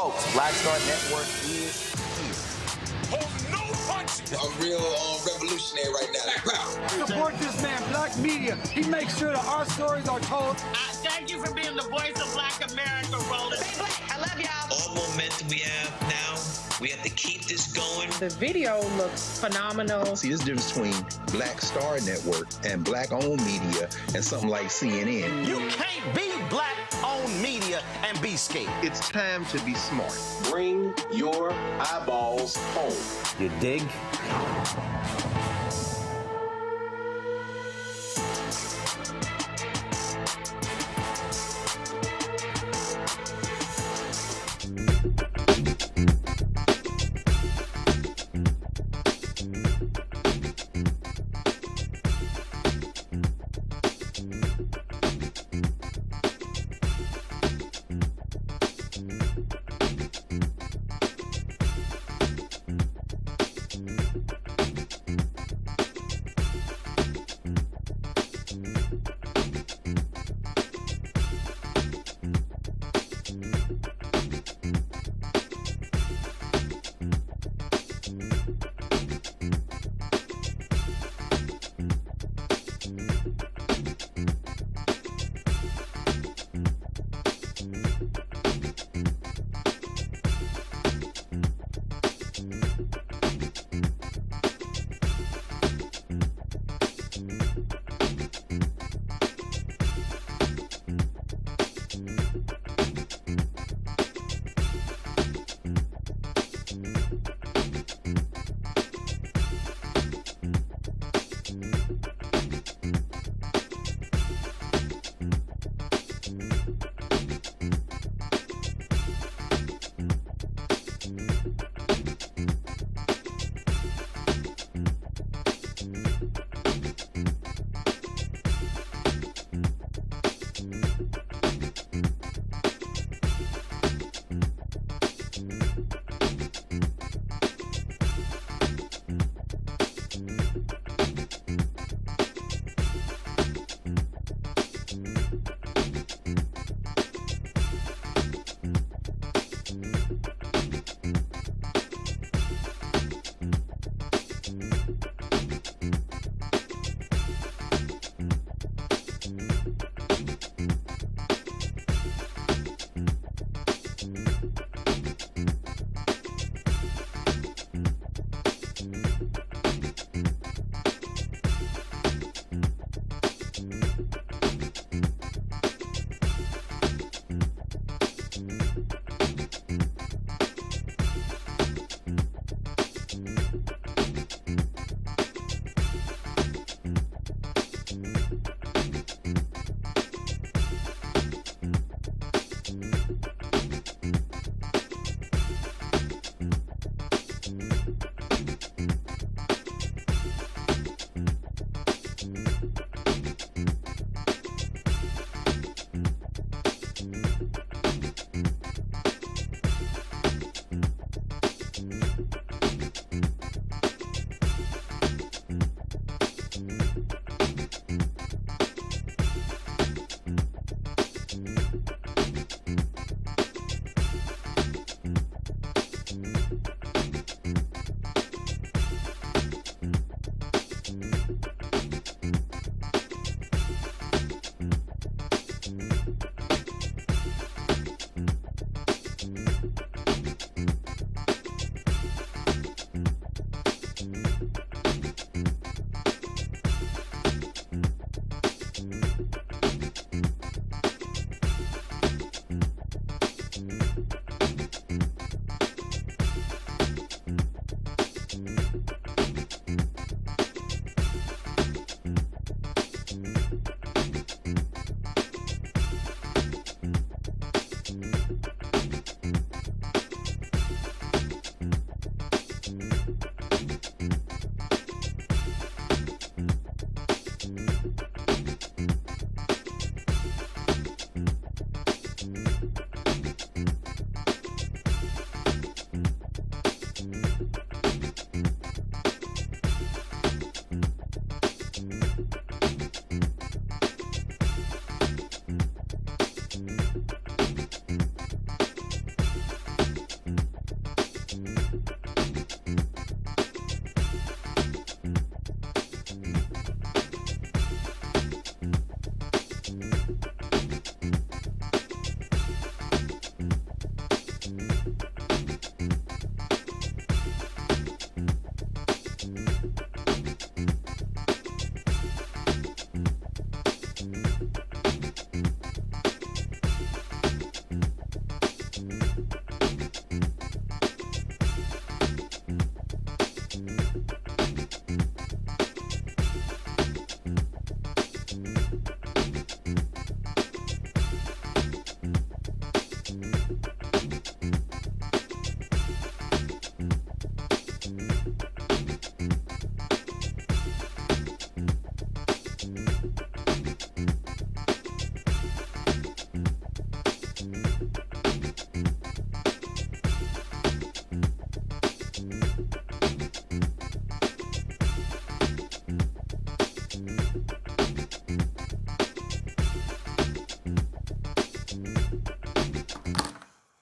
Folks, Black Star Network is here. Hold no punches. I'm real revolutionary right now. Support this man, Black Media. He makes sure that our stories are told. Thank you for being the voice of Black America, Roland. Stay black. I love y'all. All momentum we have now, we have to keep this going. The video looks phenomenal. See, there's a difference between Black Star Network and Black-owned media and something like CNN. You can't be Black-owned media and be scared. It's time to be smart. Bring your eyeballs home. You dig?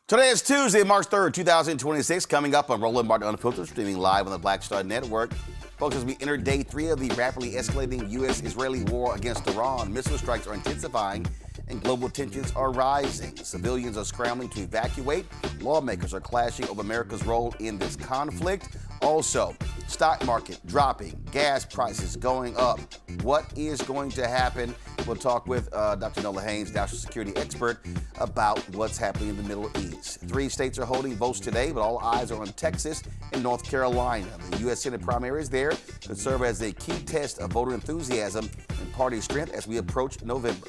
Today is Tuesday, March 3rd, 2026. Coming up on Roland Martin Unfiltered, streaming live on the Black Star Network. Folks, as we enter day 3 of the rapidly escalating U.S.-Israeli war against Iran, missile strikes are intensifying and global tensions are rising. Civilians are scrambling to evacuate. Lawmakers are clashing over America's role in this conflict. Also, stock market dropping, gas prices going up. What is going to happen? We'll talk with Dr. Nola Haynes, national security expert, about what's happening in the Middle East. 3 states are holding votes today, but all eyes are on Texas and North Carolina. The U.S. Senate primaries there could serve as a key test of voter enthusiasm and party strength as we approach November.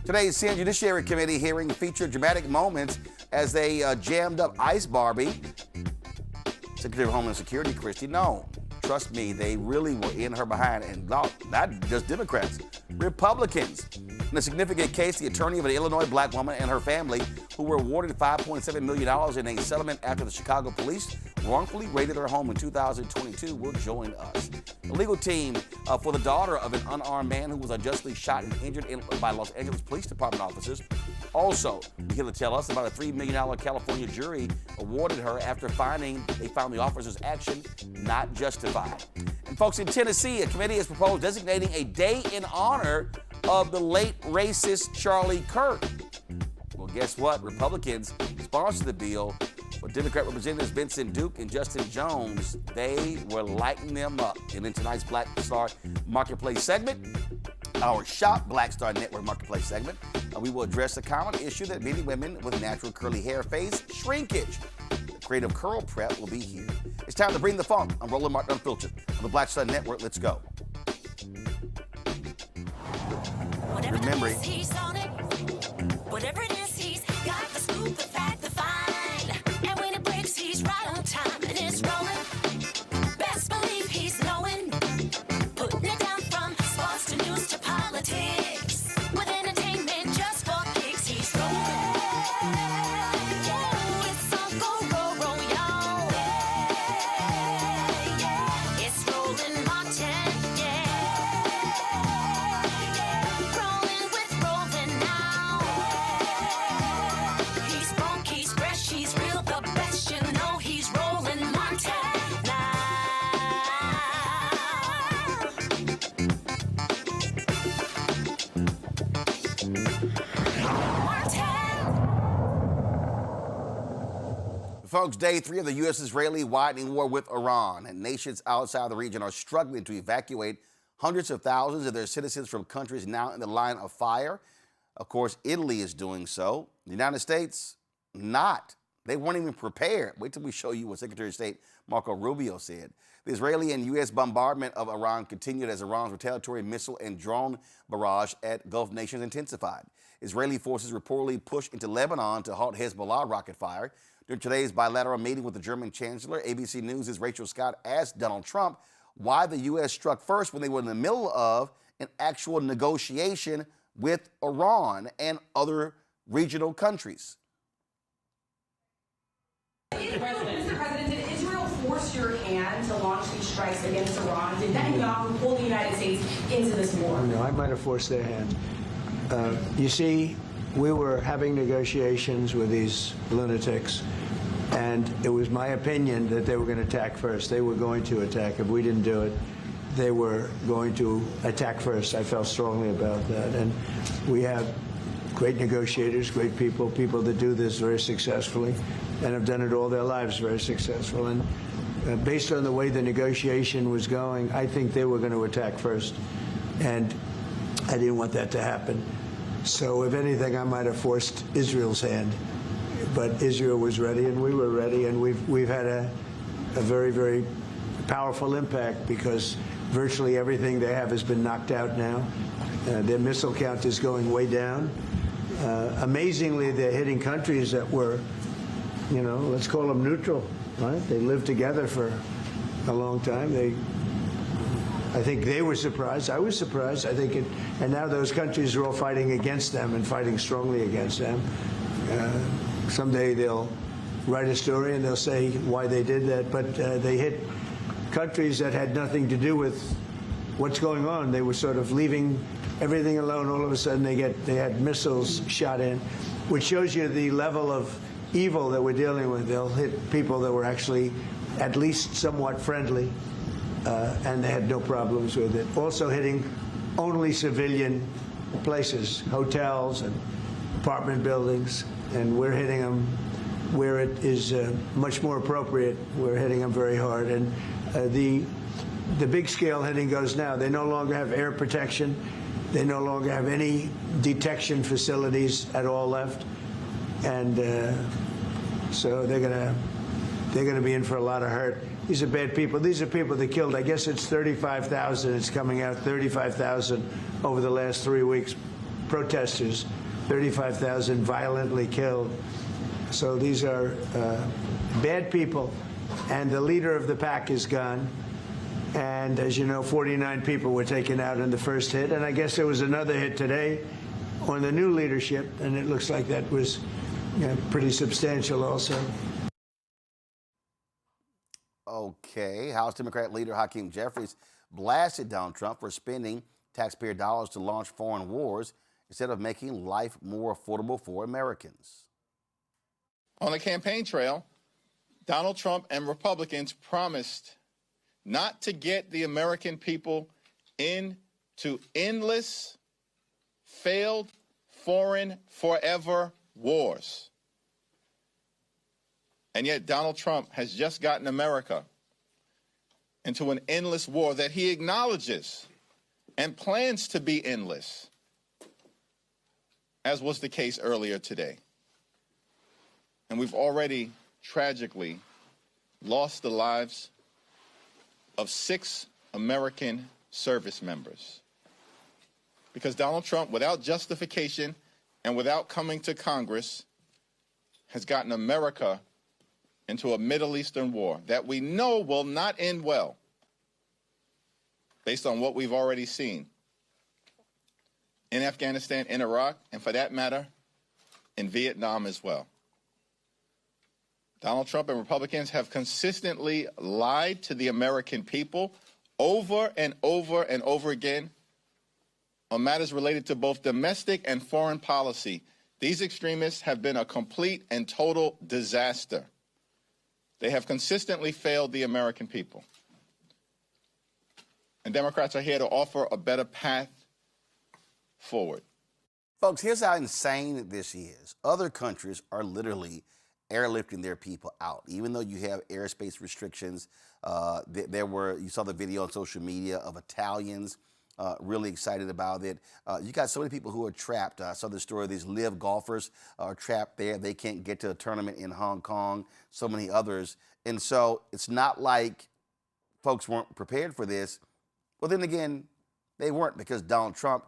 Today's Senate Judiciary Committee hearing featured dramatic moments as they jammed up ICE Barbie, Secretary of Homeland Security Kristi Noem. Trust me, they really were in her behind, and not just Democrats, Republicans. In a significant case, the attorney of an Illinois black woman and her family, who were awarded $5.7 million in a settlement after the Chicago police wrongfully raided her home in 2022, will join us. The legal team for the daughter of an unarmed man who was unjustly shot and injured by Los Angeles Police Department officers also here to tell us about a $3 million California jury awarded her after they found the officer's action not justified. And folks, in Tennessee, a committee has proposed designating a day in honor of the late racist Charlie Kirk. Well, guess what? Republicans sponsored the bill, but Democrat Representatives Vincent Duke and Justin Jones, they were lighting them up. And in tonight's Black Star Marketplace segment, our Shop Black Star Network Marketplace segment, we will address a common issue that many women with natural curly hair face: shrinkage. The creative curl prep will be here. It's time to bring the funk. I'm Roland Martin Unfiltered on the Black Star Network. Let's go. Remember it. Whatever it is, he's got the scoop, the fact, the find. And when it breaks, he's right on time and it's rolling. Best believe he's knowing. Putting it down from sports to news to politics. With entertainment just for kicks, he's rolling. Yeah, it's Uncle Roro, y'all. Yeah, it's Roland Martin, yeah. Rolling with Roland now. He's funky, he's fresh, he's real, the best, you know he's Roland Martin now. Folks, day 3 of the U.S.-Israeli widening war with Iran, and nations outside the region are struggling to evacuate hundreds of thousands of their citizens from countries now in the line of fire. Of course, Italy is doing so. The United States, not. They weren't even prepared. Wait till we show you what Secretary of State Marco Rubio said. The Israeli and U.S. bombardment of Iran continued as Iran's retaliatory missile and drone barrage at Gulf nations intensified. Israeli forces reportedly pushed into Lebanon to halt Hezbollah rocket fire. During today's bilateral meeting with the German Chancellor, ABC News' Rachel Scott asked Donald Trump why the U.S. struck first when they were in the middle of an actual negotiation with Iran and other regional countries. Mr. President, did Israel force your hand to launch these strikes against Iran? Did Netanyahu pull the United States into this war? No, I might have forced their hand. You see, we were having negotiations with these lunatics, and it was my opinion that they were going to attack first. They were going to attack. If we didn't do it, they were going to attack first. I felt strongly about that. And we have great negotiators, great people that do this very successfully and have done it all their lives very successful. And based on the way the negotiation was going, I think they were going to attack first. And I didn't want that to happen. So if anything, I might have forced Israel's hand. But Israel was ready, and we were ready, and we've had a very, very powerful impact because virtually everything they have has been knocked out now. Their missile count is going way down. Amazingly, they're hitting countries that were, let's call them neutral, right? They lived together for a long time. I think they were surprised. I was surprised. I think and now those countries are all fighting against them and fighting strongly against them. Someday they'll write a story and they'll say why they did that. But they hit countries that had nothing to do with what's going on. They were sort of leaving everything alone. All of a sudden they had missiles shot in, which shows you the level of evil that we're dealing with. They'll hit people that were actually at least somewhat friendly. And they had no problems with it. Also hitting only civilian places, hotels and apartment buildings, and we're hitting them where it is much more appropriate. We're hitting them very hard. And the big scale hitting goes now. They no longer have air protection. They no longer have any detection facilities at all left. And so they're gonna be in for a lot of hurt. These are bad people. These are people that killed. I guess it's 35,000. It's coming out 35,000 over the last 3 weeks. Protesters, 35,000 violently killed. So these are bad people. And the leader of the pack is gone. And as you know, 49 people were taken out in the first hit. And I guess there was another hit today on the new leadership. And it looks like that was pretty substantial also. Okay, House Democrat leader Hakeem Jeffries blasted Donald Trump for spending taxpayer dollars to launch foreign wars instead of making life more affordable for Americans. On the campaign trail, Donald Trump and Republicans promised not to get the American people into endless, failed, foreign, forever wars. And yet Donald Trump has just gotten America into an endless war that he acknowledges and plans to be endless, as was the case earlier today. And we've already tragically lost the lives of 6 American service members because Donald Trump, without justification and without coming to Congress, has gotten America into a Middle Eastern war that we know will not end well based on what we've already seen in Afghanistan, in Iraq, and for that matter, in Vietnam as well. Donald Trump and Republicans have consistently lied to the American people over and over and over again on matters related to both domestic and foreign policy. These extremists have been a complete and total disaster. They have consistently failed the American people. And Democrats are here to offer a better path forward. Folks, here's how insane this is. Other countries are literally airlifting their people out. Even though you have airspace restrictions, you saw the video on social media of Italians really excited about it. You got so many people who are trapped. I saw the story of these live golfers are trapped there. They can't get to a tournament in Hong Kong, so many others. And so it's not like folks weren't prepared for this. Well, then again, they weren't because Donald Trump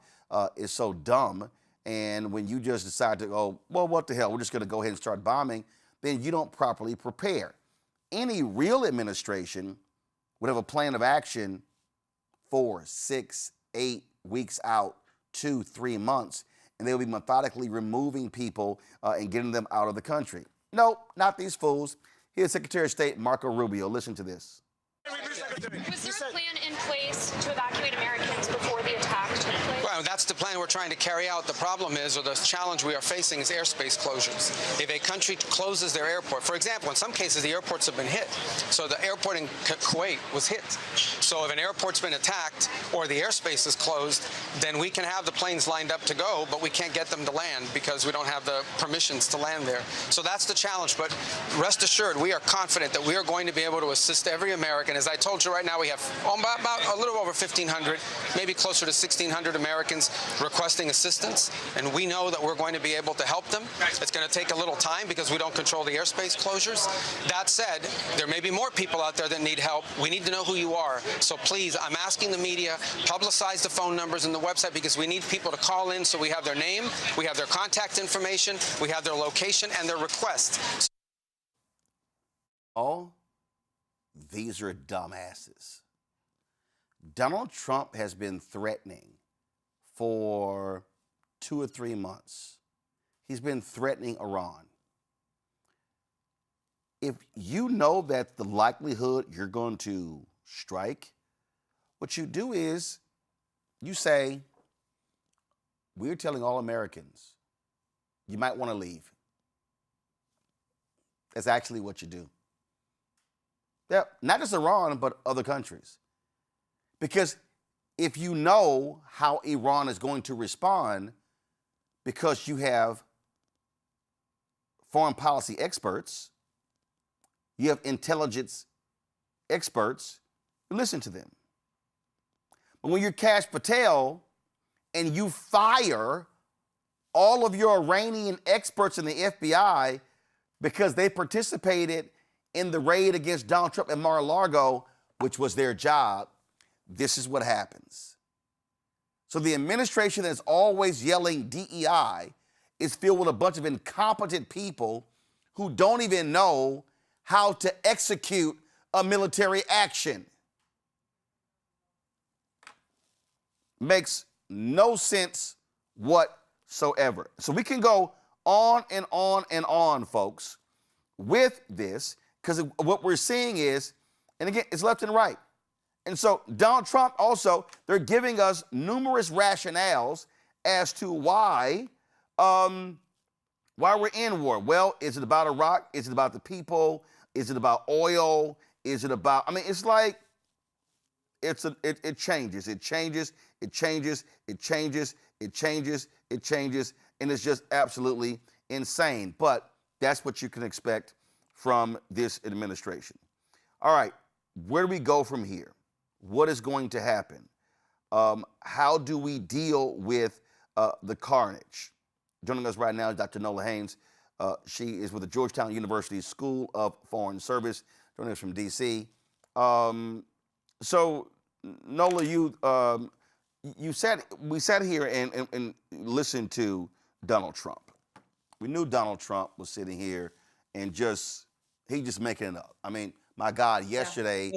is so dumb. And when you just decide to go, well, what the hell, we're just going to go ahead and start bombing, then you don't properly prepare. Any real administration would have a plan of action 4, 6, 8 weeks out, 2, 3 months, and they'll be methodically removing people and getting them out of the country. No, not these fools. Here's Secretary of State Marco Rubio. Listen to this. Was there a plan in place to evacuate Americans before the attack took place? Well, that's the plan we're trying to carry out. The problem is, or the challenge we are facing, is airspace closures. If a country closes their airport, for example, in some cases the airports have been hit. So the airport in Kuwait was hit. So if an airport's been attacked or the airspace is closed, then we can have the planes lined up to go, but we can't get them to land because we don't have the permissions to land there. So that's the challenge. But rest assured, we are confident that we are going to be able to assist every American. As I told you right now, we have about a little over 1,500, maybe closer to 1,600 Americans requesting assistance, and we know that we're going to be able to help them. It's going to take a little time because we don't control the airspace closures. That said, there may be more people out there that need help. We need to know who you are. So please, I'm asking the media, publicize the phone numbers and the website because we need people to call in so we have their name, we have their contact information, we have their location and their request. All these are dumbasses. Donald Trump has been threatening for 2 or 3 months. He's been threatening Iran. If you know that the likelihood you're going to strike, what you do is you say, we're telling all Americans, you might want to leave. That's actually what you do. Yeah, not just Iran, but other countries. Because if you know how Iran is going to respond, because you have foreign policy experts, you have intelligence experts, you listen to them. But when you're Kash Patel and you fire all of your Iranian experts in the FBI because they participated in the raid against Donald Trump at Mar-a-Lago, which was their job, this is what happens. So the administration that's always yelling DEI is filled with a bunch of incompetent people who don't even know how to execute a military action. Makes no sense whatsoever. So we can go on and on and on, folks, with this, because what we're seeing is, and again, it's left and right. And so Donald Trump also, they're giving us numerous rationales as to why we're in war. Well, is it about Iraq? Is it about the people? Is it about oil? Is it about, I mean, it's like, it changes, it changes, it changes, it changes, it changes, it changes, and it's just absolutely insane. But that's what you can expect from this administration. All right, where do we go from here? What is going to happen? How do we deal with the carnage? Joining us right now is Dr. Nola Haynes. She is with the Georgetown University School of Foreign Service, joining us from D.C. So, Nola, we sat here and listened to Donald Trump. We knew Donald Trump was sitting here and he just making it up. I mean, my God, yesterday,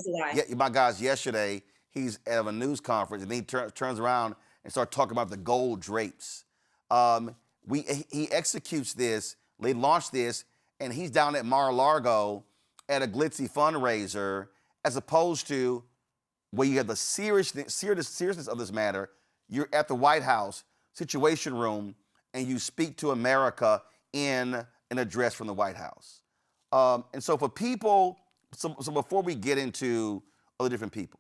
he's at a news conference and then he turns around and starts talking about the gold drapes. He executes this, they launch this, and he's down at Mar-a-Lago at a glitzy fundraiser, as opposed to where you have the seriousness of this matter. You're at the White House Situation Room and you speak to America in an address from the White House. And so for people, so before we get into other different people,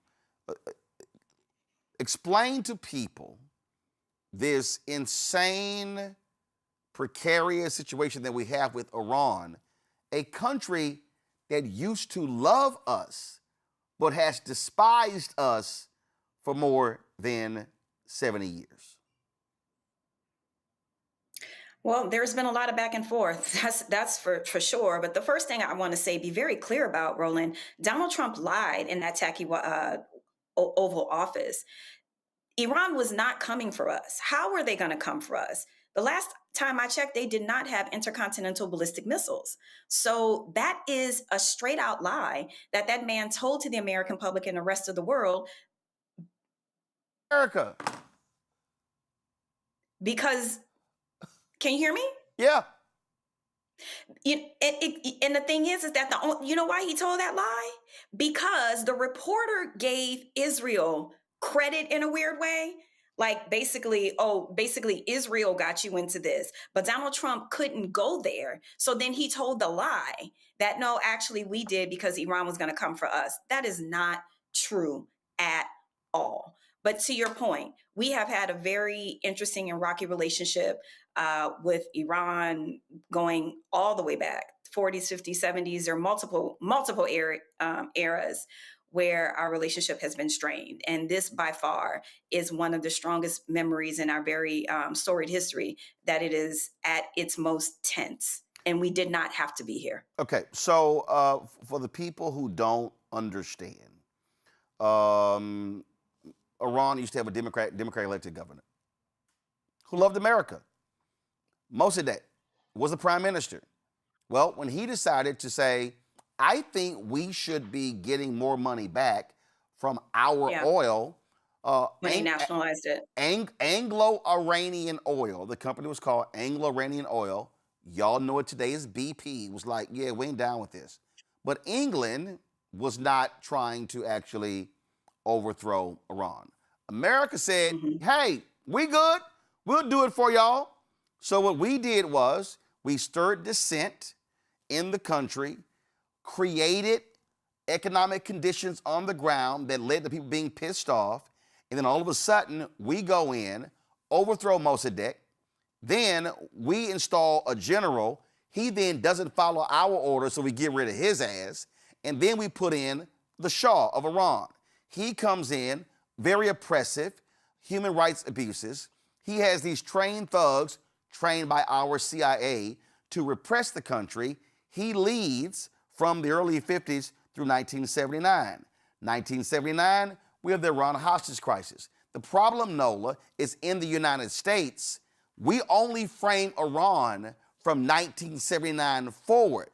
explain to people this insane, precarious situation that we have with Iran, a country that used to love us, but has despised us for more than 70 years. Well, there's been a lot of back and forth. That's for sure. But the first thing I want to say, be very clear about, Roland, Donald Trump lied in that tacky Oval Office. Iran was not coming for us. How were they going to come for us? The last time I checked, they did not have intercontinental ballistic missiles. So that is a straight out lie that man told to the American public and the rest of the world. America. Because, can you hear me? Yeah. And the thing is that you know why he told that lie? Because the reporter gave Israel credit in a weird way. Like basically Israel got you into this, but Donald Trump couldn't go there. So then he told the lie that no, actually we did because Iran was going to come for us. That is not true at all. But to your point, we have had a very interesting and rocky relationship with Iran going all the way back, 40s, 50s, 70s, or multiple eras where our relationship has been strained. And this by far is one of the strongest memories in our very storied history, that it is at its most tense. And we did not have to be here. Okay, so for the people who don't understand, Iran used to have a Democrat elected governor who loved America. Mossadegh was the prime minister. Well, when he decided to say, I think we should be getting more money back from our oil. When he nationalized it. Anglo-Iranian Oil. The company was called Anglo-Iranian Oil. Y'all know it today as BP. Was like, yeah, we ain't down with this. But England was not trying to actually overthrow Iran. America said, hey, we good. We'll do it for y'all. So what we did was we stirred dissent in the country, created economic conditions on the ground that led to people being pissed off, and then all of a sudden we go in, overthrow Mossadegh, then we install a general. He then doesn't follow our orders, so we get rid of his ass, and then we put in the Shah of Iran. He comes in, very oppressive, human rights abuses. He has these trained thugs, trained by our CIA, to repress the country. He leads from the early 50s through 1979. 1979, we have the Iran hostage crisis. The problem, Nola, is in the United States, we only frame Iran from 1979 forward.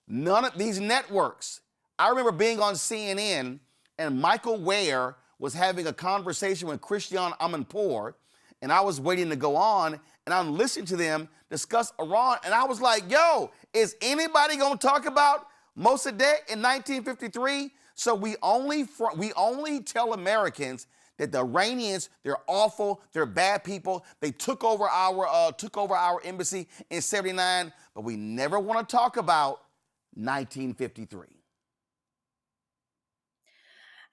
None of these networks. I remember being on CNN and Michael Ware was having a conversation with Christiane Amanpour, and I was waiting to go on, and I'm listening to them discuss Iran, and I was like, yo, is anybody gonna talk about Mossadegh in 1953? So we only tell Americans that the Iranians, they're awful, they're bad people. They took over our embassy in '79, but we never want to talk about 1953.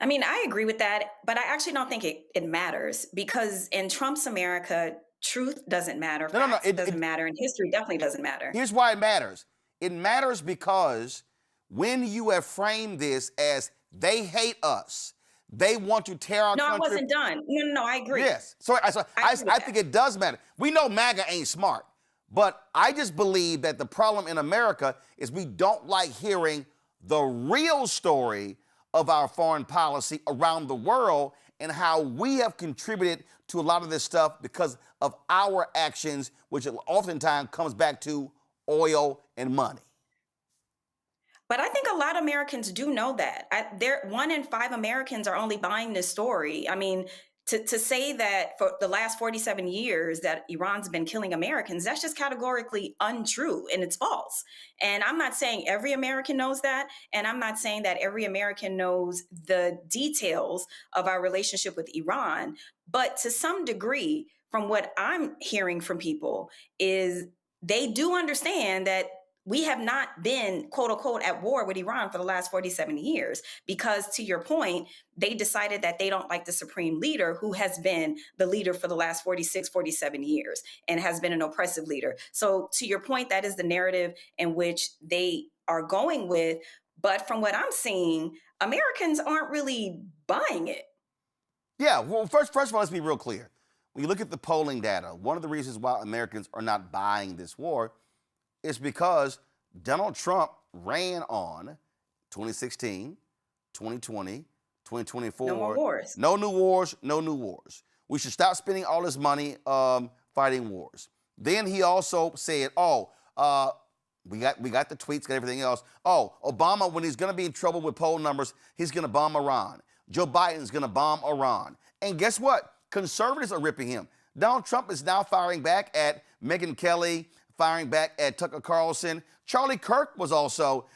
I mean, I agree with that, but I actually don't think it matters, because in Trump's America, truth doesn't matter. Facts doesn't matter, and history definitely doesn't matter. Here's why it matters. It matters because when you have framed this as they hate us, they want to tear our country. No, I wasn't done. No, I agree. Yes. So I think it does matter. We know MAGA ain't smart, but I just believe that the problem in America is we don't like hearing the real story of our foreign policy around the world and how we have contributed to a lot of this stuff because of our actions, which oftentimes comes back to oil and money. But I think a lot of Americans do know that. 1 in 5 Americans are only buying this story. I mean, to say that for the last 47 years that Iran's been killing Americans, that's just categorically untrue, and it's false. And I'm not saying every American knows that, and I'm not saying that every American knows the details of our relationship with Iran, but to some degree, from what I'm hearing from people, is they do understand that we have not been, quote unquote, at war with Iran for the last 47 years, because to your point, they decided that they don't like the supreme leader, who has been the leader for the last 46, 47 years and has been an oppressive leader. So to your point, that is the narrative in which they are going with. But from what I'm seeing, Americans aren't really buying it. Yeah, well, first of all, let's be real clear. When you look at the polling data, one of the reasons why Americans are not buying this war is because Donald Trump ran on 2016, 2020, 2024. No more wars. No new wars, no new wars. We should stop spending all this money fighting wars. Then he also said, we got the tweets, got everything else. Oh, Obama, when he's going to be in trouble with poll numbers, he's going to bomb Iran. Joe Biden's going to bomb Iran. And guess what? Conservatives are ripping him. Donald Trump is now firing back at Megyn Kelly, firing back at Tucker Carlson. Charlie Kirk was also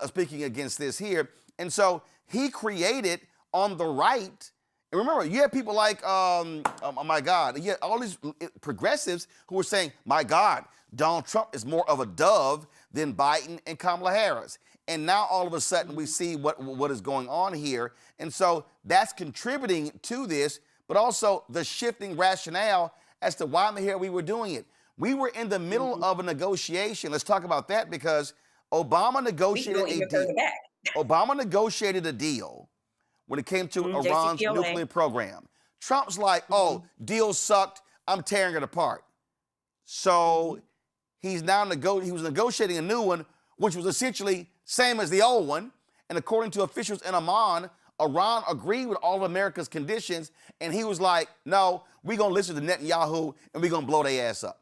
speaking against this here. And so he created on the right, and remember, you have people like, oh my God, you had all these progressives who were saying, my God, Donald Trump is more of a dove than Biden and Kamala Harris. And now all of a sudden we see what is going on here. And so that's contributing to this, but also the shifting rationale as to why in the hell we were doing it. We were in the middle of a negotiation. Let's talk about that, because Obama negotiated a deal. Obama negotiated a deal when it came to Iran's nuclear program. Trump's like, oh, deal sucked, I'm tearing it apart. So he was negotiating a new one, which was essentially same as the old one. And according to officials in Amman, Iran agreed with all of America's conditions, and he was like, no, we're going to listen to Netanyahu, and we're going to blow their ass up.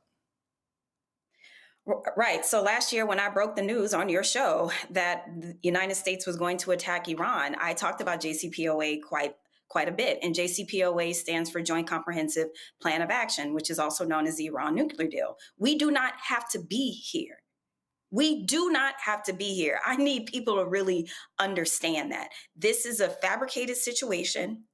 Right. So last year, when I broke the news on your show that the United States was going to attack Iran, I talked about JCPOA quite a bit. And JCPOA stands for Joint Comprehensive Plan of Action, which is also known as the Iran nuclear deal. We do not have to be here. We do not have to be here. I need people to really understand that. This is a fabricated situation.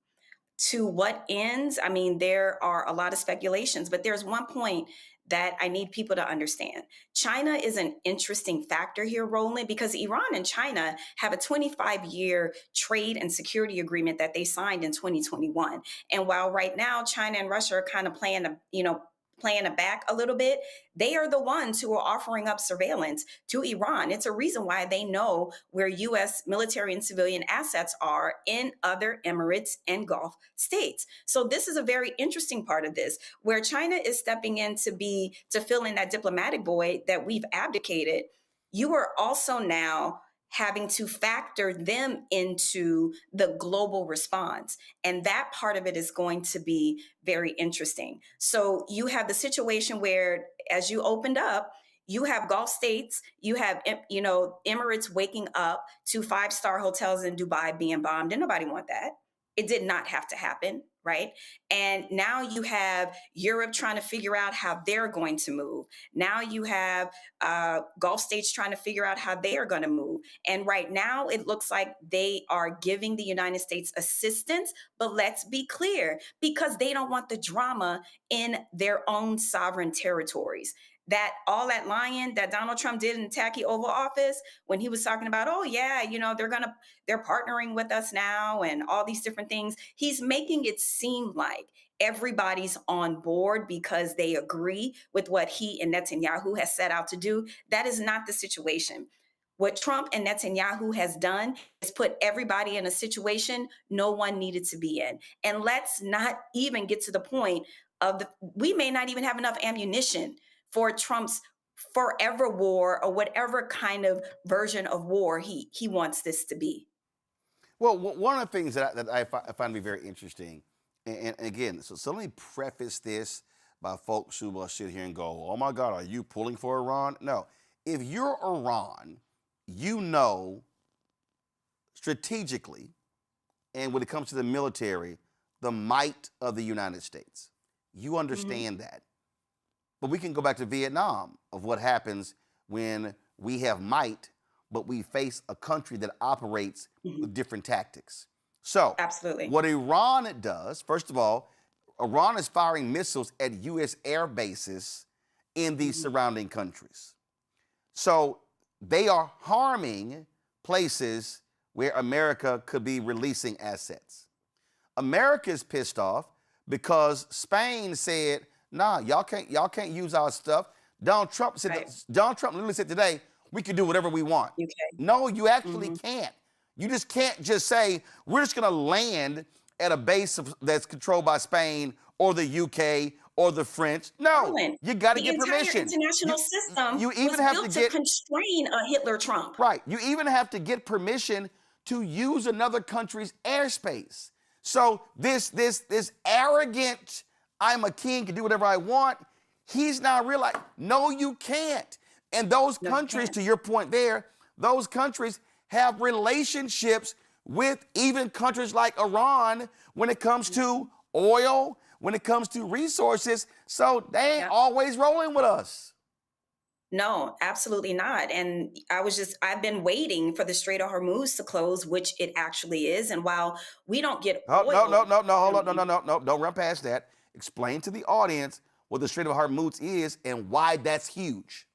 To what ends? I mean, there are a lot of speculations, but there's one point that I need people to understand. China is an interesting factor here, Roland, because Iran and China have a 25-year trade and security agreement that they signed in 2021. And while right now China and Russia are kind of playing it back a little bit, they are the ones who are offering up surveillance to Iran. It's a reason why they know where U.S. military and civilian assets are in other Emirates and Gulf states. So this is a very interesting part of this, where China is stepping in to fill in that diplomatic void that we've abdicated. You are also now having to factor them into the global response. And that part of it is going to be very interesting. So you have the situation where, as you opened up, you have Gulf states, you have, Emirates waking up to 5-star hotels in Dubai being bombed, and nobody want that. It did not have to happen, right? And now you have Europe trying to figure out how they're going to move. Now you have Gulf states trying to figure out how they are going to move. And right now it looks like they are giving the United States assistance, but let's be clear, because they don't want the drama in their own sovereign territories. That all that lying that Donald Trump did in the tacky Oval Office when he was talking about, oh yeah, they're partnering with us now and all these different things. He's making it seem like everybody's on board because they agree with what he and Netanyahu has set out to do. That is not the situation. What Trump and Netanyahu has done is put everybody in a situation no one needed to be in. And let's not even get to the point of we may not even have enough ammunition for Trump's forever war or whatever kind of version of war he wants this to be. Well, one of the things that I find to be very interesting, and again, so let me preface this by folks who will sit here and go, oh my God, are you pulling for Iran? No. If you're Iran, you know strategically, and when it comes to the military, the might of the United States. You understand that. But we can go back to Vietnam of what happens when we have might, but we face a country that operates with different tactics. So absolutely, what Iran does, first of all, Iran is firing missiles at U.S. air bases in these surrounding countries. So they are harming places where America could be releasing assets. America is pissed off because Spain said, nah, y'all can't use our stuff. Donald Trump literally said today, we can do whatever we want. No, you actually can't. You just can't just say, we're just gonna land at a base that's controlled by Spain or the UK or the French. No, you gotta get permission. The international system you even was have built to constrain a Hitler Trump. Right, you even have to get permission to use another country's airspace. So this arrogant, I'm a king, can do whatever I want. He's now realized, no, you can't. And those countries, to your point there, those countries have relationships with even countries like Iran when it comes to oil, when it comes to resources. So they ain't always rolling with us. No, absolutely not. And I've been waiting for the Strait of Hormuz to close, which it actually is. And while we don't get oil, hold on, no, don't run past that. Explain to the audience what the Strait of Hormuz is and why that's huge.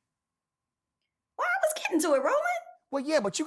Well, I was getting to it, Roland. Well, yeah, but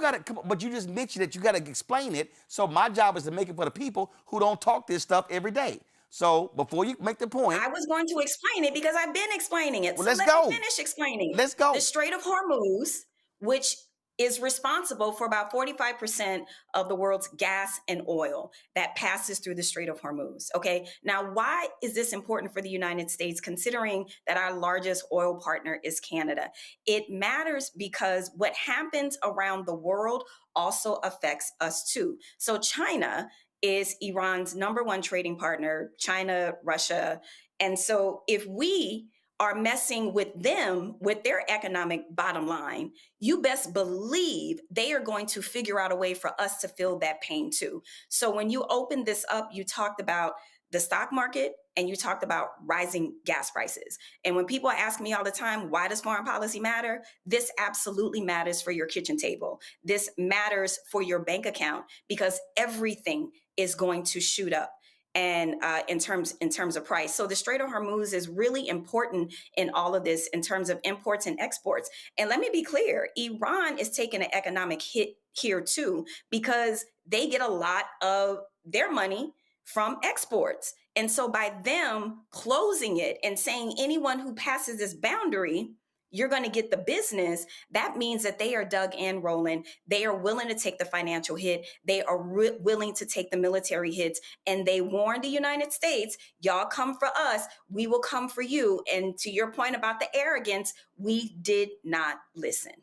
you just mentioned that you gotta explain it. So my job is to make it for the people who don't talk this stuff every day. So before you make the point, I was going to explain it because I've been explaining it. Well, so let's let go. me finish explaining it. Let's go. The Strait of Hormuz, which is responsible for about 45% of the world's gas and oil that passes through the Strait of Hormuz. Okay. Now, why is this important for the United States, considering that our largest oil partner is Canada? It matters because what happens around the world also affects us too. So China is Iran's #1 trading partner, China, Russia. And so if we are messing with them, with their economic bottom line, you best believe they are going to figure out a way for us to feel that pain too. So when you open this up, you talked about the stock market and you talked about rising gas prices. And when people ask me all the time, why does foreign policy matter? This absolutely matters for your kitchen table. This matters for your bank account because everything is going to shoot up. And in terms of price. So the Strait of Hormuz is really important in all of this in terms of imports and exports. And let me be clear, Iran is taking an economic hit here too, because they get a lot of their money from exports. And so by them closing it and saying anyone who passes this boundary, you're going to get the business, that means that they are dug in, Roland. They are willing to take the financial hit. They are willing to take the military hits. And they warned the United States, y'all come for us, we will come for you. And to your point about the arrogance, we did not listen.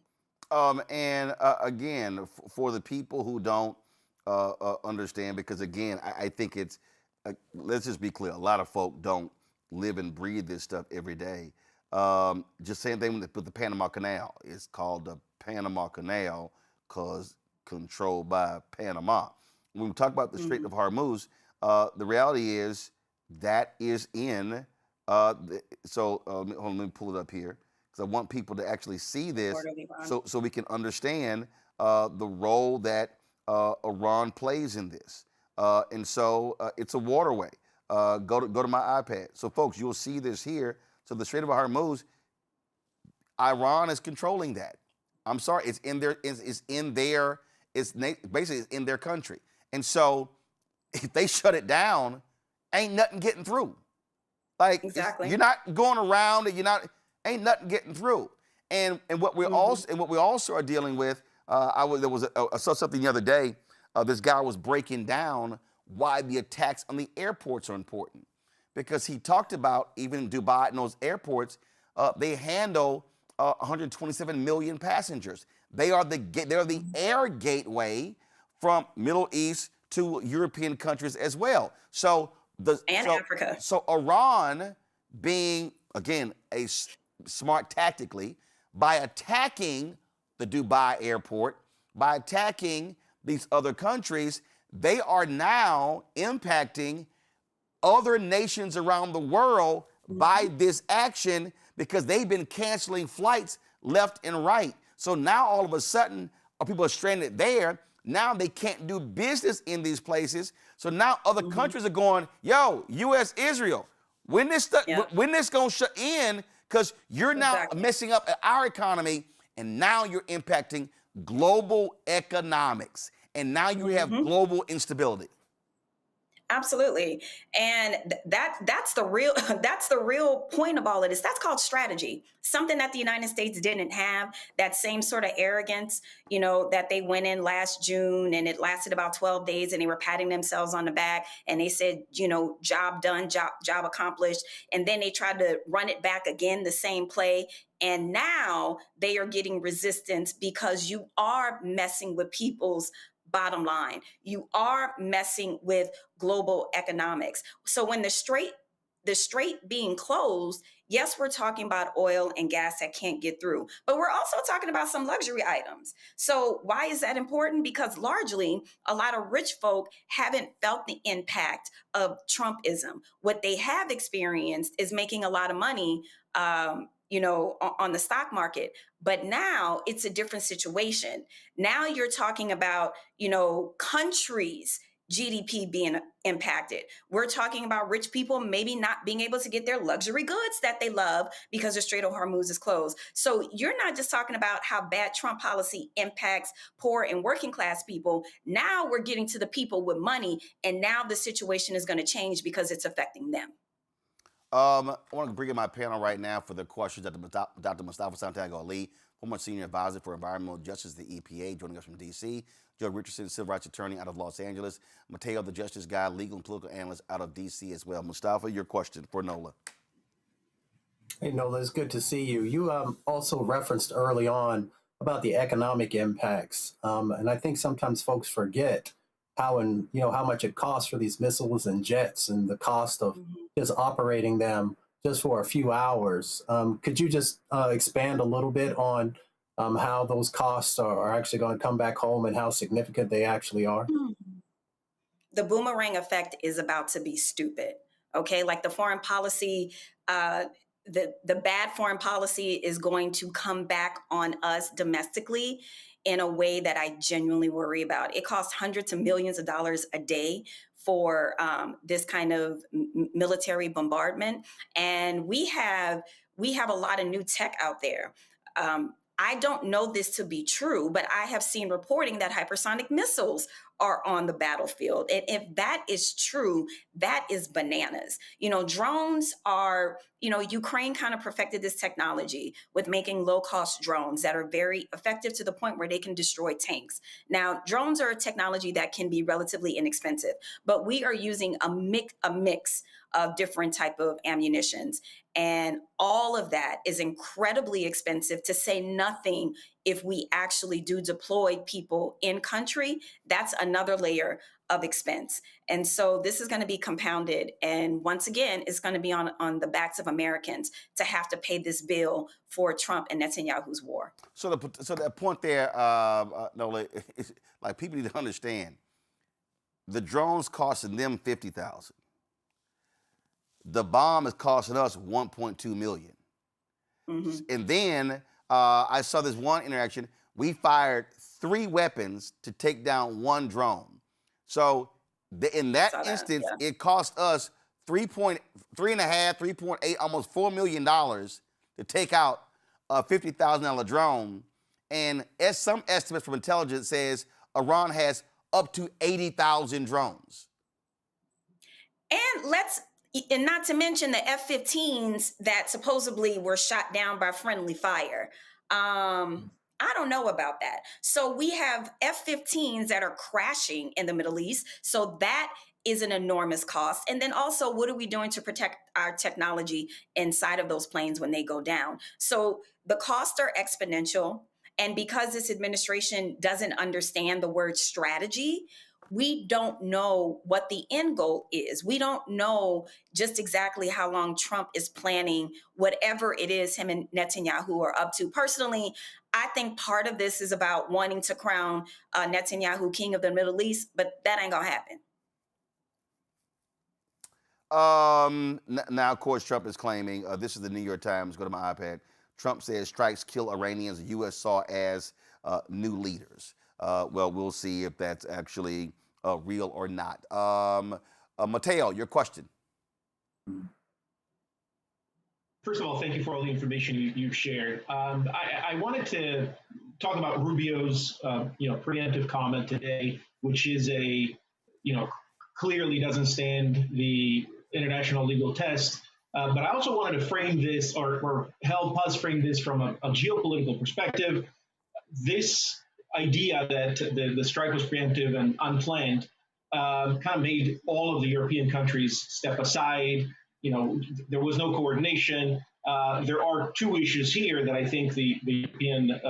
Again, for the people who don't understand, because again, I think it's, let's just be clear, a lot of folk don't live and breathe this stuff every day. Just same thing with the Panama Canal. It's called the Panama Canal because controlled by Panama. When we talk about the Strait of Hormuz, the reality is that is in, hold on, let me pull it up here because I want people to actually see this so we can understand the role that Iran plays in this. And so it's a waterway. Go to my iPad. So folks, you'll see this here. So the Strait of Hormuz, Iran is controlling that. I'm sorry, it's basically in their country. And so if they shut it down, ain't nothing getting through. Like exactly. You're not going around and ain't nothing getting through. And what we also are dealing with, I saw something the other day. This guy was breaking down why the attacks on the airports are important. Because he talked about even in Dubai and those airports, they handle 127 million passengers. They are the air gateway from Middle East to European countries as well. So Africa. So Iran, being again smart tactically, by attacking the Dubai airport, by attacking these other countries, they are now impacting other nations around the world by this action because they've been canceling flights left and right. So now all of a sudden, people are stranded there. Now they can't do business in these places. So now other countries are going, yo, U.S., Israel, when this gonna shut in? Because you're now messing up our economy, and now you're impacting global economics, and now you have global instability. Absolutely. And that's the real point of all of this. That's called strategy. Something that the United States didn't have, that same sort of arrogance, that they went in last June and it lasted about 12 days and they were patting themselves on the back and they said, job done, job accomplished. And then they tried to run it back again, the same play. And now they are getting resistance because you are messing with people's bottom line. You are messing with global economics. So when the strait being closed, yes, we're talking about oil and gas that can't get through, but we're also talking about some luxury items. So why is that important? Because largely a lot of rich folk haven't felt the impact of Trumpism. What they have experienced is making a lot of money, on the stock market. But now it's a different situation. Now you're talking about, countries' GDP being impacted. We're talking about rich people maybe not being able to get their luxury goods that they love because the Strait of Hormuz is closed. So you're not just talking about how bad Trump policy impacts poor and working class people. Now we're getting to the people with money, and now the situation is going to change because it's affecting them. I want to bring in my panel right now for the questions. Dr. Mustafa Santiago Ali, former senior advisor for environmental justice at the EPA, joining us from D.C. Joe Richardson, civil rights attorney out of Los Angeles. Mateo, the Justice Guy, legal and political analyst out of D.C. as well. Mustafa, your question for Nola. Hey, Nola, it's good to see you. You also referenced early on about the economic impacts, and I think sometimes folks forget how much it costs for these missiles and jets and the cost of just operating them just for a few hours. Could you just expand a little bit on how those costs are actually going to come back home and how significant they actually are? The boomerang effect is about to be stupid. Okay, like the foreign policy, the bad foreign policy is going to come back on us domestically in a way that I genuinely worry about. It costs hundreds of millions of dollars a day for this kind of military bombardment, and we have a lot of new tech out there. I don't know this to be true, but I have seen reporting that hypersonic missiles are on the battlefield. And if that is true, that is bananas. Drones are, Ukraine kind of perfected this technology with making low-cost drones that are very effective to the point where they can destroy tanks. Now, drones are a technology that can be relatively inexpensive, but we are using a mix of different type of ammunitions. And all of that is incredibly expensive, to say nothing if we actually do deploy people in country. That's another layer of expense. And so this is going to be compounded. And once again, it's going to be on the backs of Americans to have to pay this bill for Trump and Netanyahu's war. So that point there, Nola, is, like, people need to understand, the drones costing them $50,000. The bomb is costing us $1.2 million. Mm-hmm. And then I saw this one interaction. We fired 3 weapons to take down 1 drone. So in that instance, it cost us $3.8, almost $4 million to take out a $50,000 drone. And as some estimates from intelligence says, Iran has up to 80,000 drones. And not to mention the F-15s that supposedly were shot down by friendly fire. I don't know about that. So we have F-15s that are crashing in the Middle East. So that is an enormous cost. And then also, what are we doing to protect our technology inside of those planes when they go down? So the costs are exponential. And because this administration doesn't understand the word strategy, we don't know what the end goal is. We don't know just exactly how long Trump is planning whatever it is him and Netanyahu are up to. Personally, I think part of this is about wanting to crown Netanyahu king of the Middle East, but that ain't gonna happen. Now, of course, Trump is claiming, this is the New York Times, go to my iPad. Trump says strikes kill Iranians the U.S. saw as new leaders. Well, we'll see if that's actually real or not. Mateo, your question. First of all, thank you for all the information you've shared. I wanted to talk about Rubio's, preemptive comment today, which is clearly doesn't stand the international legal test. But I also wanted to frame this or help us frame this from a geopolitical perspective. This idea that the strike was preemptive and unplanned kind of made all of the European countries step aside. There was no coordination. There are 2 issues here that I think the European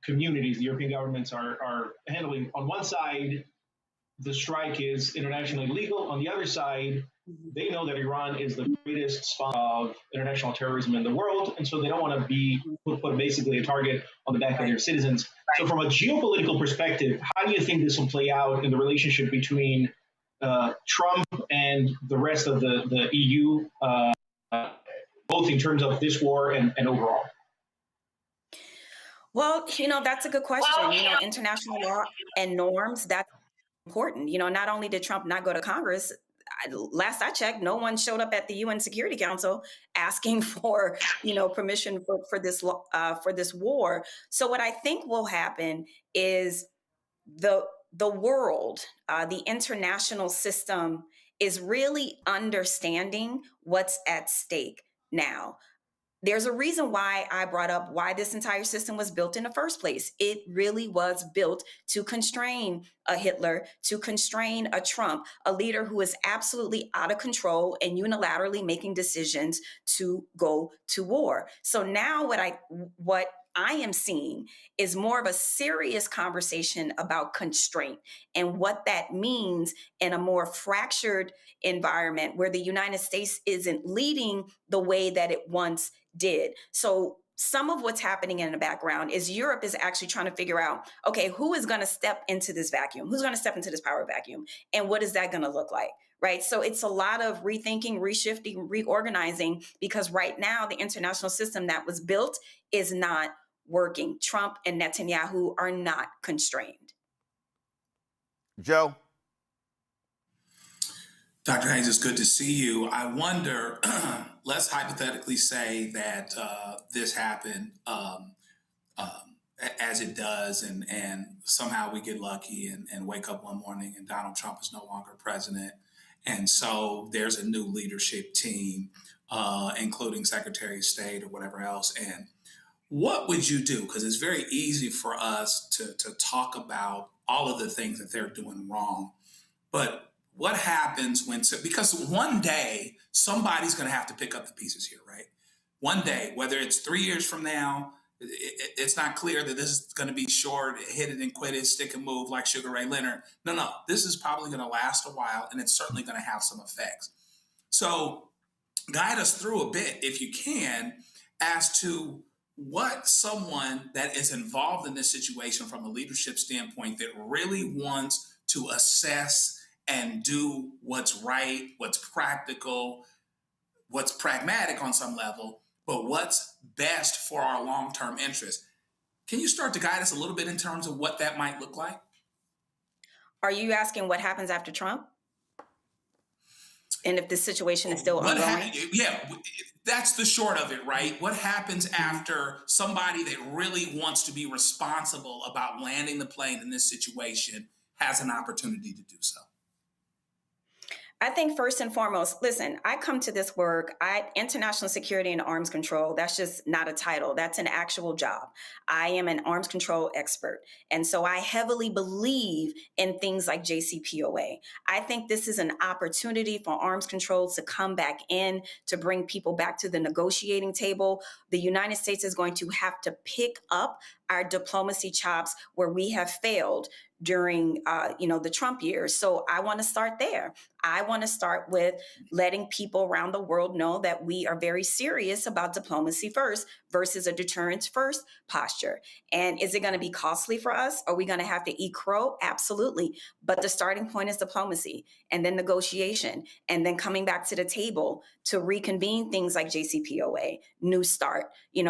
communities, the European governments are handling. On one side, the strike is internationally legal. On the other side, they know that Iran is the greatest sponsor of international terrorism in the world, and so they don't want to be put basically a target on the back of their citizens. So from a geopolitical perspective, how do you think this will play out in the relationship between Trump and the rest of the EU, both in terms of this war and overall? Well, that's a good question. International law and norms, that's important. Not only did Trump not go to Congress, last I checked, no one showed up at the UN Security Council asking for, permission for this war. So what I think will happen is the world, the international system is really understanding what's at stake now. There's a reason why I brought up why this entire system was built in the first place. It really was built to constrain a Hitler, to constrain a Trump, a leader who is absolutely out of control and unilaterally making decisions to go to war. So now what I am seeing is more of a serious conversation about constraint and what that means in a more fractured environment where the United States isn't leading the way that it once did. So some of what's happening in the background is Europe is actually trying to figure out, okay, who is going to step into this vacuum? Who's going to step into this power vacuum? And what is that going to look like? Right. So it's a lot of rethinking, reshifting, reorganizing, because right now the international system that was built is not working. Trump and Netanyahu are not constrained. Joe. Dr. Haynes, it's good to see you. I wonder, let's hypothetically say that this happened as it does, and somehow we get lucky and wake up one morning and Donald Trump is no longer president. And so there's a new leadership team, including Secretary of State or whatever else. And what would you do? Because it's very easy for us to talk about all of the things that they're doing wrong. But what happens because one day somebody's going to have to pick up the pieces here, right? One day, whether it's 3 years from now, it's not clear that this is going to be short, hit it and quit it, stick and move like Sugar Ray Leonard. No, this is probably going to last a while, and it's certainly going to have some effects. So guide us through a bit, if you can, as to what someone that is involved in this situation from a leadership standpoint that really wants to assess and do what's right, what's practical, what's pragmatic on some level, but what's best for our long-term interests. Can you start to guide us a little bit in terms of what that might look like? Are you asking what happens after Trump? And if this situation is still ongoing? Yeah, that's the short of it, right? What happens after somebody that really wants to be responsible about landing the plane in this situation has an opportunity to do so? I think first and foremost, listen, I come to this work, international security and arms control, that's just not a title. That's an actual job. I am an arms control expert. And so I heavily believe in things like JCPOA. I think this is an opportunity for arms control to come back in, to bring people back to the negotiating table. The United States is going to have to pick up our diplomacy chops where we have failed during the Trump years. So I want to start there. I want to start with letting people around the world know that we are very serious about diplomacy first versus a deterrence first posture. And is it going to be costly for us? Are we going to have to eat crow? Absolutely. But the starting point is diplomacy, and then negotiation, and then coming back to the table to reconvene things like JCPOA, New START.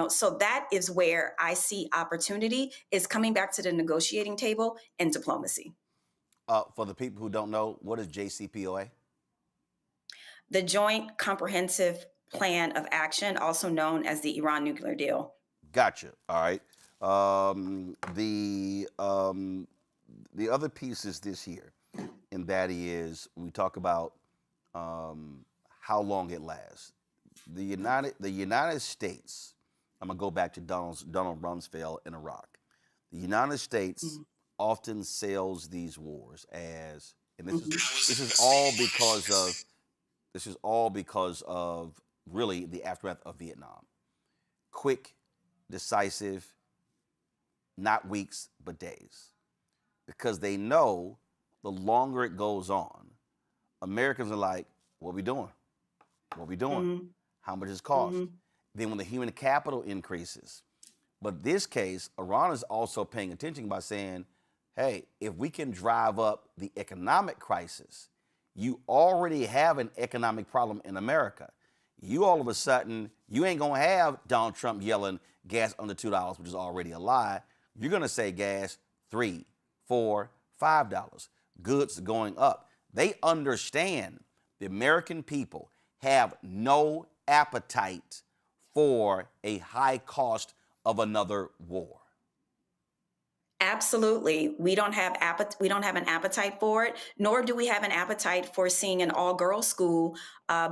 So that is where I see opportunity, is coming back to the negotiating table and diplomacy. For the people who don't know, what is JCPOA? The Joint Comprehensive Plan of Action, also known as the Iran nuclear deal. Gotcha. All right. The other piece is this here, and that is we talk about how long it lasts. The United States. I'm gonna go back to Donald Rumsfeld in Iraq. The United States often sells these wars as, and this is all because of really the aftermath of Vietnam. Quick, decisive, not weeks but days, because they know the longer it goes on, Americans are like, what we doing? What we doing? Mm-hmm. How much does it cost? Mm-hmm. Then when the human capital increases, but this case, Iran is also paying attention by saying, hey, if we can drive up the economic crisis, you already have an economic problem in America. You all of a sudden, you ain't gonna have Donald Trump yelling gas under $2, which is already a lie. You're gonna say gas $3, $4, $5. Goods going up. They understand the American people have no appetite for a high cost of another war. Absolutely. We don't have an appetite for it, nor do we have an appetite for seeing an all-girls school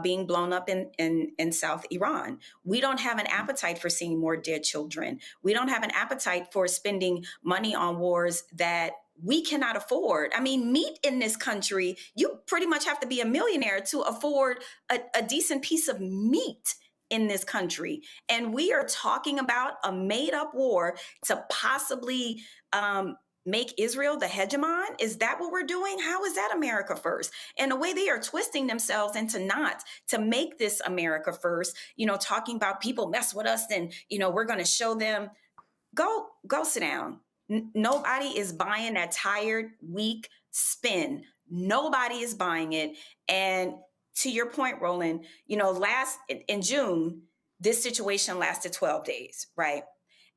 being blown up in South Iran. We don't have an appetite for seeing more dead children. We don't have an appetite for spending money on wars that we cannot afford. I mean, meat in this country, you pretty much have to be a millionaire to afford a decent piece of meat in this country. And we are talking about a made up war to possibly make Israel the hegemon. Is that what we're doing? How is that America first? And the way they are twisting themselves into knots to make this America first, talking about people mess with us, then, we're going to show them. Go sit down. Nobody is buying that tired, weak spin. Nobody is buying it. And to your point, Roland, in June, this situation lasted 12 days, right?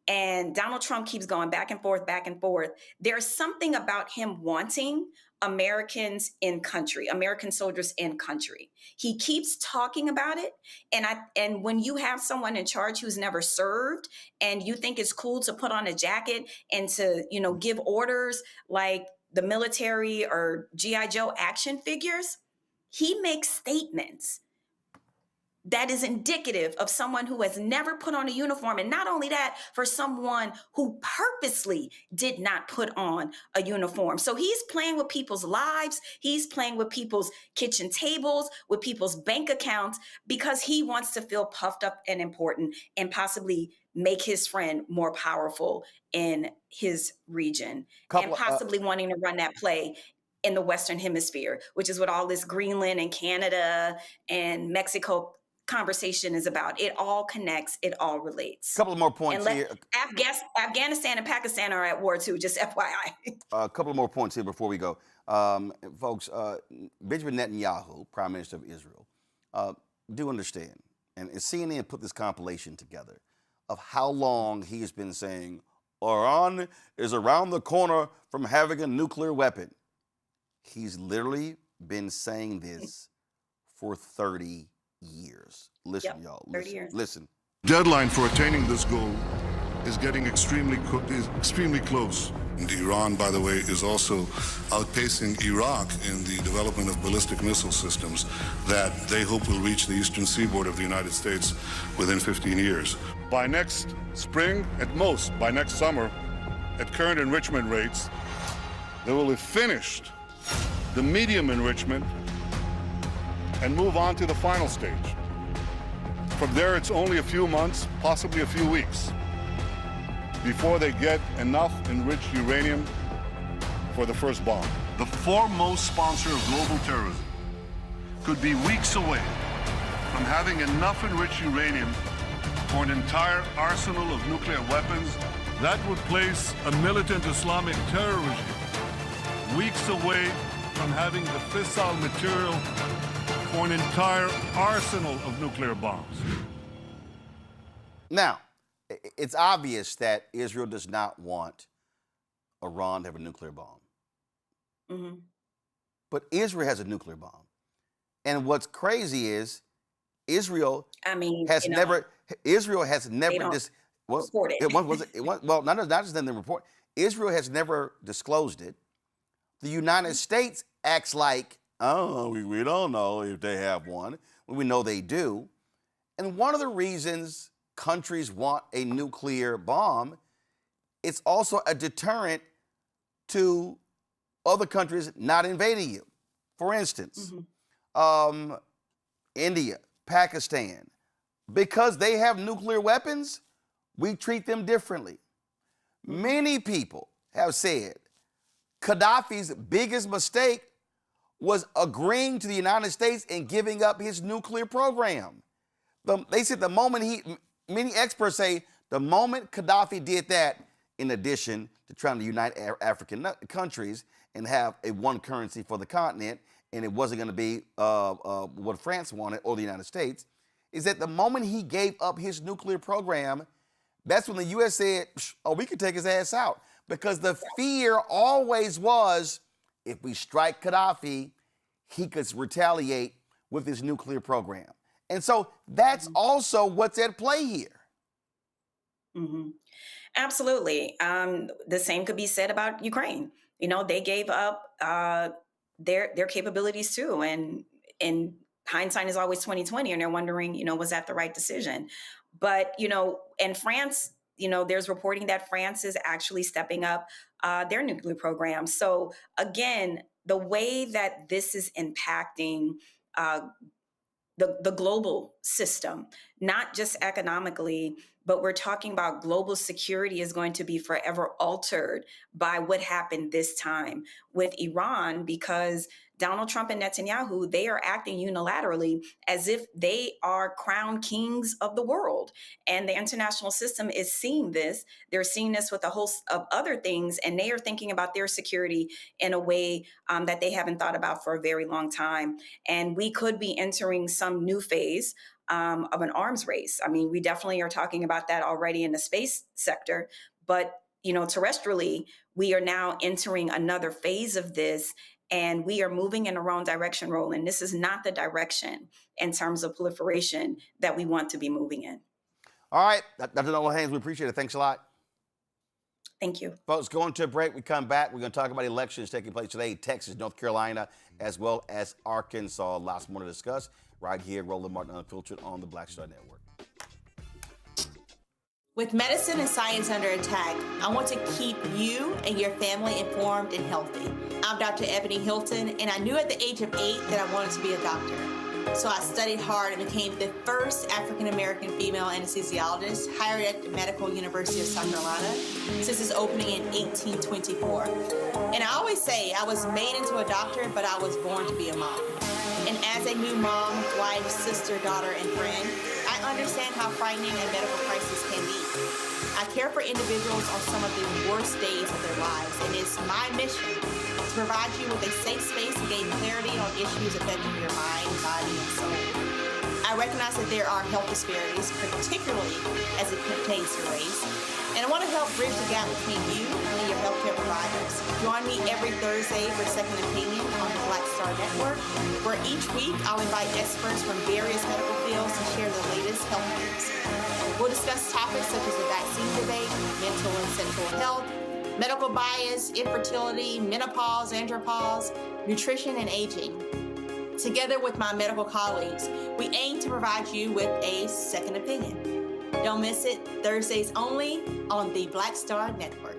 And Donald Trump keeps going back and forth, back and forth. There's something about him wanting Americans in country, American soldiers in country. He keeps talking about it. And when you have someone in charge who's never served and you think it's cool to put on a jacket and to, give orders like the military or G.I. Joe action figures, he makes statements that is indicative of someone who has never put on a uniform. And not only that, for someone who purposely did not put on a uniform. So he's playing with people's lives. He's playing with people's kitchen tables, with people's bank accounts, because he wants to feel puffed up and important and possibly make his friend more powerful in his region, and possibly wanting to run that play in the Western Hemisphere, which is what all this Greenland and Canada and Mexico conversation is about. It all connects. It all relates. A couple of more points here. Afghanistan and Pakistan are at war too, just FYI. A couple of more points here before we go. Folks, Benjamin Netanyahu, Prime Minister of Israel, do understand, and CNN put this compilation together of how long he has been saying Iran is around the corner from having a nuclear weapon. He's literally been saying this for 30 years. Listen, y'all. Listen. Deadline for attaining this goal is getting extremely close. And Iran, by the way, is also outpacing Iraq in the development of ballistic missile systems that they hope will reach the eastern seaboard of the United States within 15 years. By next spring, at most, by next summer, at current enrichment rates, they will have finished the medium enrichment and move on to the final stage. From there, it's only a few months, possibly a few weeks, before they get enough enriched uranium for the first bomb. The foremost sponsor of global terrorism could be weeks away from having enough enriched uranium for an entire arsenal of nuclear weapons. That would place a militant Islamic terror regime weeks away from having the fissile material for an entire arsenal of nuclear bombs. Now, it's obvious that Israel does not want Iran to have a nuclear bomb. Mm-hmm. But Israel has a nuclear bomb. And what's crazy is Israel has never well, not just in the report. Israel has never disclosed it. The United States acts like, oh, we don't know if they have one. Well, we know they do. And one of the reasons countries want a nuclear bomb, it's also a deterrent to other countries not invading you. For instance, India, Pakistan, because they have nuclear weapons, we treat them differently. Many people have said Gaddafi's biggest mistake was agreeing to the United States and giving up his nuclear program. They said many experts say the moment Gaddafi did that, in addition to trying to unite African countries and have a one currency for the continent, and it wasn't going to be what France wanted or the United States, is that the moment he gave up his nuclear program, that's when the U.S. said, oh, we could take his ass out. Because the fear always was, if we strike Gaddafi, he could retaliate with his nuclear program. And so that's also what's at play here. Mm-hmm. Absolutely. The same could be said about Ukraine. They gave up their capabilities too. And hindsight is always 20/20, and they're wondering, was that the right decision? But, and France, there's reporting that France is actually stepping up their nuclear program. So again, the way that this is impacting the global system, not just economically, but we're talking about global security is going to be forever altered by what happened this time with Iran, because Donald Trump and Netanyahu, they are acting unilaterally as if they are crown kings of the world. And the international system is seeing this. They're seeing this with a host of other things, and they are thinking about their security in a way that they haven't thought about for a very long time. And we could be entering some new phase of an arms race. I mean, we definitely are talking about that already in the space sector, but terrestrially, we are now entering another phase of this, and we are moving in the wrong direction, Roland. This is not the direction in terms of proliferation that we want to be moving in. All right, Dr. Noel Haynes, we appreciate it. Thanks a lot. Thank you. Folks, going to a break. We come back. We're going to talk about elections taking place today in Texas, North Carolina, as well as Arkansas. Lots more to discuss right here, Roland Martin Unfiltered on the Black Star Network. With medicine and science under attack, I want to keep you and your family informed and healthy. I'm Dr. Ebony Hilton, and I knew at the age of 8 that I wanted to be a doctor. So I studied hard and became the first African-American female anesthesiologist hired at the Medical University of South Carolina since its opening in 1824. And I always say I was made into a doctor, but I was born to be a mom. And as a new mom, wife, sister, daughter, and friend, I understand how frightening a medical crisis can be. I care for individuals on some of the worst days of their lives, and it's my mission to provide you with a safe space to gain clarity on issues affecting your mind, body, and soul. I recognize that there are health disparities, particularly as it pertains to race, and I want to help bridge the gap between you and your healthcare providers. Join me every Thursday for Second Opinion on the Black Star Network, where each week I'll invite experts from various medical fields to share the latest health news. We'll discuss topics such as the vaccine debate, mental and sexual health, medical bias, infertility, menopause, andropause, nutrition, and aging. Together with my medical colleagues, we aim to provide you with a second opinion. Don't miss it, Thursdays only on the Black Star Network.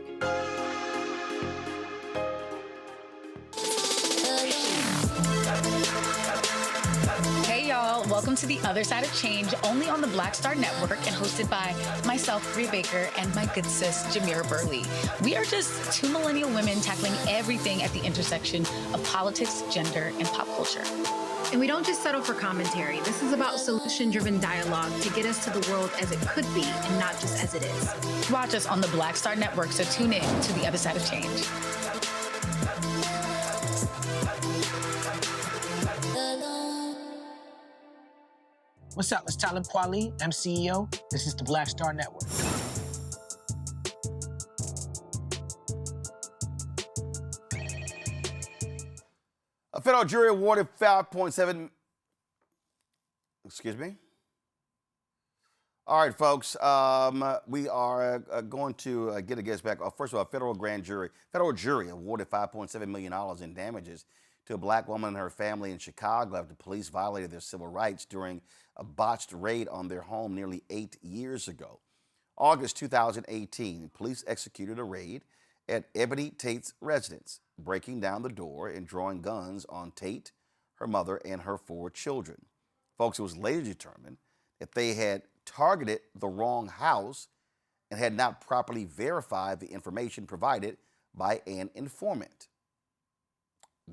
Hey y'all, welcome to The Other Side of Change, only on the Black Star Network and hosted by myself, Bree Baker, and my good sis, Jameer Burley. We are just two millennial women tackling everything at the intersection of politics, gender, and pop culture. And we don't just settle for commentary. This is about solution-driven dialogue to get us to the world as it could be and not just as it is. Watch us on the Black Star Network, so tune in to The Other Side of Change. What's up? It's Talib Kweli. I'm CEO. This is the Black Star Network. A federal jury awarded 5.7. Excuse me. All right, folks. We are going to get a guest back. First of all, federal jury awarded $5.7 million in damages to a black woman and her family in Chicago after police violated their civil rights during a botched raid on their home nearly 8 years ago. August 2018, police executed a raid at Ebony Tate's residence, breaking down the door and drawing guns on Tate, her mother, and her 4 children. Folks, it was later determined that they had targeted the wrong house and had not properly verified the information provided by an informant.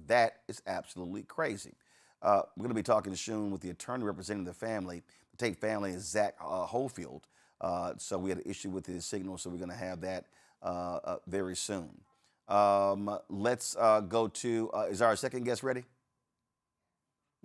That is absolutely crazy. We're going to be talking soon with the attorney representing the family. The Tate family is Zach Hofield. So we had an issue with his signal, so we're going to have that very soon. Let's go to, is our second guest ready?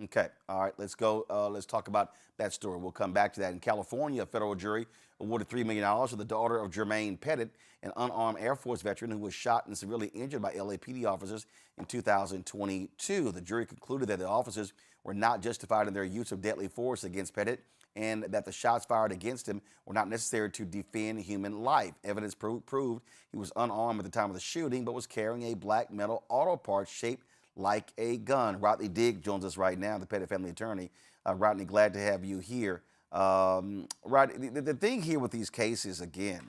Okay, all right, let's go. Let's talk about that story. We'll come back to that. In California, a federal jury awarded $3 million to the daughter of Jermaine Pettit, an unarmed Air Force veteran who was shot and severely injured by LAPD officers in 2022. The jury concluded that the officers were not justified in their use of deadly force against Pettit and that the shots fired against him were not necessary to defend human life. Evidence proved he was unarmed at the time of the shooting, but was carrying a black metal auto part shaped like a gun. Rodney Digg joins us right now, the Pettit family attorney. Rodney, glad to have you here. Rodney, the thing here with these cases, again,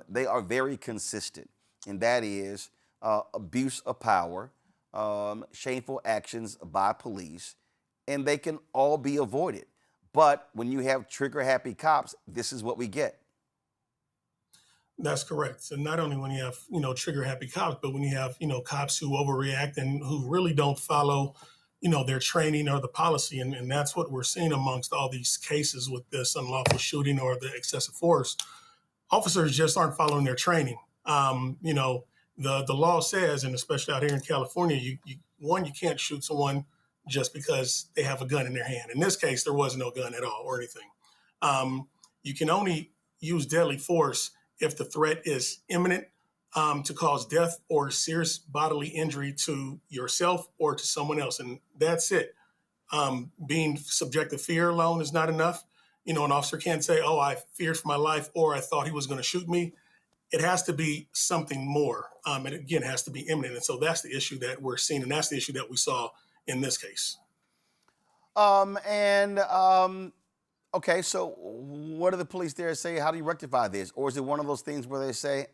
they are very consistent, and that is abuse of power, shameful actions by police, and they can all be avoided. But when you have trigger-happy cops, this is what we get. That's correct. So not only when you have, trigger-happy cops, but when you have, cops who overreact and who really don't follow, their training or the policy. And that's what we're seeing amongst all these cases with this unlawful shooting or the excessive force. Officers just aren't following their training. The law says, and especially out here in California, you can't shoot someone just because they have a gun in their hand. In this case, there was no gun at all or anything. You can only use deadly force if the threat is imminent to cause death or serious bodily injury to yourself or to someone else. And that's it. Being subject to fear alone is not enough. An officer can't say, oh, I feared for my life or I thought he was going to shoot me. It has to be something more. And again, it has to be imminent. And so that's the issue that we're seeing. And that's the issue that we saw in this case. Okay, so what do the police there say? How do you rectify this? Or is it one of those things where they say,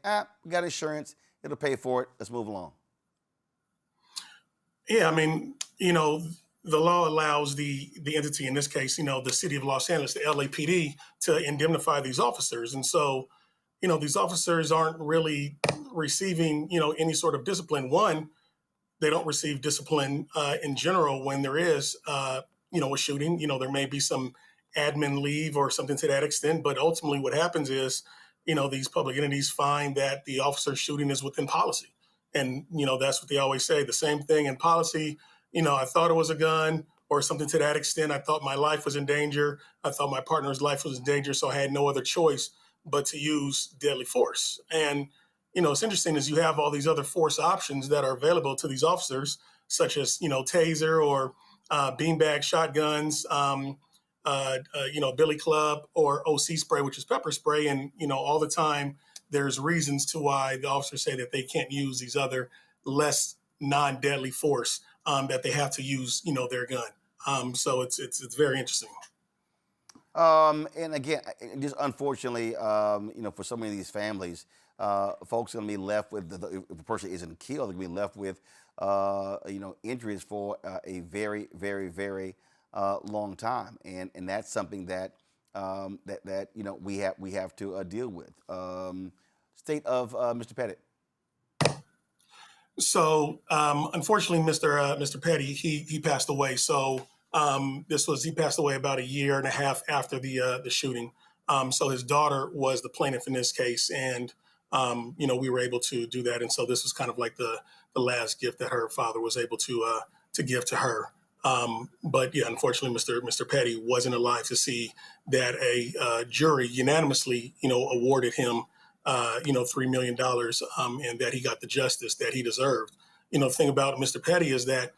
we got insurance, it'll pay for it, let's move along? Yeah, I mean, the law allows the entity, in this case, the city of Los Angeles, the LAPD, to indemnify these officers. And so, these officers aren't really receiving, any sort of discipline. One, they don't receive discipline in general when there is, a shooting. There may be some admin leave or something to that extent, but ultimately what happens is, these public entities find that the officer shooting is within policy. And, that's what they always say. The same thing in policy, I thought it was a gun or something to that extent. I thought my life was in danger. I thought my partner's life was in danger. So I had no other choice but to use deadly force. And, it's interesting is you have all these other force options that are available to these officers, such as, taser or beanbag shotguns, billy club or OC spray, which is pepper spray. And, all the time there's reasons to why the officers say that they can't use these other less non-deadly force, that they have to use, their gun. So it's very interesting. And again, just unfortunately, for so many of these families, folks are going to be left with, if the person isn't killed, they're going to be left with, injuries for a very, very, very long time. And that's something that, we have to deal with. State of Mr. Pettit. So, unfortunately, Mr. Petty, he passed away. So he passed away about a year and a half after the shooting. So his daughter was the plaintiff in this case, and we were able to do that. And so this was kind of like the last gift that her father was able to give to her. But yeah, unfortunately, Mr. Petty wasn't alive to see that a jury unanimously, awarded him $3 million, and that he got the justice that he deserved. The thing about Mr. Petty is that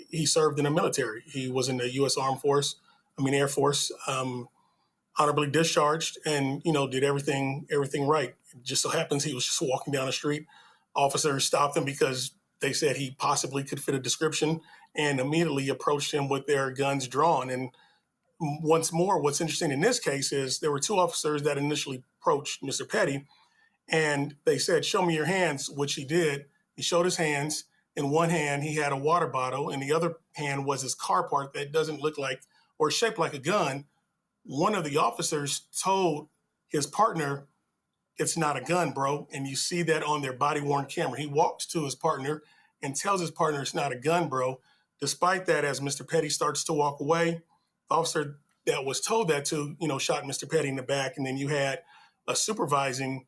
he served in the military. He was in the U.S. Air Force, honorably discharged, and did everything right. It just so happens he was just walking down the street. Officers stopped him because they said he possibly could fit a description, and immediately approached him with their guns drawn. And once more, what's interesting in this case is there were two officers that initially approached Mr. Petty, and they said, "Show me your hands," which he did. He showed his hands. In one hand, he had a water bottle. In the other hand was his car part that doesn't look like or shaped like a gun. One of the officers told his partner, "It's not a gun, bro." And you see that on their body-worn camera. He walks to his partner and tells his partner, "It's not a gun, bro." Despite that, as Mr. Petty starts to walk away, the officer that was told that to, shot Mr. Petty in the back. And then you had a supervising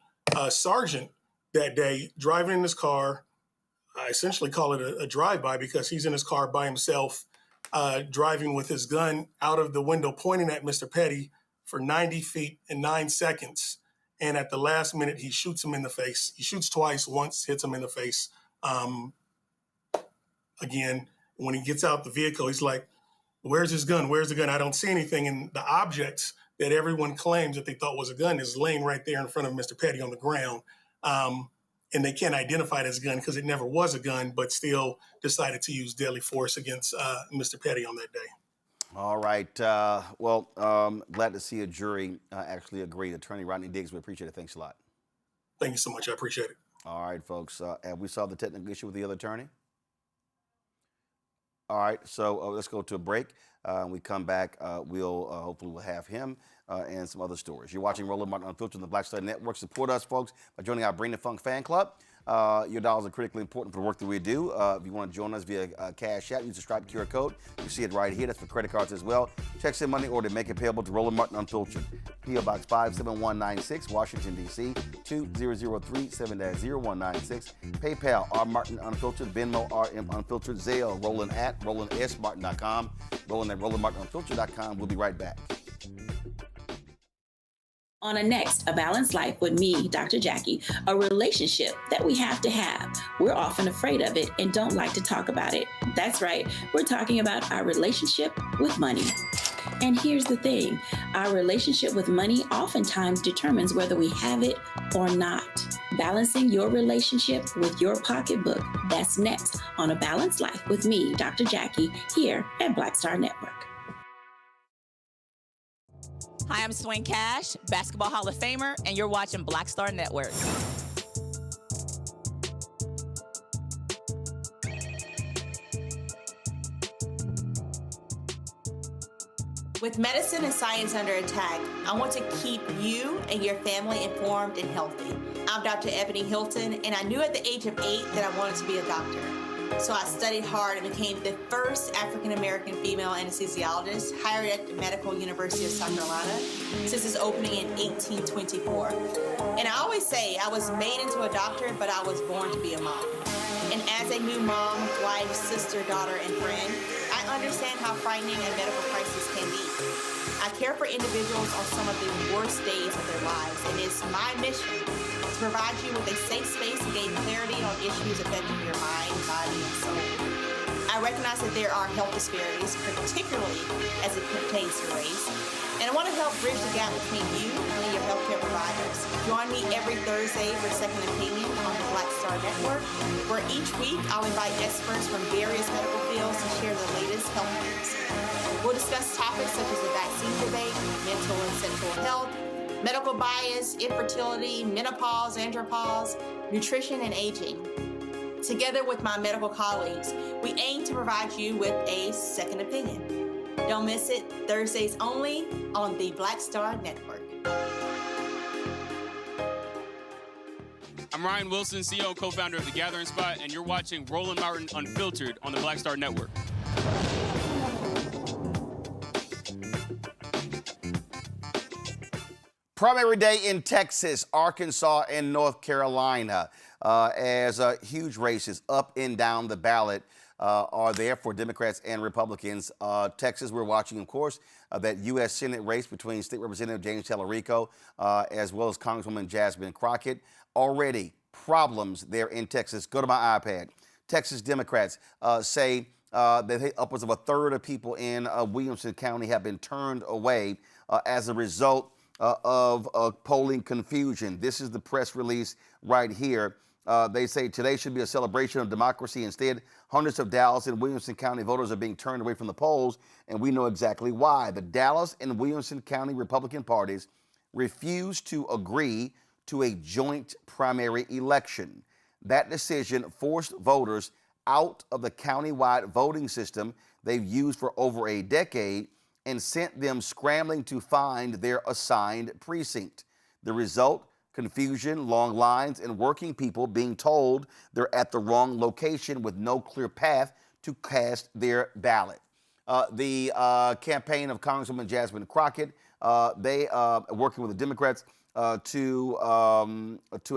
sergeant that day driving in his car. I essentially call it a drive-by because he's in his car by himself, driving with his gun out of the window, pointing at Mr. Petty for 90 feet in 9 seconds. And at the last minute, he shoots him in the face. He shoots twice, once hits him in the face. Again, when he gets out the vehicle, he's like, "Where's his gun? Where's the gun? I don't see anything." And the object that everyone claims that they thought was a gun is laying right there in front of Mr. Petty on the ground. And they can't identify it as a gun because it never was a gun, but still decided to use deadly force against Mr. Petty on that day. All right. Glad to see a jury actually agree. Attorney Rodney Diggs, we appreciate it. Thanks a lot. Thank you so much. I appreciate it. All right, folks. Have we solved the technical issue with the other attorney? All right, so let's go to a break. When we come back, hopefully we'll have him and some other stories. You're watching Roland Martin Unfiltered on the Black Star Network. Support us, folks, by joining our Bring the Funk fan club. Your dollars are critically important for the work that we do. If you want to join us via Cash App, use the Stripe QR code. You see it right here. That's for credit cards as well. Checks in money order, make it payable to Roland Martin Unfiltered. P.O. Box 57196, Washington, D.C. 20037-0196. PayPal, R. Martin Unfiltered. Venmo, RM Unfiltered. Zelle, Roland at RolandSMartin.com. Roland at RolandMartinUnfiltered.com. We'll be right back. On a next, A Balanced Life with me, Dr. Jackie, a relationship that we have to have. We're often afraid of it and don't like to talk about it. That's right, we're talking about our relationship with money. And here's the thing, our relationship with money oftentimes determines whether we have it or not. Balancing your relationship with your pocketbook. That's next on A Balanced Life with me, Dr. Jackie, here at Black Star Network. Hi, I'm Swing Cash, Basketball Hall of Famer, and you're watching Black Star Network. With medicine and science under attack, I want to keep you and your family informed and healthy. I'm Dr. Ebony Hilton, and I knew at the age of 8 that I wanted to be a doctor. So I studied hard and became the first African-American female anesthesiologist hired at the Medical University of South Carolina since its opening in 1824. And I always say I was made into a doctor, but I was born to be a mom. And as a new mom, wife, sister, daughter, and friend, I understand how frightening a medical crisis can be. I care for individuals on some of the worst days of their lives, and it's my mission to provide you with a safe space to gain clarity on issues affecting your mind, body, and soul. I recognize that there are health disparities, particularly as it pertains to race, and I want to help bridge the gap between you and your healthcare providers. Join me every Thursday for Second Opinion on the Black Star Network, where each week I'll invite experts from various medical fields to share the latest health news. We'll discuss topics such as the vaccine debate, mental and sexual health, medical bias, infertility, menopause, andropause, nutrition, and aging. Together with my medical colleagues, we aim to provide you with a second opinion. Don't miss it, Thursdays only on the Black Star Network. I'm Ryan Wilson, CEO and co-founder of The Gathering Spot, and you're watching Roland Martin Unfiltered on the Black Star Network. Primary day in Texas, Arkansas, and North Carolina as huge races up and down the ballot are there for Democrats and Republicans. Texas, we're watching, of course, that U.S. Senate race between State Representative James Talarico as well as Congresswoman Jasmine Crockett. Already problems there in Texas. Go to my iPad. Texas Democrats say that upwards of a third of people in Williamson County have been turned away as a result of polling confusion. This is the press release right here. They say today should be a celebration of democracy. Instead, hundreds of Dallas and Williamson County voters are being turned away from the polls, and we know exactly why. The Dallas and Williamson County Republican parties refused to agree to a joint primary election. That decision forced voters out of the countywide voting system they've used for over a decade and sent them scrambling to find their assigned precinct. The result, confusion, long lines, and working people being told they're at the wrong location with no clear path to cast their ballot. The campaign of Congresswoman Jasmine Crockett, they are working with the Democrats to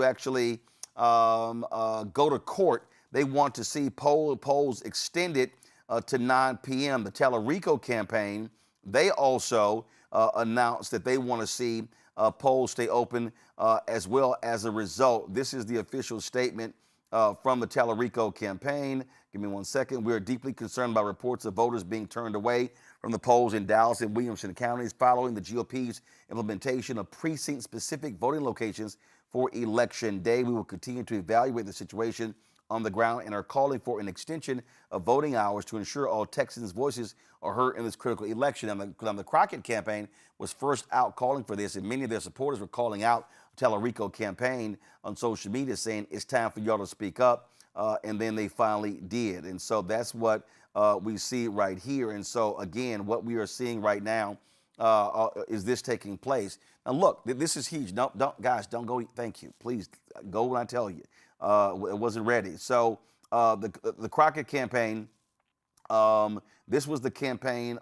actually go to court. They want to see polls extended to 9 p.m. The Talarico campaign, they also announced that they want to see polls stay open as well. As a result, this is the official statement from the Talarico campaign. Give me 1 second. We are deeply concerned by reports of voters being turned away from the polls in Dallas and Williamson counties following the GOP's implementation of precinct-specific voting locations for Election Day. We will continue to evaluate the situation on the ground and are calling for an extension of voting hours to ensure all Texans' voices are heard in this critical election. And the Crockett campaign was first out calling for this, and many of their supporters were calling out Talarico campaign on social media saying it's time for y'all to speak up, and then they finally did. And so that's what we see right here. And so, again, what we are seeing right now is this taking place. Now, look, this is huge. Don't guys, don't go. Thank you. Please go when I tell you. It wasn't ready. So the Crockett campaign, this was the campaign.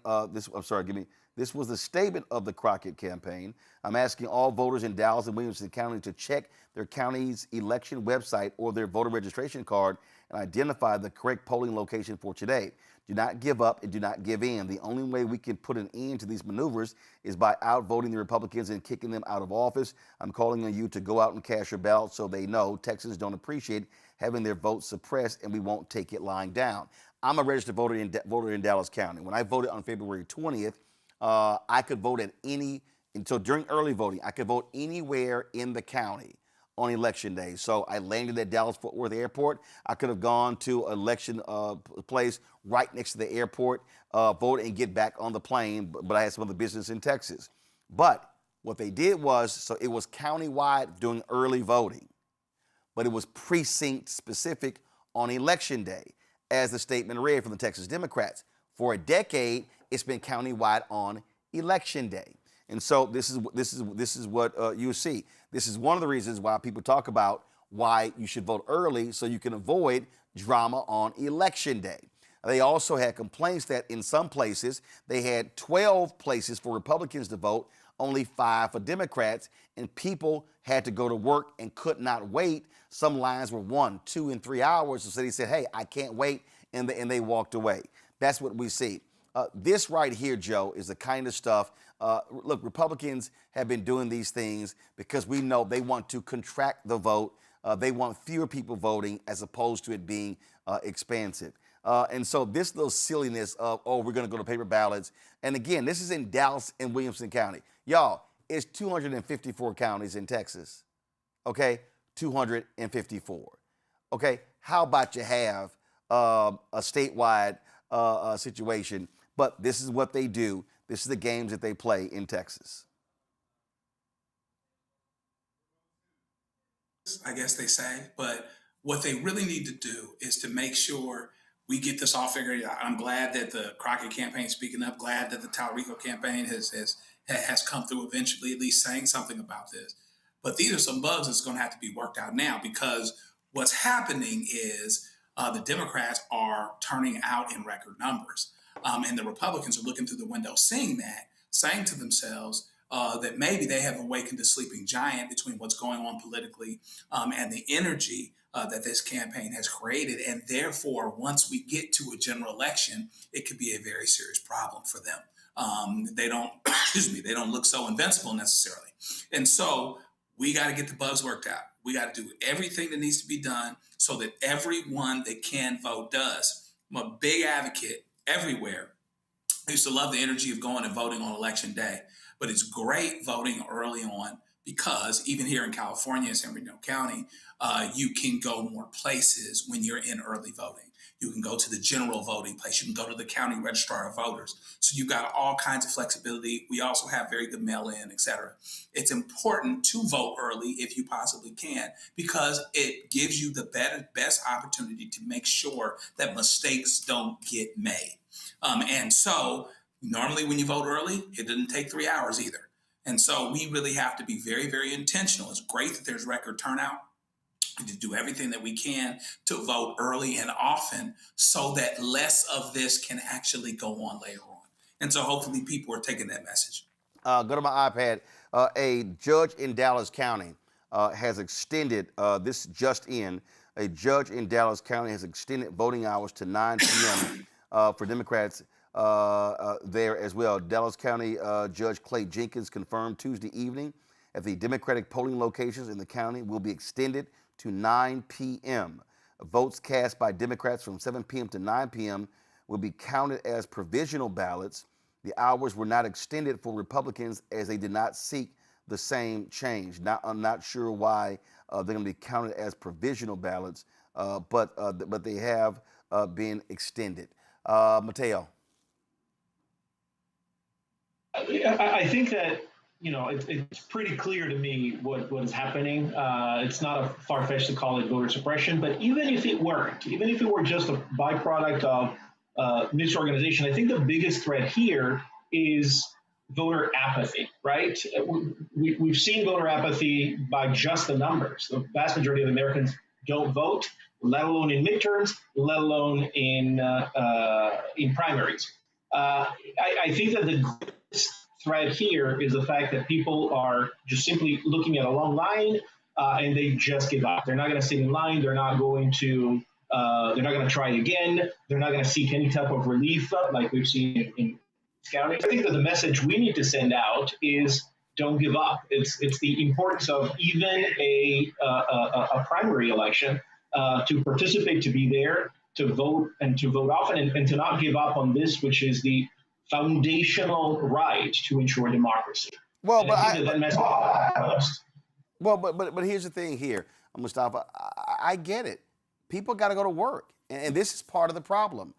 This was the statement of the Crockett campaign. I'm asking all voters in Dallas and Williamson County to check their county's election website or their voter registration card and identify the correct polling location for today. Do not give up and do not give in. The only way we can put an end to these maneuvers is by outvoting the Republicans and kicking them out of office. I'm calling on you to go out and cast your ballot so they know Texans don't appreciate having their votes suppressed, and we won't take it lying down. I'm a registered voter in Dallas County. When I voted on February 20th, I could vote at until during early voting, I could vote anywhere in the county on election day. So I landed at Dallas-Fort Worth Airport. I could have gone to an election place right next to the airport, vote and get back on the plane, but I had some other business in Texas. But what they did was, so it was countywide doing early voting, but it was precinct specific on election day, as the statement read from the Texas Democrats. For a decade, it's been countywide on election day. And so this is what you see. This is one of the reasons why people talk about why you should vote early, so you can avoid drama on election day. They also had complaints that in some places they had 12 places for Republicans to vote, only 5 for Democrats, and people had to go to work and could not wait. Some lines were 1, 2, and 3 hours, so they said, hey, I can't wait, and they walked away. That's what we see. This right here, Joe, is the kind of stuff. Look, Republicans have been doing these things because we know they want to contract the vote. They want fewer people voting as opposed to it being expansive. And so this little silliness of, oh, we're going to go to paper ballots. And again, this is in Dallas and Williamson County. Y'all, it's 254 counties in Texas. Okay? 254. Okay? How about you have a statewide situation? But this is what they do. This is the games that they play in Texas. I guess they say, but what they really need to do is to make sure we get this all figured out. I'm glad that the Crockett campaign is speaking up, glad that the Talarico campaign has come through eventually, at least saying something about this. But these are some bugs that's going to have to be worked out now, because what's happening is the Democrats are turning out in record numbers. And the Republicans are looking through the window, seeing that, saying to themselves that maybe they have awakened a sleeping giant between what's going on politically and the energy that this campaign has created. And therefore, once we get to a general election, it could be a very serious problem for them. They don't, they don't look so invincible necessarily. And so we got to get the bugs worked out. We got to do everything that needs to be done so that everyone that can vote does. I'm a big advocate everywhere. I used to love the energy of going and voting on election day, but it's great voting early on, because even here in California, San Bernardino County, you can go more places when you're in early voting. You can go to the general voting place. You can go to the county registrar of voters. So you've got all kinds of flexibility. We also have very good mail-in, et cetera. It's important to vote early if you possibly can, because it gives you the best opportunity to make sure that mistakes don't get made. And so normally when you vote early, it doesn't take 3 hours either. And so we really have to be very, very intentional. It's great that there's record turnout, and to do everything that we can to vote early and often so that less of this can actually go on later on. And so hopefully people are taking that message. Go to my iPad. A judge in Dallas County has extended, this just in, a judge in Dallas County has extended voting hours to 9 p.m. For Democrats there as well. Dallas County Judge Clay Jenkins confirmed Tuesday evening that the Democratic polling locations in the county will be extended to 9 p.m. Votes cast by Democrats from 7 p.m. to 9 p.m. will be counted as provisional ballots. The hours were not extended for Republicans as they did not seek the same change. I'm not sure why they're going to be counted as provisional ballots, but they have been extended. Mateo. I think that, it's pretty clear to me what is happening. It's not a far-fetched to call it voter suppression, but even if it were just a byproduct of misorganization. I think the biggest threat here is voter apathy, right? We've seen voter apathy by just the numbers. The vast majority of Americans don't vote, let alone in midterms, let alone in primaries. I think that the greatest threat here is the fact that people are just simply looking at a long line and they just give up. They're not going to sit in line. They're not going to try again. They're not going to seek any type of relief like we've seen in county. I think that the message we need to send out is don't give up. It's the importance of even a primary election to participate, to be there, to vote, and to vote often, and to not give up on this, which is the foundational right to ensure democracy. Well, but here's the thing here, Mustafa. I get it. People got to go to work, and this is part of the problem.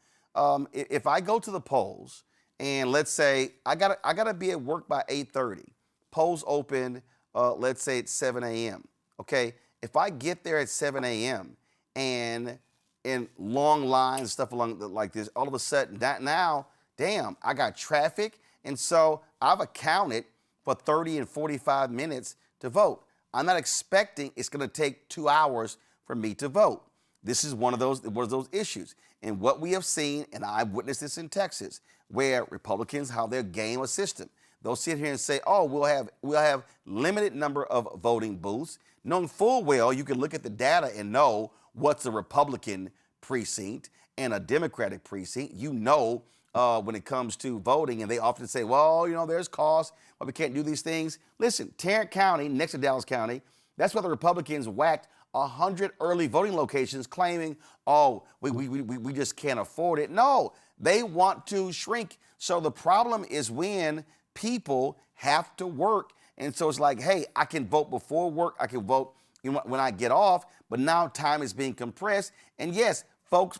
If I go to the polls, and let's say I gotta be at work by 8:30. Polls open, let's say it's 7 a.m. Okay, if I get there at 7 a.m. and in long lines, stuff along like this, all of a sudden now, damn, I got traffic, and so I've accounted for 30 and 45 minutes to vote. I'm not expecting it's going to take 2 hours for me to vote. This is one of those issues. And what we have seen, and I've witnessed this in Texas, where Republicans, how they'll game a system. They'll sit here and say, oh, we'll have limited number of voting booths, knowing full well you can look at the data and know what's a Republican precinct and a Democratic precinct. You know when it comes to voting, and they often say, well, you know, there's cost, but we can't do these things. Listen, Tarrant County, next to Dallas County, that's where the Republicans whacked 100 early voting locations claiming, oh, we just can't afford it. No, they want to shrink. So the problem is when people have to work. And so it's like, hey, I can vote before work. I can vote when I get off, but now time is being compressed. And yes, folk,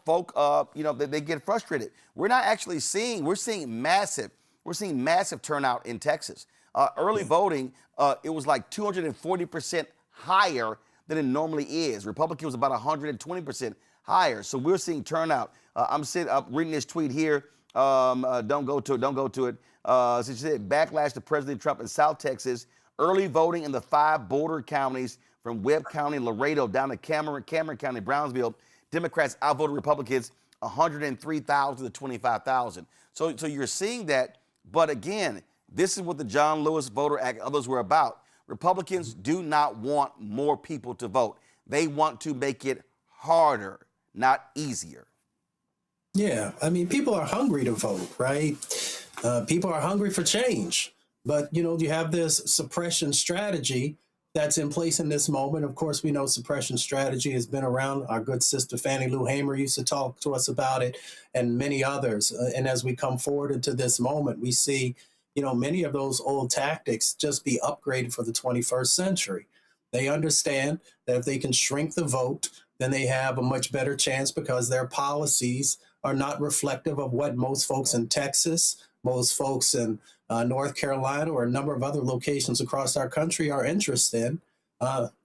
they get frustrated. We're not actually we're seeing massive turnout in Texas. Early voting, it was like 240% higher than it normally is. Republican was about 120% higher. So we're seeing turnout. I'm reading this tweet here. Don't go to it. So she said, backlash to President Trump in South Texas. Early voting in the 5 border counties from Webb County, Laredo, down to Cameron County, Brownsville. Democrats outvoted Republicans 103,000 to 25,000. So you're seeing that. But again, this is what the John Lewis Voter Act and others were about. Republicans do not want more people to vote. They want to make it harder, not easier. Yeah, I mean, people are hungry to vote, right? People are hungry for change. But, you have this suppression strategy that's in place in this moment. Of course, we know suppression strategy has been around. Our good sister Fannie Lou Hamer used to talk to us about it, and many others. And as we come forward into this moment, we see many of those old tactics just be upgraded for the 21st century. They understand that if they can shrink the vote, then they have a much better chance because their policies are not reflective of what most folks in Texas, most folks in North Carolina, or a number of other locations across our country are interested in.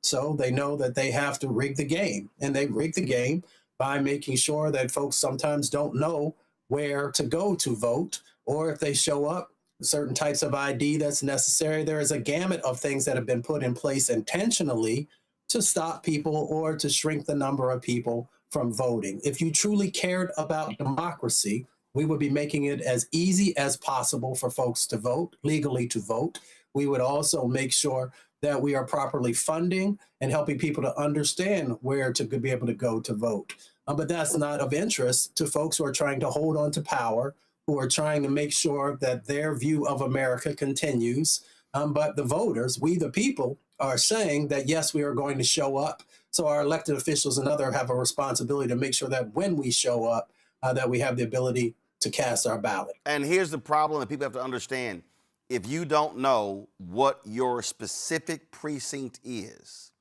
So they know that they have to rig the game. And they rig the game by making sure that folks sometimes don't know where to go to vote, or if they show up, certain types of ID that's necessary. There is a gamut of things that have been put in place intentionally to stop people or to shrink the number of people from voting. If you truly cared about democracy, we would be making it as easy as possible for folks to vote, legally to vote. We would also make sure that we are properly funding and helping people to understand where to be able to go to vote. But that's not of interest to folks who are trying to hold on to power, who are trying to make sure that their view of America continues. But the voters, we the people, are saying that, yes, we are going to show up. So our elected officials and others have a responsibility to make sure that when we show up, that we have the ability to cast our ballot. And here's the problem that people have to understand. If you don't know what your specific precinct is,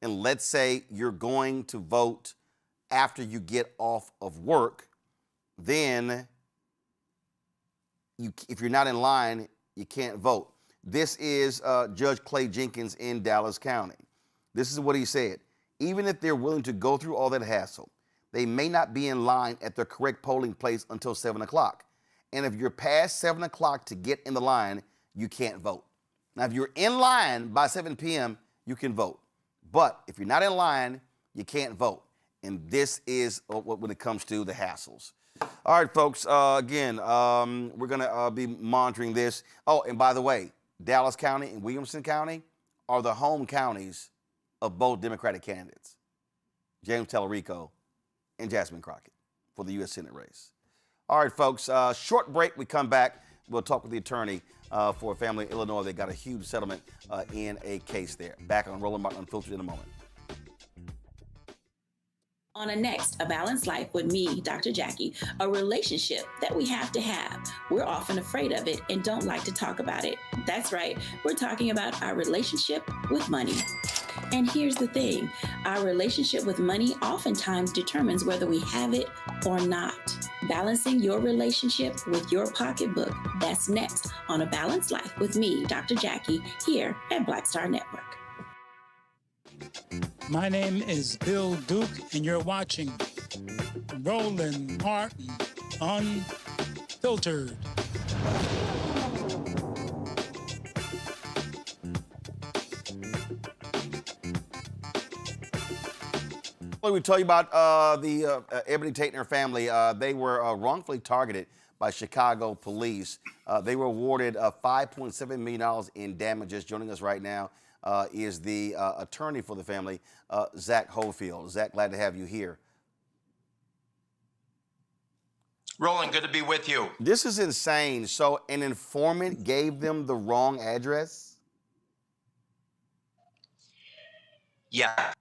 and let's say you're going to vote after you get off of work, then if you're not in line, you can't vote. This is Judge Clay Jenkins in Dallas County. This is what he said. Even if they're willing to go through all that hassle, they may not be in line at their correct polling place until 7 o'clock. And if you're past 7 o'clock to get in the line, you can't vote. Now, if you're in line by 7 p.m., you can vote. But if you're not in line, you can't vote. And this is when it comes to the hassles. All right, folks, again, we're going to be monitoring this. Oh, and by the way, Dallas County and Williamson County are the home counties of both Democratic candidates, James Talarico and Jasmine Crockett, for the U.S. Senate race. All right, folks, short break. We come back. We'll talk with the attorney for a family in Illinois. They got a huge settlement in a case there. Back on Roland Martin Unfiltered in a moment. On a next, A Balanced Life with me, Dr. Jackie, a relationship that we have to have. We're often afraid of it and don't like to talk about it. That's right, we're talking about our relationship with money. And here's the thing, our relationship with money oftentimes determines whether we have it or not. Balancing your relationship with your pocketbook, that's next on A Balanced Life with me, Dr. Jackie, here at Black Star Network. My name is Bill Duke, and you're watching Roland Martin Unfiltered. We tell you about the Ebony Tate and her family. They were wrongfully targeted by Chicago police. They were awarded $5.7 million in damages. Joining us right now is the attorney for the family, Zach Hofield. Zach, glad to have you here. Roland, good to be with you. This is insane. So an informant gave them the wrong address? Yeah.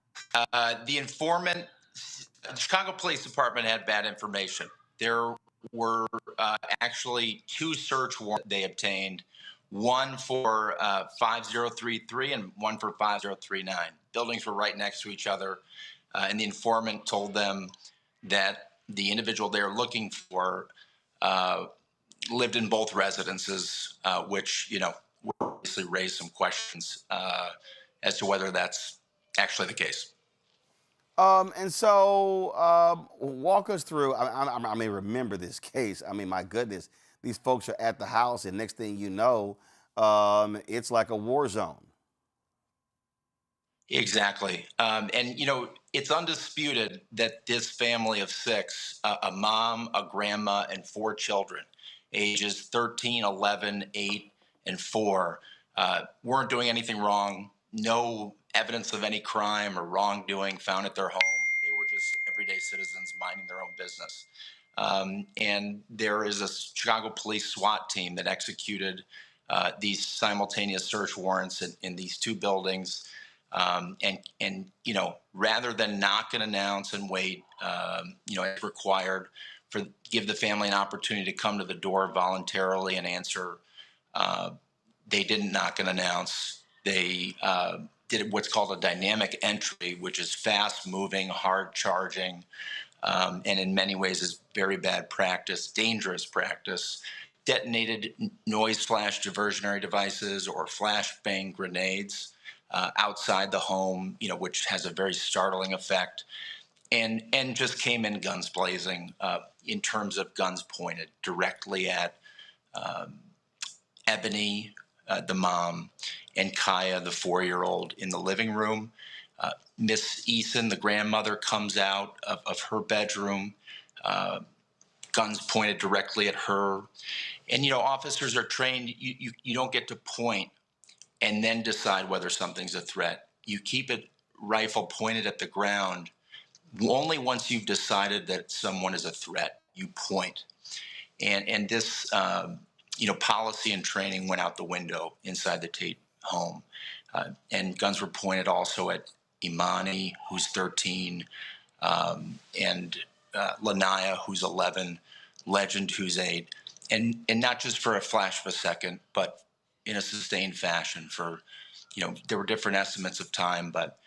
The informant, the Chicago Police Department had bad information. There were actually 2 search warrants they obtained, one for 5033 and one for 5039. Buildings were right next to each other, and the informant told them that the individual they were looking for lived in both residences, which, obviously raised some questions as to whether that's actually the case. And so walk us through, I mean, remember this case. I mean, my goodness, these folks are at the house, and next thing you know, it's like a war zone. Exactly. And, it's undisputed that this family of 6, a mom, a grandma, and 4 children, ages 13, 11, 8, and 4, weren't doing anything wrong. No evidence of any crime or wrongdoing found at their home. They were just everyday citizens minding their own business. And there is a Chicago police SWAT team that executed these simultaneous search warrants in these 2 buildings. And rather than knock and announce and wait, as required, give the family an opportunity to come to the door voluntarily and answer, they didn't knock and announce. They did what's called a dynamic entry, which is fast-moving, hard-charging, and in many ways is very bad practice, dangerous practice. Detonated noise flash diversionary devices or flashbang grenades outside the home, which has a very startling effect, and just came in guns blazing in terms of guns pointed directly at Ebony, the mom, and Kaya, the 4-year-old, in the living room. Miss Eason, the grandmother, comes out of her bedroom, guns pointed directly at her. And, officers are trained, you don't get to point and then decide whether something's a threat. You keep it rifle pointed at the ground. Only once you've decided that someone is a threat, you point. And this, policy and training went out the window inside the Tate home. And guns were pointed also at Imani, who's 13, and Lanaya, who's 11, Legend, who's 8. And not just for a flash of a second, but in a sustained fashion for, there were different estimates of time, but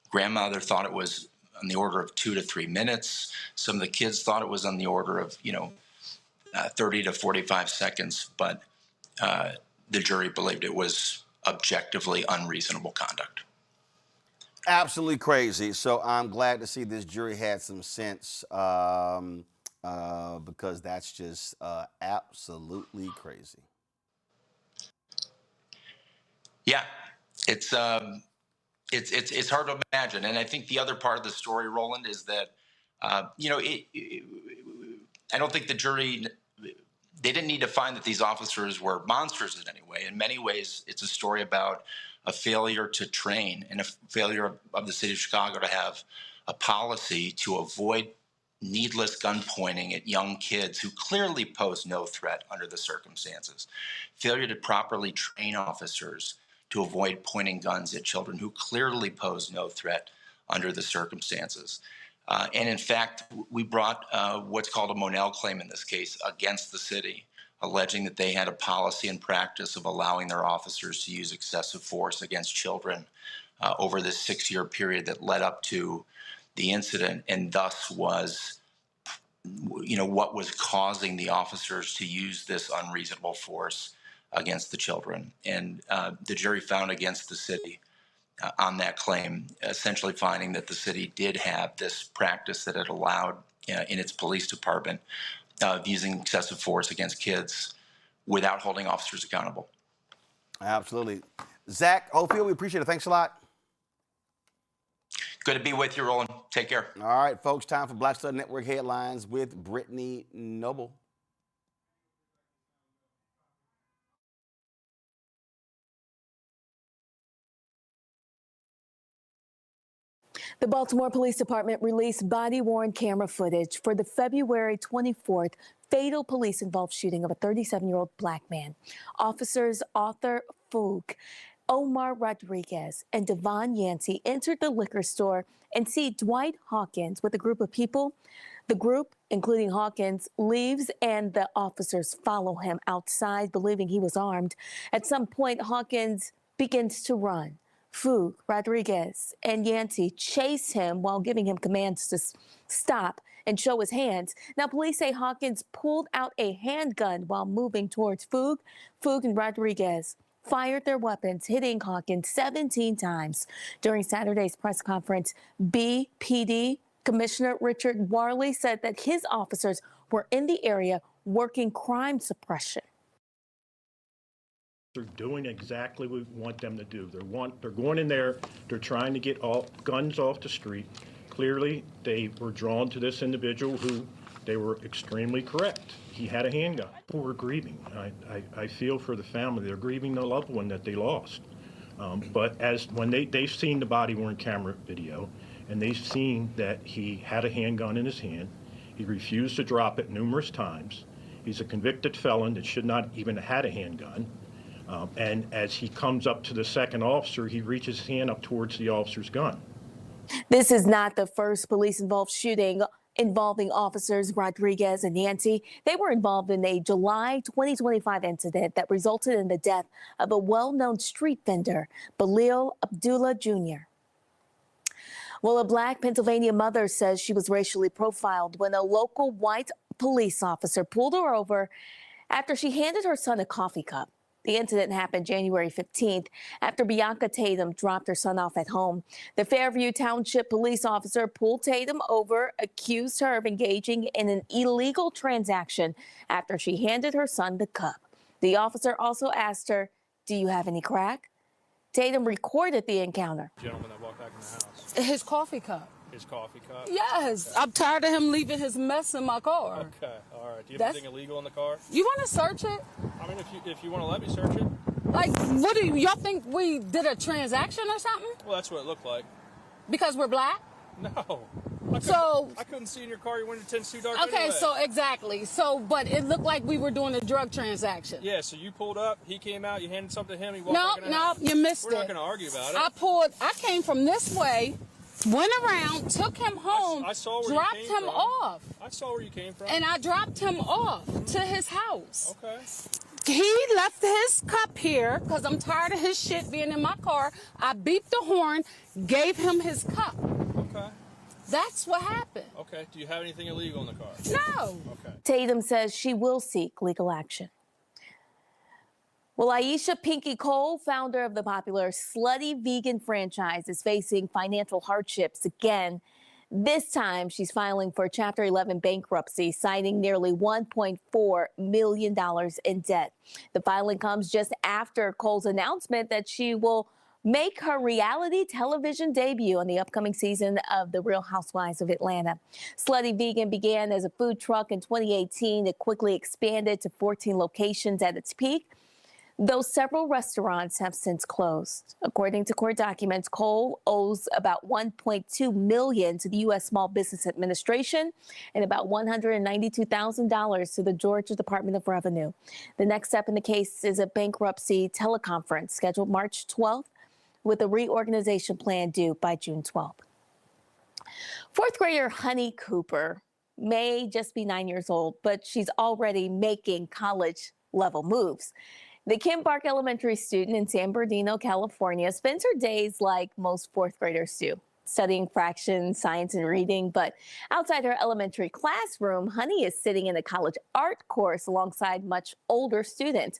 grandmother thought it was on the order of 2 to 3 minutes. Some of the kids thought it was on the order of, 30 to 45 seconds, but the jury believed it was objectively unreasonable conduct. Absolutely crazy. So I'm glad to see this jury had some sense because that's just absolutely crazy. Yeah, it's hard to imagine. And I think the other part of the story, Roland, is that I don't think the jury, they didn't need to find that these officers were monsters in any way. In many ways, it's a story about a failure to train and a failure of the city of Chicago to have a policy to avoid needless gun pointing at young kids who clearly pose no threat under the circumstances. Failure to properly train officers to avoid pointing guns at children who clearly pose no threat under the circumstances. And in fact, we brought what's called a Monell claim in this case against the city, alleging that they had a policy and practice of allowing their officers to use excessive force against children over this 6-year period that led up to the incident, and thus was, what was causing the officers to use this unreasonable force against the children. And the jury found against the city on that claim, essentially finding that the city did have this practice that it allowed in its police department of using excessive force against kids without holding officers accountable. Absolutely. Zach Ofield, we appreciate it. Thanks a lot. Good to be with you, Roland. Take care. All right, folks, time for Black Star Network headlines with Brittany Noble. The Baltimore Police Department released body-worn camera footage for the February 24th fatal police-involved shooting of a 37-year-old black man. Officers Arthur Fook, Omar Rodriguez, and Devon Yancey entered the liquor store and see Dwight Hawkins with a group of people. The group, including Hawkins, leaves and the officers follow him outside, believing he was armed. At some point, Hawkins begins to run. Fook, Rodriguez, and Yancey chase him while giving him commands to stop and show his hands. Now, police say Hawkins pulled out a handgun while moving towards Fook. Fook and Rodriguez fired their weapons, hitting Hawkins 17 times. During Saturday's press conference, BPD Commissioner Richard Warley said that his officers were in the area working crime suppression. They're doing exactly what we want them to do. They're going in there, they're trying to get all guns off the street. Clearly, they were drawn to this individual who they were extremely correct. He had a handgun. People were grieving. I feel for the family. They're grieving the loved one that they lost. But when they've seen the body-worn camera video, and they've seen that he had a handgun in his hand, he refused to drop it numerous times. He's a convicted felon that should not even have had a handgun. And as he comes up to the second officer, he reaches his hand up towards the officer's gun. This is not the first police-involved shooting involving officers Rodriguez and Yancey. They were involved in a July 2025 incident that resulted in the death of a well-known street vendor, Balil Abdullah Jr. Well, a black Pennsylvania mother says she was racially profiled when a local white police officer pulled her over after she handed her son a coffee cup. The incident happened January 15th after Bianca Tatum dropped her son off at home. The Fairview Township police officer pulled Tatum over, accused her of engaging in an illegal transaction after she handed her son the cup. The officer also asked her, "Do you have any crack?" Tatum recorded the encounter. Gentleman that walked back in the house. His coffee cup. His coffee cup? Yes. Okay. I'm tired of him leaving his mess in my car. Okay, all right. Do you have anything illegal in the car? You want to search it? I mean, if you want to let me search it. Like, what do y'all think we did a transaction or something? Well, that's what it looked like. Because we're black? No. I couldn't see in your car. Your window tints too dark. Okay, anyway. so exactly. So, but it looked like we were doing a drug transaction. Yeah, so you pulled up, he came out, you handed something to him, he walked back in the house. You missed it. We're not going to argue about it. I came from this way, went around, took him home, I saw where dropped you came him from. off. I saw where you came from. And I dropped him off to his house. Okay. He left his cup here because I'm tired of his shit being in my car. I beeped the horn, gave him his cup. Okay. That's what happened. Okay. Do you have anything illegal in the car? No. Okay. Tatum says she will seek legal action. Well, Aisha Pinky Cole, founder of the popular Slutty Vegan franchise, is facing financial hardships again. This time, she's filing for Chapter 11 bankruptcy, citing nearly $1.4 million in debt. The filing comes just after Cole's announcement that she will make her reality television debut on the upcoming season of The Real Housewives of Atlanta. Slutty Vegan began as a food truck in 2018. It quickly expanded to 14 locations at its peak, though several restaurants have since closed. According to court documents, Cole owes about $1.2 million to the U.S. Small Business Administration and about $192,000 to the Georgia Department of Revenue. The next step in the case is a bankruptcy teleconference scheduled March 12th, with a reorganization plan due by June 12th. Fourth grader Honey Cooper may just be 9 years old, but she's already making college-level moves. The Kim Park Elementary student in San Bernardino, California, spends her days like most fourth graders do, studying fractions, science, and reading. But outside her elementary classroom, Honey is sitting in a college art course alongside much older students.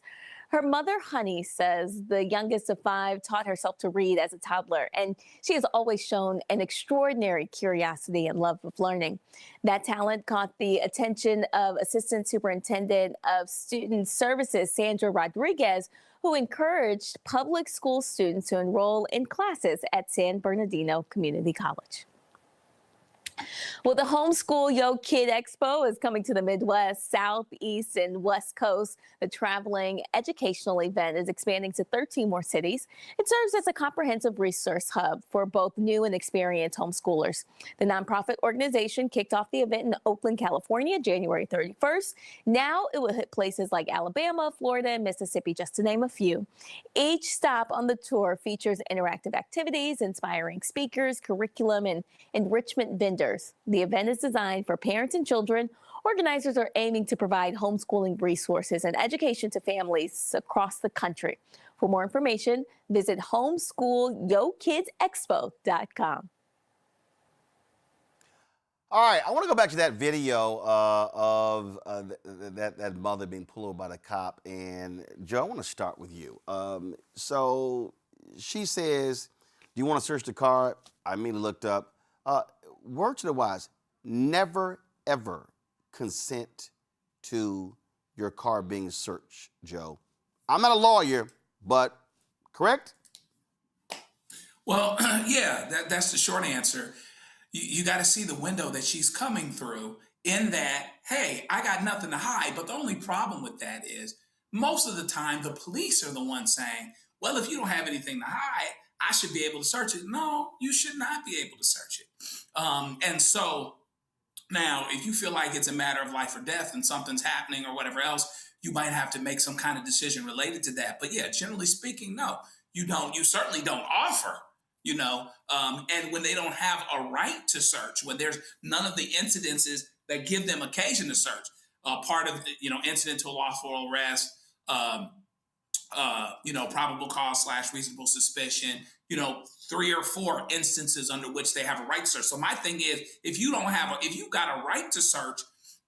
Her mother, Honey, says the youngest of 5 taught herself to read as a toddler, and she has always shown an extraordinary curiosity and love of learning. That talent caught the attention of Assistant Superintendent of Student Services, Sandra Rodriguez, who encouraged public school students to enroll in classes at San Bernardino Community College. Well, the Homeschool Yo Kid Expo is coming to the Midwest, Southeast, and West Coast. The traveling educational event is expanding to 13 more cities. It serves as a comprehensive resource hub for both new and experienced homeschoolers. The nonprofit organization kicked off the event in Oakland, California, January 31st. Now it will hit places like Alabama, Florida, and Mississippi, just to name a few. Each stop on the tour features interactive activities, inspiring speakers, curriculum, and enrichment vendors. The event is designed for parents and children. Organizers are aiming to provide homeschooling resources and education to families across the country. For more information, visit homeschoolyokidsexpo.com. All right, I want to go back to that video of that mother being pulled over by the cop. And Joe, I want to start with you. So she says, "Do you want to search the car?" I immediately looked up. Word to the wise, never, ever consent to your car being searched, Joe. I'm not a lawyer, but correct? Well, yeah, that's the short answer. You got to see the window that she's coming through in that, hey, I got nothing to hide. But the only problem with that is most of the time the police are the ones saying, well, if you don't have anything to hide, I should be able to search it. No, you should not be able to search it. And so now, if you feel like it's a matter of life or death and something's happening or whatever else, you might have to make some kind of decision related to that. But yeah, generally speaking, no, you don't. You certainly don't offer, and when they don't have a right to search, when there's none of the incidences that give them occasion to search, part of, incident to a lawful arrest, probable cause / reasonable suspicion, 3 or 4 instances under which they have a right to search. So my thing is, if you got a right to search,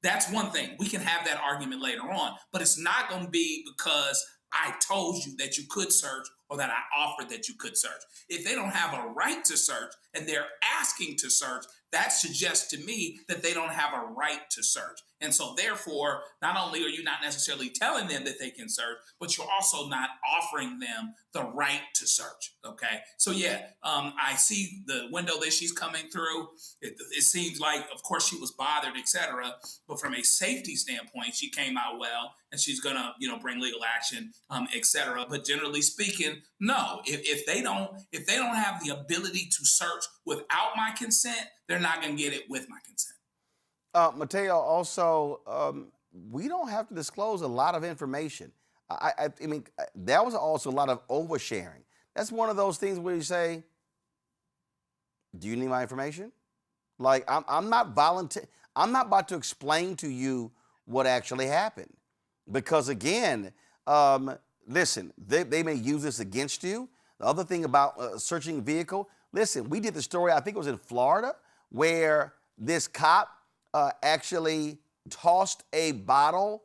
that's one thing. We can have that argument later on, but it's not going to be because I told you that you could search or that I offered that you could search. If they don't have a right to search and they're asking to search, that suggests to me that they don't have a right to search. And so therefore, not only are you not necessarily telling them that they can search, but you're also not offering them the right to search. Okay. So yeah, I see the window that she's coming through. It seems like, of course, she was bothered, etc. But from a safety standpoint, she came out well, and she's gonna, bring legal action, etc. But generally speaking, no. If they don't have the ability to search without my consent, they're not gonna get it with my consent. Mateo, also, we don't have to disclose a lot of information. I mean, there was also a lot of oversharing. That's one of those things where you say, do you need my information? Like, I'm not about to explain to you what actually happened. Because again, listen, they may use this against you. The other thing about searching vehicle, listen, we did the story, I think it was in Florida, where this cop actually tossed a bottle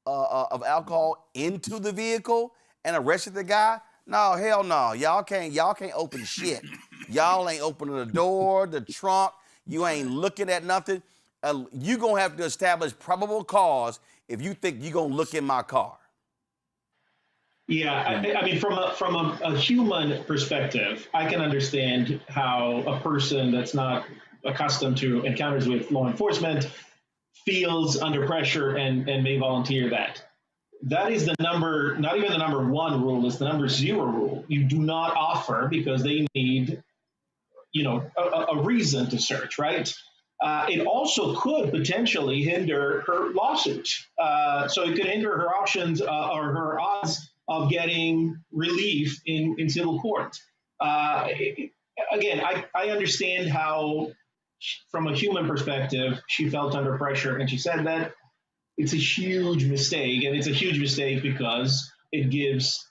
of alcohol into the vehicle, and arrested the guy? No, hell no. Y'all can't open shit. Y'all ain't opening the door, the trunk. You ain't looking at nothing. You gonna have to establish probable cause if you think you gonna look in my car. Yeah, I mean, from a human perspective, I can understand how a person that's not accustomed to encounters with law enforcement feels under pressure and may volunteer that. That is the number, not even the number one rule, it's the number 0 rule. You do not offer because they need, a reason to search, right? It also could potentially hinder her lawsuit. So it could hinder her options or her odds of getting relief in civil court. Again, I understand how, from a human perspective, she felt under pressure, and she said that. It's a huge mistake, and it's a huge mistake because it gives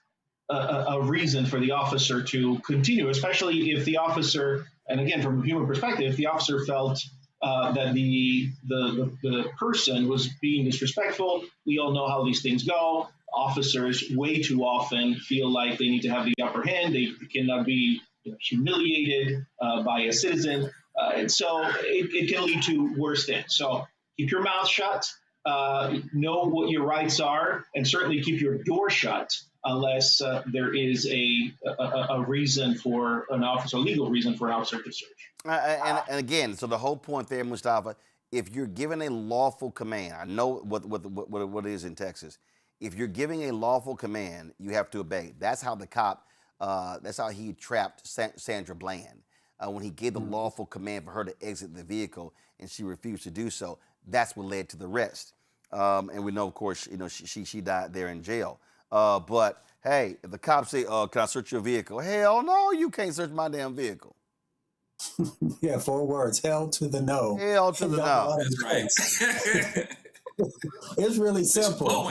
a reason for the officer to continue, especially if the officer, and again, from a human perspective, if the officer felt that the person was being disrespectful. We all know how these things go. Officers way too often feel like they need to have the upper hand. They cannot be humiliated by a citizen. And so it can lead to worse things. So keep your mouth shut, know what your rights are, and certainly keep your door shut unless there is a reason for an officer, a legal reason for an officer to search. And again, so the whole point there, Mustafa, if you're given a lawful command, I know what it is in Texas. If you're giving a lawful command, you have to obey. That's how the cop, that's how he trapped Sandra Bland. When he gave the lawful command for her to exit the vehicle and she refused to do so, that's what led to the arrest. And we know, of course, she died there in jail. But hey, if the cops say, can I search your vehicle? Hell no, you can't search my damn vehicle. Yeah, 4 words. Hell to the no. Hell to the no. That's right. It's really simple,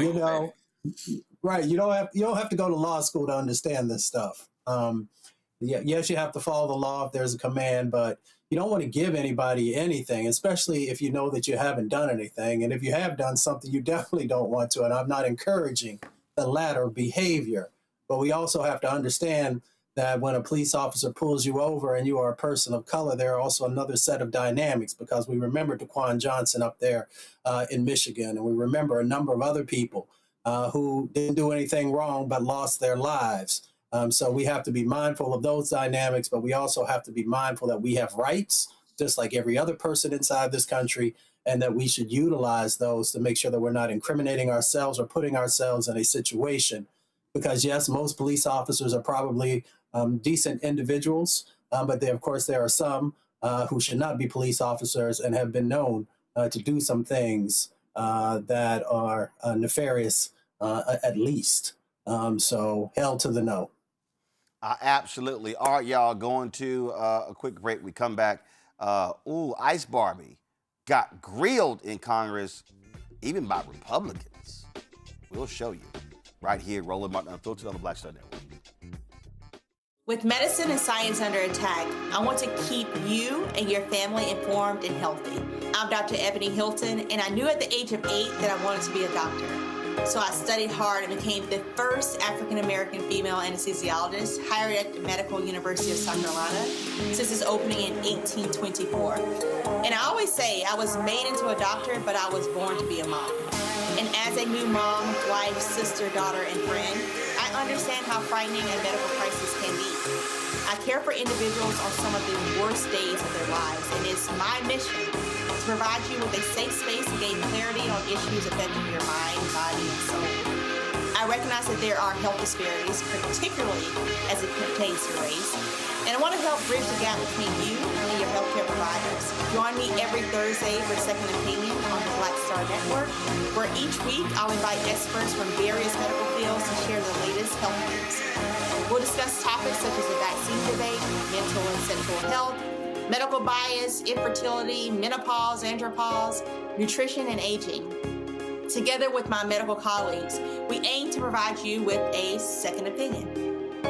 Right. You don't have to go to law school to understand this stuff. Yes, you have to follow the law if there's a command, but you don't want to give anybody anything, especially if you know that you haven't done anything. And if you have done something, you definitely don't want to. And I'm not encouraging the latter behavior. But we also have to understand that when a police officer pulls you over and you are a person of color, there are also another set of dynamics, because we remember Daquan Johnson up there in Michigan, and we remember a number of other people who didn't do anything wrong but lost their lives. So we have to be mindful of those dynamics, but we also have to be mindful that we have rights, just like every other person inside this country, and that we should utilize those to make sure that we're not incriminating ourselves or putting ourselves in a situation. Because yes, most police officers are probably decent individuals, but of course there are some who should not be police officers and have been known to do some things that are nefarious, at least. So hell to the no. Absolutely. All right, y'all, going to a quick break. We come back. Ice Barbie got grilled in Congress, even by Republicans. We'll show you right here, Roland Martin Unfiltered on the Black Star Network. With medicine and science under attack, I want to keep you and your family informed and healthy. I'm Dr. Ebony Hilton, and I knew at the age of 8 that I wanted to be a doctor. So I studied hard and became the first African-American female anesthesiologist hired at the Medical University of South Carolina since its opening in 1824. And I always say I was made into a doctor, but I was born to be a mom. And as a new mom, wife, sister, daughter, and friend, I understand how frightening a medical crisis can be. I care for individuals on some of the worst days of their lives, and it's my mission to provide you with a safe space to gain clarity on issues affecting your mind, body, and soul. I recognize that there are health disparities, particularly as it pertains to race, and I want to help bridge the gap between you and your healthcare providers. Join me every Thursday for Second Opinion on the Black Star Network, where each week I'll invite experts from various medical fields to share the latest health news. We'll discuss topics such as the vaccine debate, mental and sexual health, medical bias, infertility, menopause, andropause, nutrition, and aging. Together with my medical colleagues, we aim to provide you with a second opinion.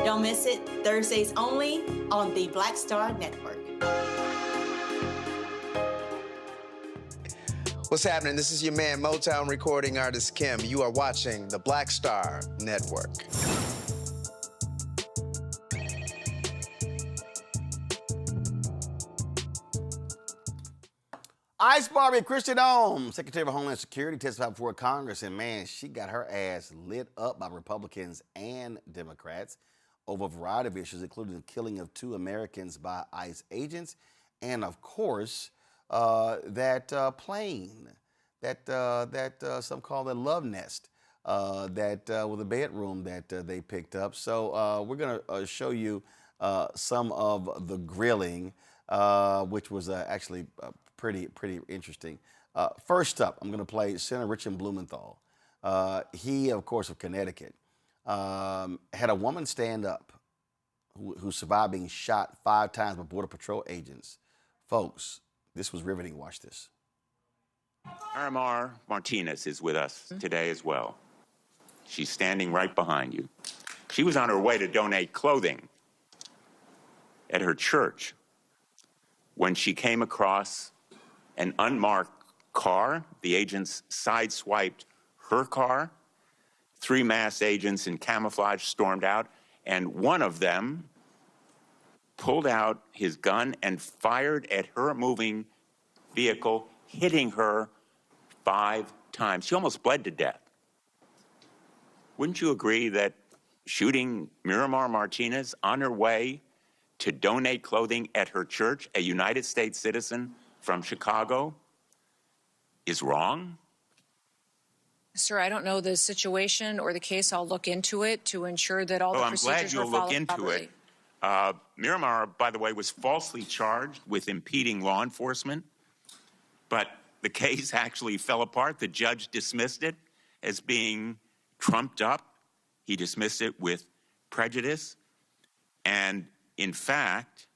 Don't miss it, Thursdays only on the Black Star Network. What's happening? This is your man, Motown recording artist Kim. You are watching the Black Star Network. Ice Barbie, Kristi Noem, Secretary of Homeland Security, testified before Congress, and man, she got her ass lit up by Republicans and Democrats over a variety of issues, including the killing of 2 Americans by ICE agents, and of course, that plane, that some call the love nest, that with a bedroom that they picked up. So we're gonna show you some of the grilling, which was actually pretty interesting. First up, I'm going to play Senator Richard Blumenthal. He, of course, of Connecticut, had a woman stand up who survived being shot 5 times by Border Patrol agents. Folks, this was riveting. Watch this. Miramar Martinez is with us today as well. She's standing right behind you. She was on her way to donate clothing at her church when she came across an unmarked car. The agents sideswiped her car. 3 masked agents in camouflage stormed out, and one of them pulled out his gun and fired at her moving vehicle, hitting her 5 times. She almost bled to death. Wouldn't you agree that shooting Miramar Martinez on her way to donate clothing at her church, a United States citizen from Chicago, is wrong? Sir, I don't know the situation or the case. I'll look into it to ensure that all the procedures were followed properly. I'm glad you'll look into it. Miramar, by the way, was falsely charged with impeding law enforcement, but the case actually fell apart. The judge dismissed it as being trumped up. He dismissed it with prejudice. And in fact,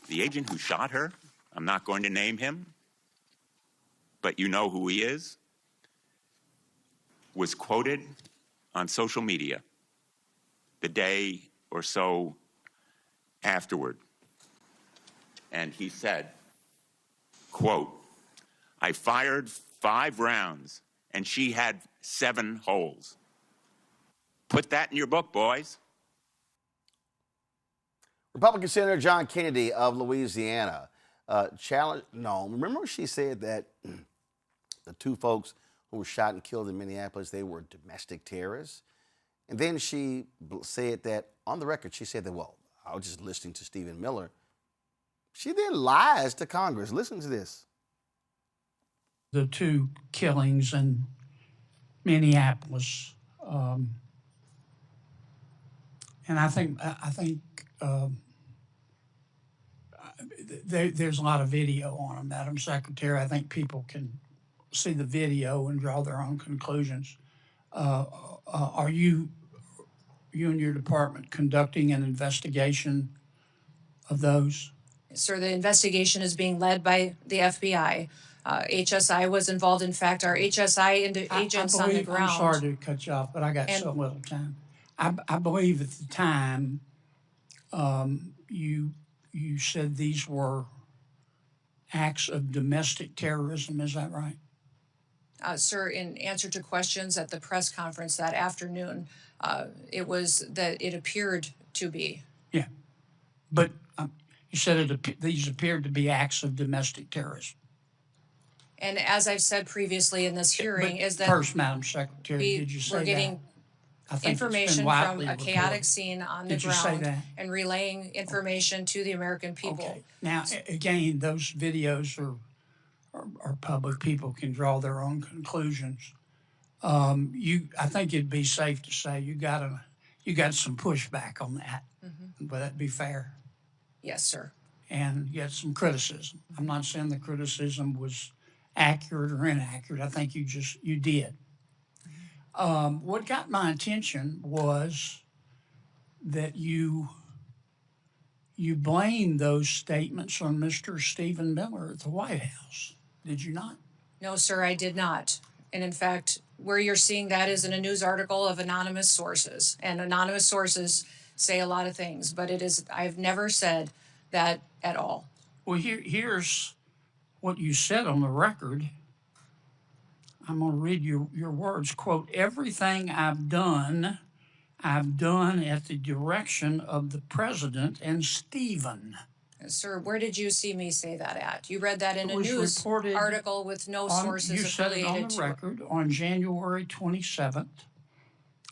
the agent who shot her, I'm not going to name him, but you know who he is, was quoted on social media the day or so afterward. And he said, quote, "I fired 5 rounds and she had 7 holes." Put that in your book, boys. Republican Senator John Kennedy of Louisiana challenged Noem. Remember she said that the 2 folks who were shot and killed in Minneapolis, they were domestic terrorists? And then she said that, on the record, she said that, well, I was just listening to Stephen Miller. She then lies to Congress. Listen to this. The 2 killings in Minneapolis, and I think there's a lot of video on them, Madam Secretary. I think people can see the video and draw their own conclusions. Are you and your department conducting an investigation of those? Sir, the investigation is being led by the FBI. HSI was involved. In fact, our HSI agents on the ground. I'm sorry to cut you off, but I got so little time. I believe at the time you said these were acts of domestic terrorism. Is that right? Sir, in answer to questions at the press conference that afternoon, it was that it appeared to be. Yeah, but you said these appeared to be acts of domestic terrorism. And as I've said previously in this hearing, is that first, Madam Secretary, did you say we're getting information from a chaotic scene on the ground and relaying information to the American people. Okay. Now, again, those videos are public. People can draw their own conclusions. I think it'd be safe to say you got some pushback on that. Mm-hmm. Would that be fair? Yes, sir. And you had some criticism. I'm not saying the criticism was accurate or inaccurate. I think you did. What got my attention was that you blamed those statements on Mr. Stephen Miller at the White House. Did you not? No, sir, I did not. And in fact, where you're seeing that is in a news article of anonymous sources. And anonymous sources say a lot of things, but I've never said that at all. Well, here's what you said on the record. I'm going to read your words. Quote, "Everything I've done at the direction of the president and Stephen." Sir, where did you see me say that at? You read that in a was news reported article with no sources You said it on affiliated the to it. record on January 27th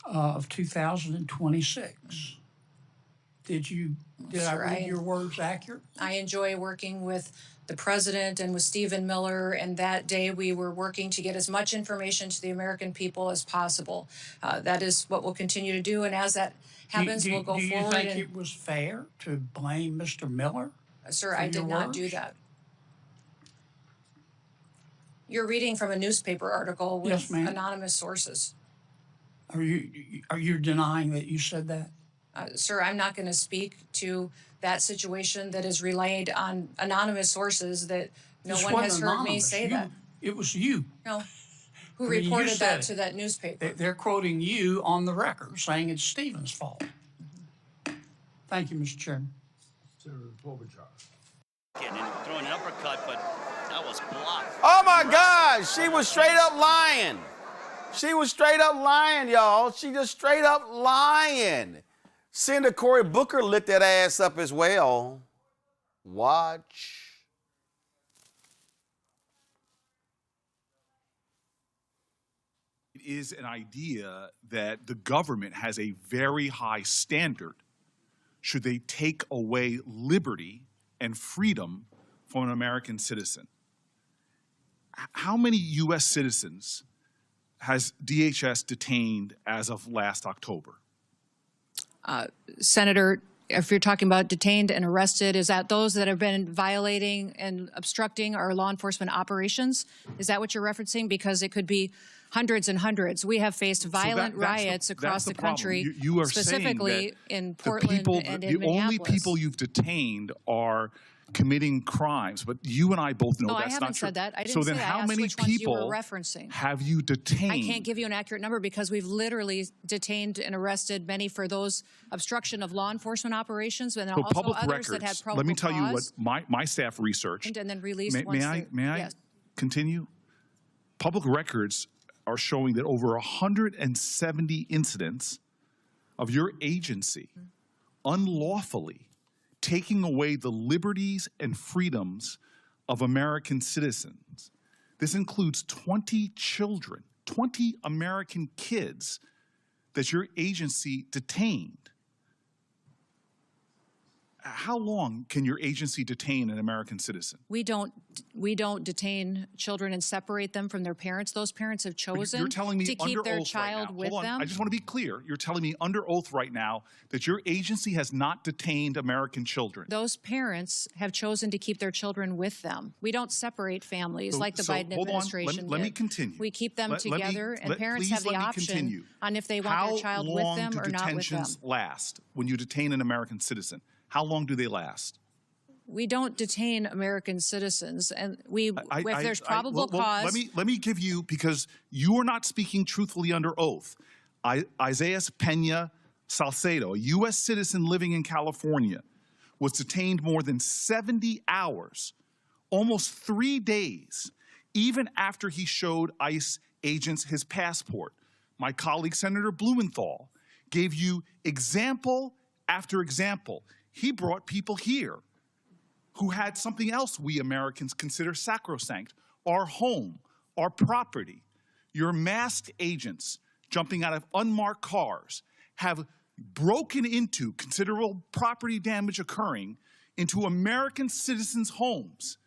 of 2026. Did I read your words accurate? I enjoy working with the president and with Stephen Miller, and that day we were working to get as much information to the American people as possible. That is what we'll continue to do, and as that happens, we'll go do you forward. think it was fair to blame Mr. Miller? Sir, I did not do that. You're reading from a newspaper article with Yes, ma'am. anonymous sources. Are you denying that you said that? Sir, I'm not going to speak to that situation that is relayed on anonymous sources that no This one wasn't has heard me anonymous. say that. It was you. No. Who I mean, you reported said that to that newspaper? They're quoting you on the record, saying it's Stephen's fault. Thank you, Mr. Chairman. Senator Klobuchar. And throwing an uppercut, but that was blocked. Oh my God, she was straight up lying. She was straight up lying, y'all. She just straight up lying. Senator Cory Booker lit that ass up as well. Watch. It is an idea that the government has a very high standard should they take away liberty and freedom from an American citizen. How many U.S. citizens has DHS detained as of last October? Senator, if you're talking about detained and arrested, is that those that have been violating and obstructing our law enforcement operations? Is that what you're referencing? Because it could be hundreds and hundreds. We have faced violent riots across the country, you are specifically in Portland and in the Minneapolis. only people you've detained are committing crimes, but you and I both know No, that's I haven't not true. said that. I didn't so say then that. how I asked many which ones you people were referencing. have you detained? I can't give you an accurate number because we've literally detained and arrested many for those obstruction of law enforcement operations, and So also public others records, that had probable let me tell you what cause my staff researched. and then released May once I, they- may I yes. continue? Public records are showing that over 170 incidents of your agency unlawfully taking away the liberties and freedoms of American citizens. This includes 20 children, 20 American kids that your agency detained. How long can your agency detain an American citizen? We don't detain children and separate them from their parents. Those parents have chosen You're telling me to keep under their oath child right now. with Hold on. them. I just want to be clear. You're telling me under oath right now that your agency has not detained American children. Those parents have chosen to keep their children with them. We don't separate families like the So, Biden hold on. administration Let me did. continue. We keep them Let me- together, and parents please have the let me option continue. on if they want their child with them or not with them. How long do detentions last when you detain an American citizen? How long do they last? We don't detain American citizens, and if there's probable well, cause. Let me give you, because you are not speaking truthfully under oath. Isaias Pena Salcedo, a U.S. citizen living in California, was detained more than 70 hours, almost 3 days, even after he showed ICE agents his passport. My colleague, Senator Blumenthal, gave you example after example. He brought people here who had something else we Americans consider sacrosanct, our home, our property. Your masked agents jumping out of unmarked cars have broken into considerable property damage occurring into American citizens' homes.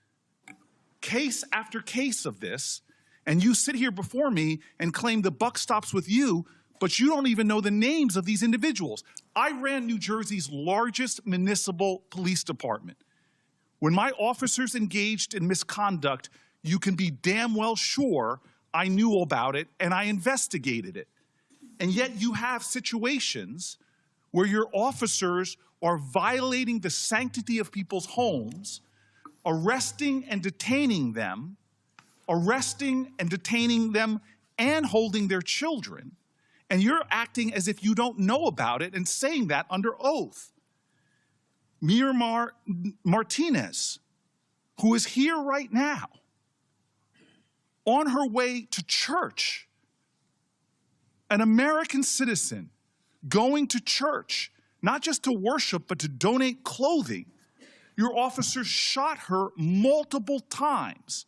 Case after case of this, and you sit here before me and claim the buck stops with you, but you don't even know the names of these individuals. I ran New Jersey's largest municipal police department. When my officers engaged in misconduct, you can be damn well sure I knew about it and I investigated it. And yet you have situations where your officers are violating the sanctity of people's homes, arresting and detaining them and holding their children. And you're acting as if you don't know about it and saying that under oath. Miramar Martinez, who is here right now, on her way to church, an American citizen going to church, not just to worship, but to donate clothing, Your officers shot her multiple times.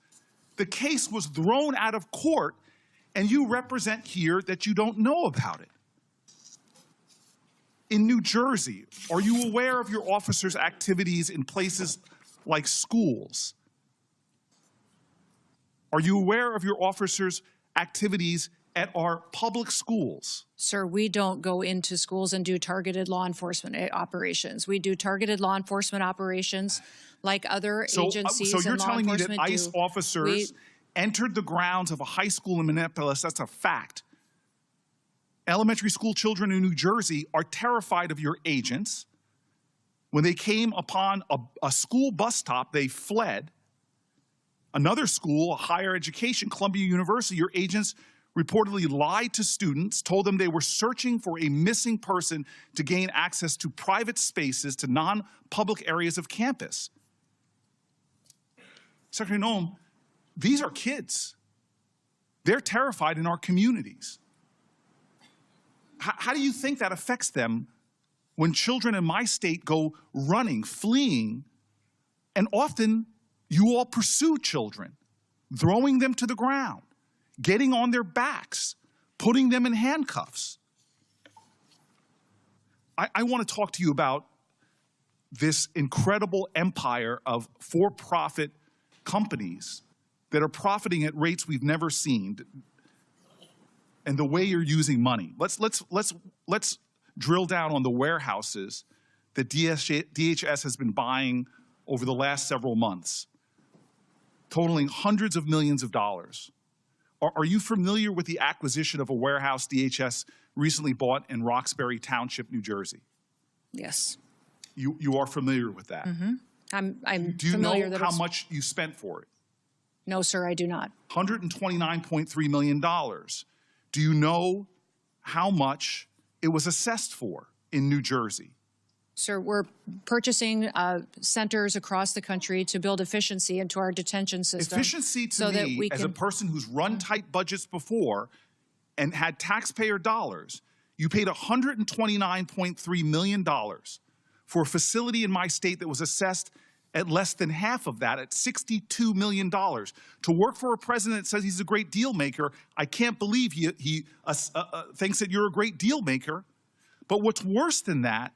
The case was thrown out of court, and you represent here that you don't know about it. In New Jersey, are you aware of your officers' activities in places like schools? Are you aware of your officers' activities at our public schools? Sir, we don't go into schools and do targeted law enforcement operations. We do targeted law enforcement operations like other agencies So you're and law telling me that enforcement ICE officers entered the grounds of a high school in Minneapolis? That's a fact. Elementary school children in New Jersey are terrified of your agents. When they came upon a school bus stop, they fled. Another school, a higher education, Columbia University, your agents reportedly lied to students, told them they were searching for a missing person to gain access to private spaces, to non-public areas of campus. Secretary Noem, these are kids. They're terrified in our communities. How do you think that affects them when children in my state go running, fleeing, and often you all pursue children, throwing them to the ground, getting on their backs, putting them in handcuffs? I want to talk to you about this incredible empire of for-profit companies that are profiting at rates we've never seen, and the way you're using money. Let's drill down on the warehouses that DHS has been buying over the last several months, totaling hundreds of millions of dollars. Are you familiar with the acquisition of a warehouse DHS recently bought in Roxbury Township, New Jersey? Yes. You are familiar with that? Mm-hmm. I'm Do you familiar know that how it's... much you spent for it? No, sir, I do not. $129.3 million. Do you know how much it was assessed for in New Jersey? Sir, we're purchasing centers across the country to build efficiency into our detention system. Efficiency to so that me, we as can... a person who's run tight budgets before and had taxpayer dollars, you paid $129.3 million for a facility in my state that was assessed at less than half of that, at $62 million. To work for a president that says he's a great deal maker, I can't believe he thinks that you're a great deal maker. But what's worse than that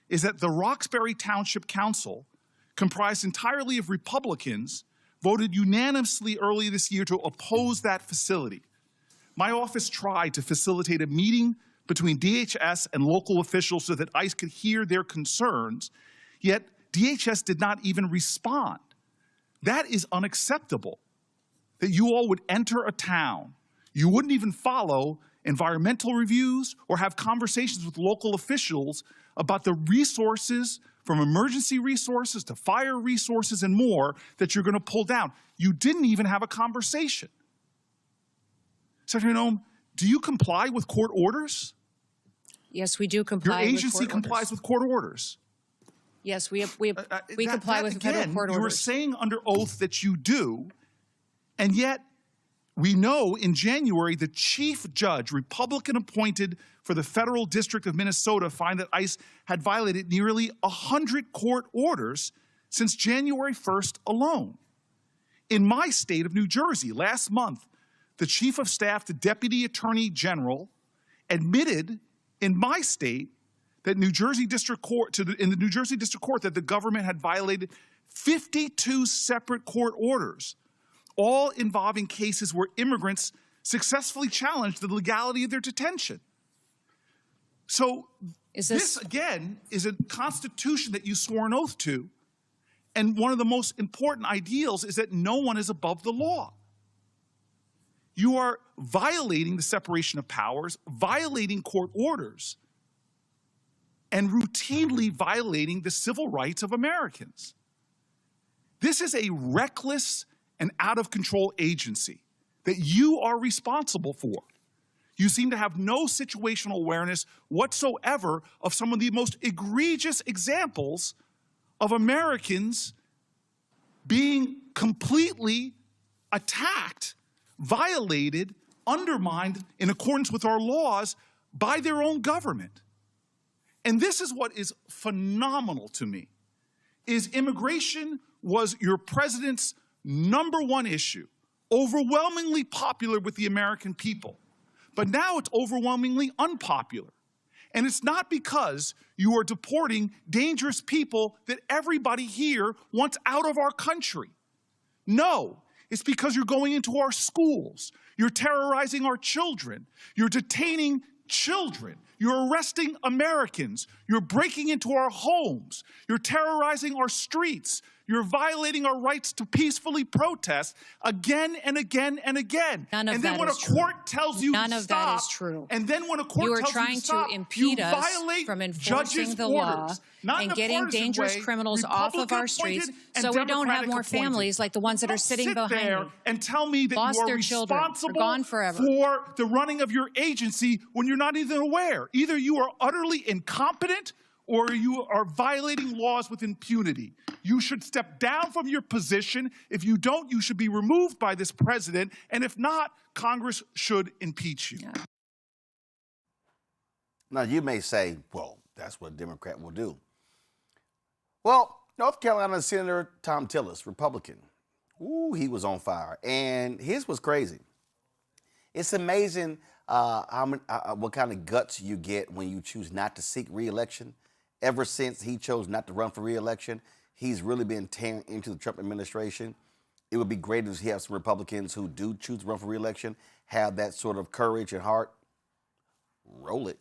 is that the Roxbury Township Council, comprised entirely of Republicans, voted unanimously early this year to oppose that facility. My office tried to facilitate a meeting between DHS and local officials so that ICE could hear their concerns, yet DHS did not even respond. That is unacceptable, that you all would enter a town, you wouldn't even follow environmental reviews or have conversations with local officials about the resources, from emergency resources to fire resources and more, that you're going to pull down. You didn't even have a conversation. Secretary Noem, do you comply with court orders? Yes, we do comply with court orders. Your agency complies with court orders. Yes, we comply with federal court orders. You were saying under oath that you do, and yet we know in January the chief judge, Republican appointed for the Federal District of Minnesota, found that ICE had violated nearly 100 court orders since January 1st alone. In my state of New Jersey, last month, the chief of staff to Deputy Attorney General admitted in my state that in the New Jersey District Court that the government had violated 52 separate court orders, all involving cases where immigrants successfully challenged the legality of their detention. So this again is a constitution that you swore an oath to, and one of the most important ideals is that no one is above the law. You are violating the separation of powers, violating court orders, and routinely violating the civil rights of Americans. This is a reckless and out-of-control agency that you are responsible for. You seem to have no situational awareness whatsoever of some of the most egregious examples of Americans being completely attacked, violated, undermined in accordance with our laws by their own government. And this is what is phenomenal to me, is immigration was your president's #1 issue, overwhelmingly popular with the American people. But now it's overwhelmingly unpopular. And it's not because you are deporting dangerous people that everybody here wants out of our country. No, it's because you're going into our schools. You're terrorizing our children. You're detaining children. You're arresting Americans. You're breaking into our homes. You're terrorizing our streets. You're violating our rights to peacefully protest again and again and again. None of and then that when is a true. court tells you None to of stop, that is true. and then when a court You are tells you trying to stop, to impede you us violate from enforcing judges' the law orders, not in and a getting partisan dangerous way, criminals off of our Republican streets appointed and so we don't have Democratic more appointed. families like the ones that are sitting Sit behind there me. and tell me that Lost you are their children, are responsible gone forever. for the running of your agency when you're not even aware. Either you are utterly incompetent or you are violating laws with impunity. You should step down from your position. If you don't, you should be removed by this president. And if not, Congress should impeach you. Yeah. Now, you may say, well, that's what a Democrat will do. Well, North Carolina Senator Tom Tillis, Republican, ooh, he was on fire. And his was crazy. It's amazing what kind of guts you get when you choose not to seek re-election. Ever since he chose not to run for re-election, he's really been tearing into the Trump administration. It would be great if he has some Republicans who do choose to run for re-election, have that sort of courage and heart. Roll it.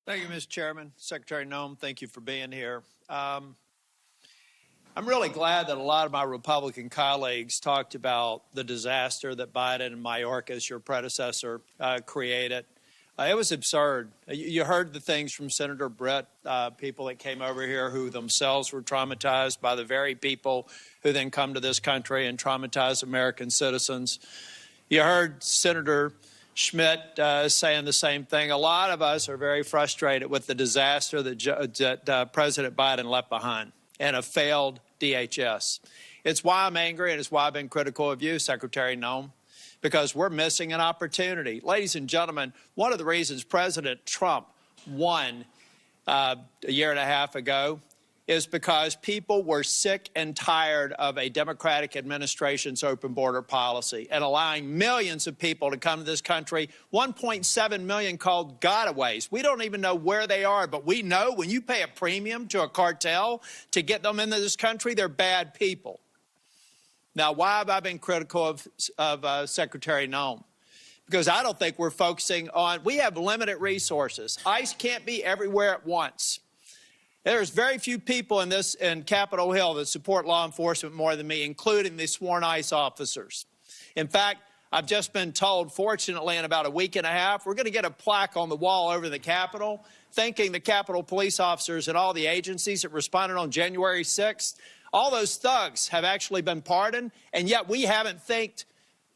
Thank you, Mr. Chairman. Secretary Noem, thank you for being here. I'm really glad that a lot of my Republican colleagues talked about the disaster that Biden and Mayorkas, your predecessor, created. It was absurd. You heard the things from Senator Brett, people that came over here who themselves were traumatized by the very people who then come to this country and traumatize American citizens. You heard Senator Schmidt saying the same thing. A lot of us are very frustrated with the disaster that President Biden left behind and a failed DHS. It's why I'm angry, and it's why I've been critical of you, Secretary Noem, because we're missing an opportunity. Ladies and gentlemen, one of the reasons President Trump won a year and a half ago is because people were sick and tired of a Democratic administration's open border policy and allowing millions of people to come to this country, 1.7 million called gotaways. We don't even know where they are, but we know when you pay a premium to a cartel to get them into this country, they're bad people. Now, why have I been critical of Secretary Noem? Because I don't think we're focusing on, we have limited resources. ICE can't be everywhere at once. There's very few people in Capitol Hill that support law enforcement more than me, including the sworn ICE officers. In fact, I've just been told, fortunately, in about a week and a half, we're going to get a plaque on the wall over the Capitol, thanking the Capitol police officers and all the agencies that responded on January 6th. All those thugs have actually been pardoned, and yet we haven't thanked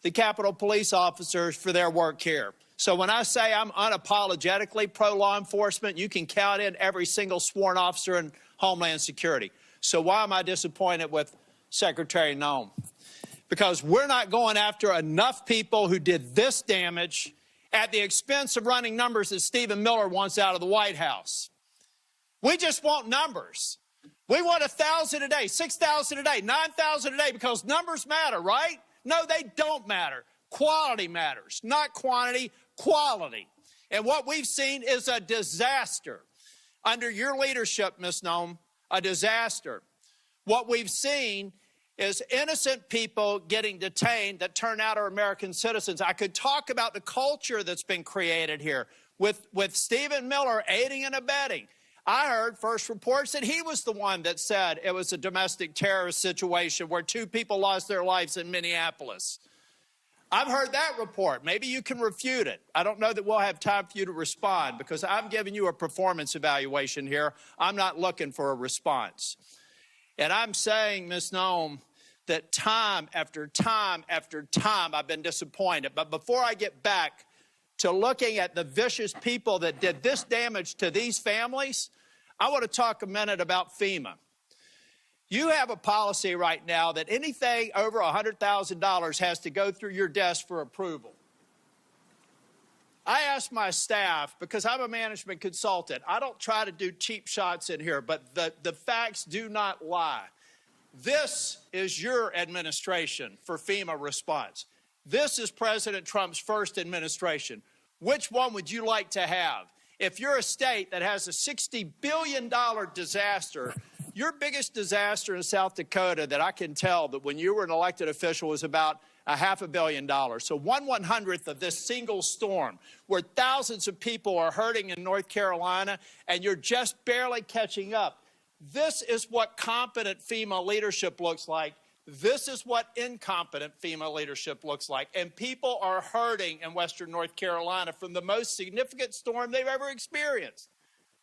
the Capitol police officers for their work here. So when I say I'm unapologetically pro-law enforcement, you can count in every single sworn officer in Homeland Security. So why am I disappointed with Secretary Noem? Because we're not going after enough people who did this damage at the expense of running numbers that Stephen Miller wants out of the White House. We just want numbers. We want 1,000 a day, 6,000 a day, 9,000 a day, because numbers matter, right? No, they don't matter. Quality matters, not quantity, quality. And what we've seen is a disaster. Under your leadership, Ms. Noem, a disaster. What we've seen is innocent people getting detained that turn out are American citizens. I could talk about the culture that's been created here with Stephen Miller aiding and abetting. I heard first reports that he was the one that said it was a domestic terrorist situation where 2 people lost their lives in Minneapolis. I've heard that report. Maybe you can refute it. I don't know that we'll have time for you to respond because I'm giving you a performance evaluation here. I'm not looking for a response. And I'm saying, Ms. Noem, that time after time after time I've been disappointed. But before I get back to looking at the vicious people that did this damage to these families, I want to talk a minute about FEMA. You have a policy right now that anything over $100,000 has to go through your desk for approval. I asked my staff, because I'm a management consultant, I don't try to do cheap shots in here, but the facts do not lie. This is your administration for FEMA response. This is President Trump's first administration. Which one would you like to have? If you're a state that has a $60 billion disaster, your biggest disaster in South Dakota that I can tell that when you were an elected official was about $500 million. So 1/100th of this single storm where thousands of people are hurting in North Carolina and you're just barely catching up. This is what competent FEMA leadership looks like. This is what incompetent FEMA leadership looks like. And people are hurting in Western North Carolina from the most significant storm they've ever experienced.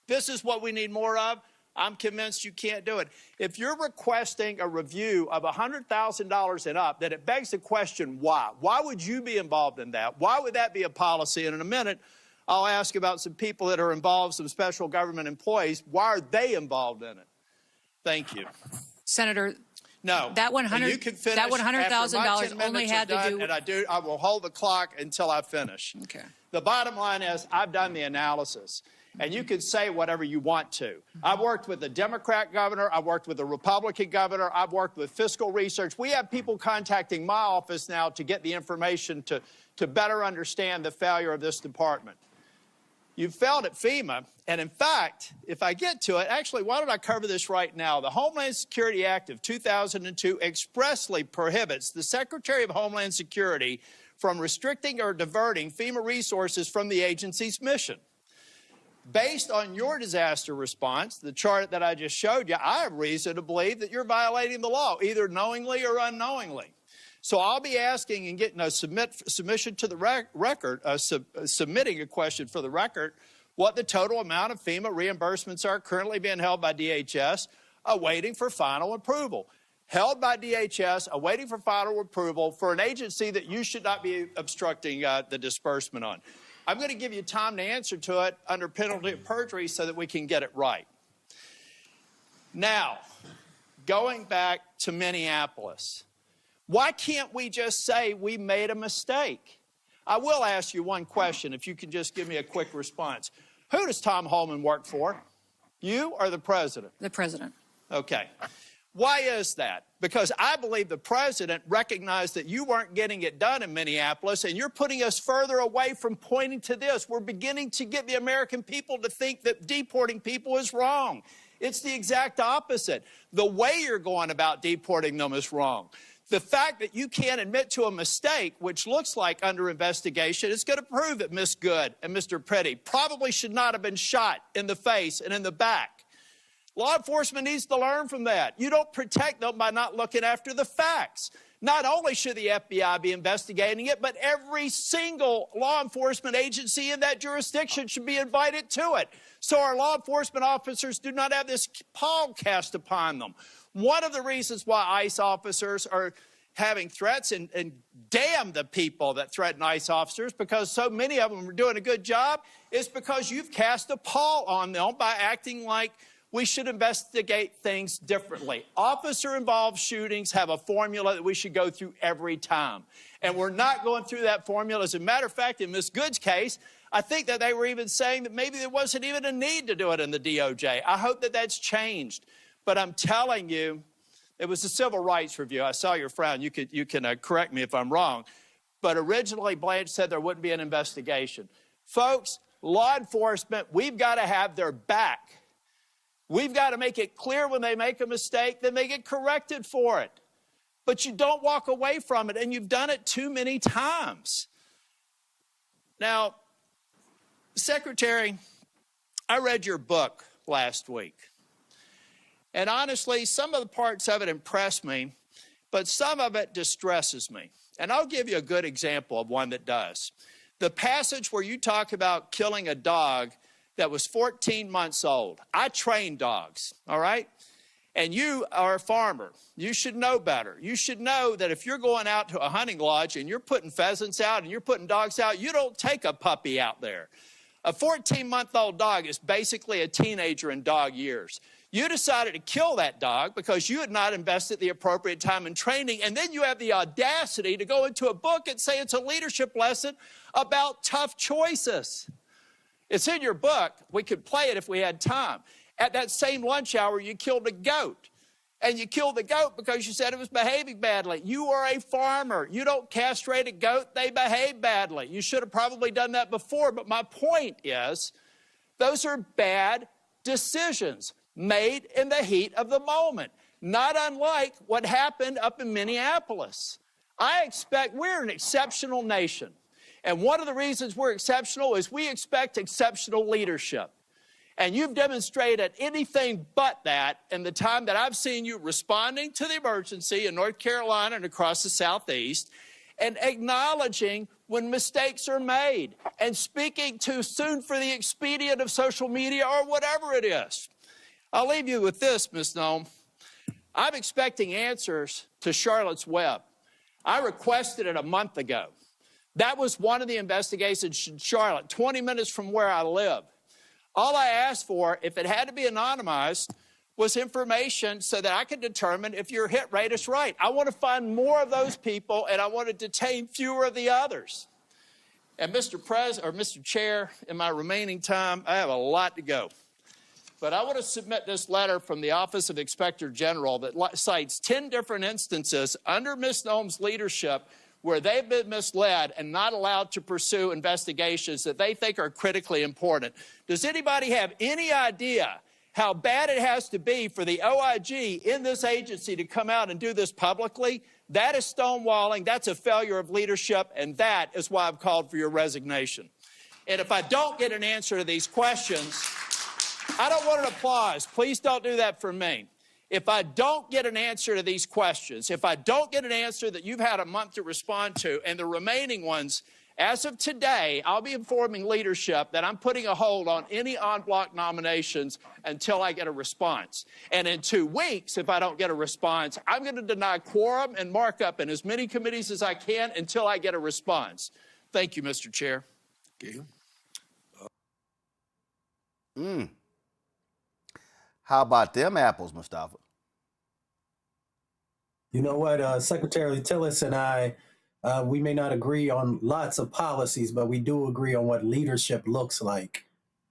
This is what we need more of. I'm convinced you can't do it. If you're requesting a review of $100,000 and up, then it begs the question, why? Why would you be involved in that? Why would that be a policy? And in a minute, I'll ask about some people that are involved, some special government employees. Why are they involved in it? Thank you. Senator, no. That $100,000 only had to do. And I will hold the clock until I finish. Okay. The bottom line is I've done the analysis. And you can say whatever you want to. I've worked with the Democrat governor. I've worked with the Republican governor. I've worked with fiscal research. We have people contacting my office now to get the information to better understand the failure of this department. You failed at FEMA. And in fact, if I get to it, actually, why don't I cover this right now? The Homeland Security Act of 2002 expressly prohibits the Secretary of Homeland Security from restricting or diverting FEMA resources from the agency's mission. Based on your disaster response, the chart that I just showed you, I have reason to believe that you're violating the law, either knowingly or unknowingly. So I'll be asking and getting a submission to the record, submitting a question for the record, what the total amount of FEMA reimbursements are currently being held by DHS, awaiting for final approval. Held by DHS, awaiting for final approval for an agency that you should not be obstructing the disbursement on. I'm going to give you time to answer to it under penalty of perjury so that we can get it right. Now, going back to Minneapolis, why can't we just say we made a mistake? I will ask you one question, if you can just give me a quick response. Who does Tom Homan work for? You or the president? The president. Okay. Why is that? Because I believe the president recognized that you weren't getting it done in Minneapolis, and you're putting us further away from pointing to this. We're beginning to get the American people to think that deporting people is wrong. It's the exact opposite. The way you're going about deporting them is wrong. The fact that you can't admit to a mistake, which looks like under investigation, is going to prove that Ms. Good and Mr. Petty probably should not have been shot in the face and in the back. Law enforcement needs to learn from that. You don't protect them by not looking after the facts. Not only should the FBI be investigating it, but every single law enforcement agency in that jurisdiction should be invited to it. So our law enforcement officers do not have this pall cast upon them. One of the reasons why ICE officers are having threats, and damn the people that threaten ICE officers because so many of them are doing a good job, is because you've cast a pall on them by acting like we should investigate things differently. Officer-involved shootings have a formula that we should go through every time. And we're not going through that formula. As a matter of fact, in Ms. Good's case, I think that they were even saying that maybe there wasn't even a need to do it in the DOJ. I hope that that's changed. But I'm telling you, it was a civil rights review. I saw your frown. You can correct me if I'm wrong. But originally, Blanche said there wouldn't be an investigation. Folks, law enforcement, we've got to have their back. We've got to make it clear when they make a mistake, then they get corrected for it. But you don't walk away from it, and you've done it too many times. Now, Secretary, I read your book last week. And honestly, some of the parts of it impressed me, but some of it distresses me. And I'll give you a good example of one that does. The passage where you talk about killing a dog that was 14 months old. I train dogs, all right? And you are a farmer. You should know better. You should know that if you're going out to a hunting lodge and you're putting pheasants out and you're putting dogs out, you don't take a puppy out there. A 14-month-old dog is basically a teenager in dog years. You decided to kill that dog because you had not invested the appropriate time in training, and then you have the audacity to go into a book and say it's a leadership lesson about tough choices. It's in your book. We could play it if we had time. At that same lunch hour, you killed a goat. And you killed the goat because you said it was behaving badly. You are a farmer. You don't castrate a goat. They behave badly. You should have probably done that before. But my point is, those are bad decisions made in the heat of the moment, not unlike what happened up in Minneapolis. I expect we're an exceptional nation. And one of the reasons we're exceptional is we expect exceptional leadership. And you've demonstrated anything but that in the time that I've seen you responding to the emergency in North Carolina and across the Southeast, and acknowledging when mistakes are made, and speaking too soon for the expedient of social media or whatever it is. I'll leave you with this, Ms. Noem. I'm expecting answers to Charlotte's Web. I requested it a month ago. That was one of the investigations in Charlotte, 20 minutes from where I live. All I asked for, if it had to be anonymized, was information so that I could determine if your hit rate is right. I want to find more of those people, and I want to detain fewer of the others. And Mr. Chair, in my remaining time, I have a lot to go. But I want to submit this letter from the Office of Inspector General that cites 10 different instances under Ms. Noem's leadership where they've been misled and not allowed to pursue investigations that they think are critically important. Does anybody have any idea how bad it has to be for the OIG in this agency to come out and do this publicly? That is stonewalling, that's a failure of leadership, and that is why I've called for your resignation. And if I don't get an answer to these questions, I don't want an applause. Please don't do that for me. If I don't get an answer to these questions, if I don't get an answer that you've had a month to respond to, and the remaining ones, as of today, I'll be informing leadership that I'm putting a hold on any en-bloc nominations until I get a response. And in 2 weeks, if I don't get a response, I'm going to deny quorum and markup in as many committees as I can until I get a response. Thank you, Mr. Chair. Okay. How about them apples, Mustafa? You know what, Secretary Tillis and I, we may not agree on lots of policies, but we do agree on what leadership looks like.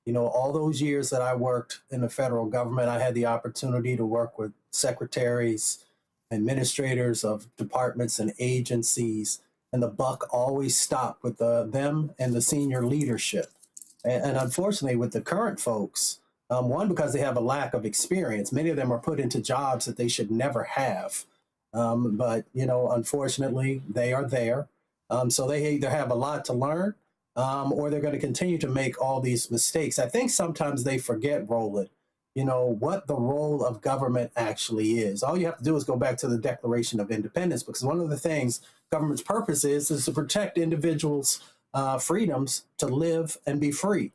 You know, all those years that I worked in the federal government, I had the opportunity to work with secretaries, administrators of departments and agencies, and the buck always stopped with them and the senior leadership. And unfortunately, with the current folks, one, because they have a lack of experience. Many of them are put into jobs that they should never have. But, you know, unfortunately, they are there. So they either have a lot to learn or they're going to continue to make all these mistakes. I think sometimes they forget, Roland, you know, what the role of government actually is. All you have to do is go back to the Declaration of Independence, because one of the things government's purpose is to protect individuals' freedoms to live and be free.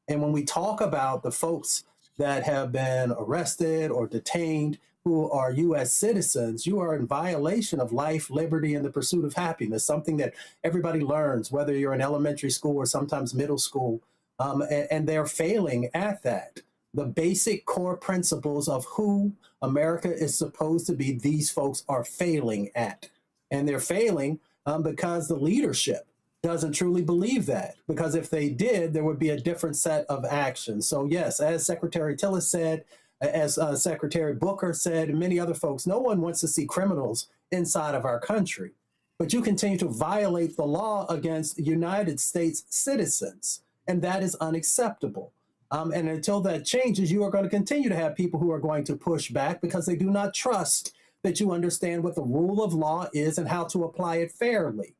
And when we talk about the folks that have been arrested or detained who are U.S. citizens, you are in violation of life, liberty, and the pursuit of happiness, something that everybody learns, whether you're in elementary school or sometimes middle school, and they're failing at that. The basic core principles of who America is supposed to be, these folks are failing at. And they're failing because the leadership doesn't truly believe that, because if they did, there would be a different set of actions. So yes, as Secretary Tillis said, as Secretary Booker said, and many other folks, no one wants to see criminals inside of our country. But you continue to violate the law against United States citizens, and that is unacceptable. And until that changes, you are going to continue to have people who are going to push back because they do not trust that you understand what the rule of law is and how to apply it fairly.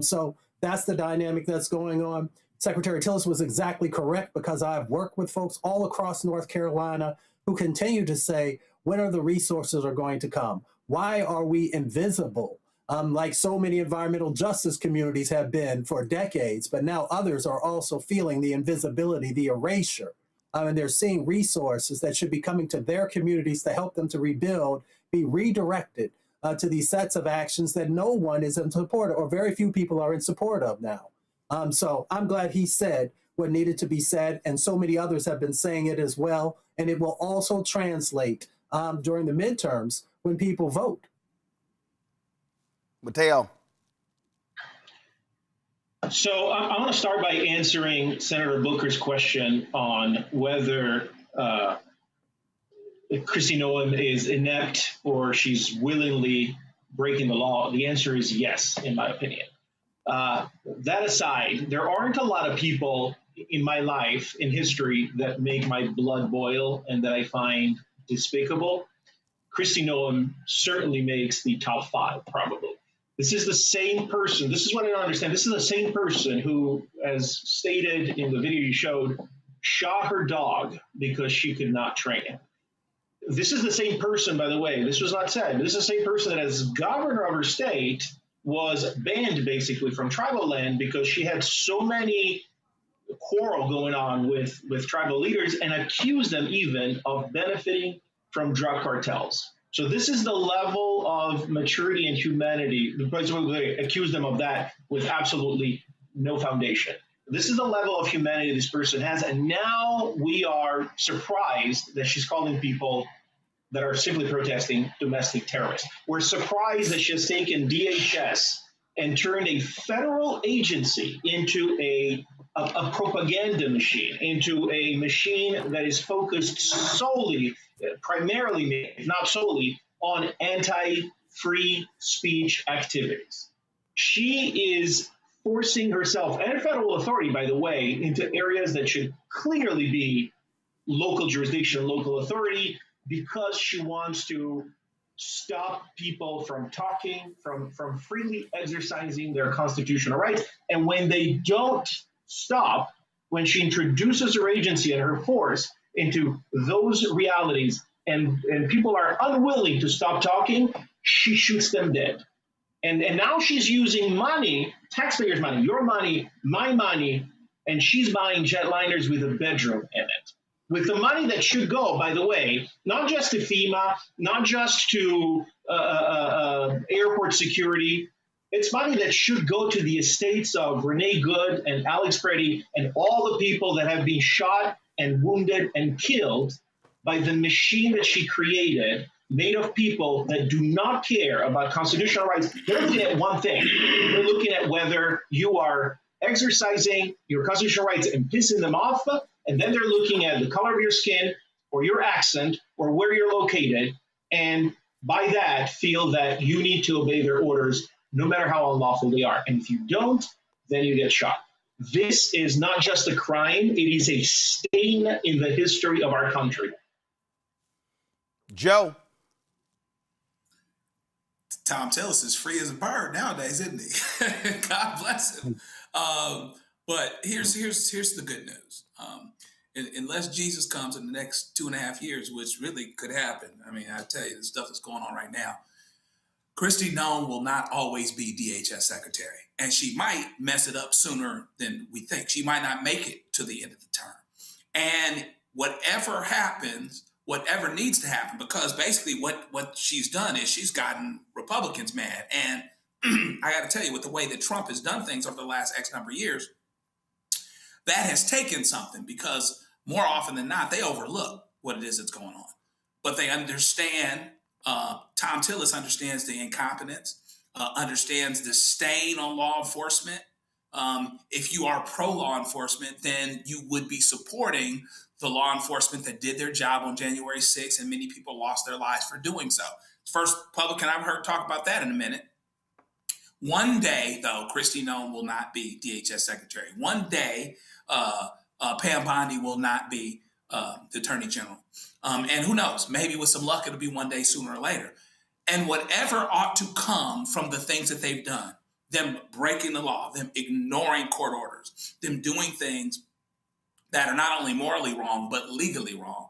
So that's the dynamic that's going on. Secretary Tillis was exactly correct, because I've worked with folks all across North Carolina who continue to say, when are the resources are going to come? Why are we invisible? Like so many environmental justice communities have been for decades, but now others are also feeling the invisibility, the erasure. And they're seeing resources that should be coming to their communities to help them to rebuild, be redirected to these sets of actions that no one is in support of, or very few people are in support of now. So I'm glad he said what needed to be said, and so many others have been saying it as well. And it will also translate during the midterms when people vote. Mateo. So I want to start by answering Senator Booker's question on whether Kristi Noem is inept or she's willingly breaking the law. The answer is yes, in my opinion. That aside, there aren't a lot of people in my life, in history, that make my blood boil and that I find despicable. Kristi Noem certainly makes the top 5, probably. This is the same person. This is what I don't understand. This is the same person who, as stated in the video you showed, shot her dog because she could not train him. This is the same person, by the way, this was not said, but this is the same person that as governor of her state was banned basically from tribal land because she had so many quarrel going on with tribal leaders and accused them even of benefiting from drug cartels. So this is the level of maturity and humanity. The president accused them of that with absolutely no foundation. This is the level of humanity this person has, and now we are surprised that she's calling people that are simply protesting domestic terrorists. We're surprised that she has taken DHS and turned a federal agency into a propaganda machine, into a machine that is focused solely, primarily, if not solely, on anti-free speech activities. She is forcing herself and federal authority, by the way, into areas that should clearly be local jurisdiction, local authority, because she wants to stop people from talking, from freely exercising their constitutional rights. And when they don't stop, when she introduces her agency and her force into those realities and people are unwilling to stop talking, she shoots them dead. And now she's using money, taxpayers' money, your money, my money, and she's buying jetliners with a bedroom in it. With the money that should go, by the way, not just to FEMA, not just to airport security, it's money that should go to the estates of Renee Good and Alex Preddy and all the people that have been shot and wounded and killed by the machine that she created, made of people that do not care about constitutional rights. They're looking at one thing. They're looking at whether you are exercising your constitutional rights and pissing them off, and then they're looking at the color of your skin or your accent or where you're located, and by that feel that you need to obey their orders no matter how unlawful they are. And if you don't, then you get shot. This is not just a crime, it is a stain in the history of our country. Joe. Tom Tillis is free as a bird nowadays, isn't he? God bless him. But here's the good news. Unless Jesus comes in the next 2.5 years, which really could happen. I mean, I tell you, the stuff that's going on right now. Kristi Noem will not always be DHS Secretary, and she might mess it up sooner than we think. She might not make it to the end of the term. And whatever happens, whatever needs to happen, because basically what she's done is she's gotten Republicans mad. And I got to tell you, with the way that Trump has done things over the last X number of years, that has taken something, because more often than not, they overlook what it is that's going on. But they understand, Tom Tillis understands the incompetence, understands the stain on law enforcement. If you are pro-law enforcement, then you would be supporting the law enforcement that did their job on January 6th, and many people lost their lives for doing so. First Republican I've heard talk about that in a minute. One day, though, Kristi Noem will not be DHS Secretary. One day, Pam Bondi will not be the Attorney General. And who knows, maybe with some luck, it'll be one day sooner or later. And whatever ought to come from the things that they've done, them breaking the law, them ignoring court orders, them doing things that are not only morally wrong, but legally wrong,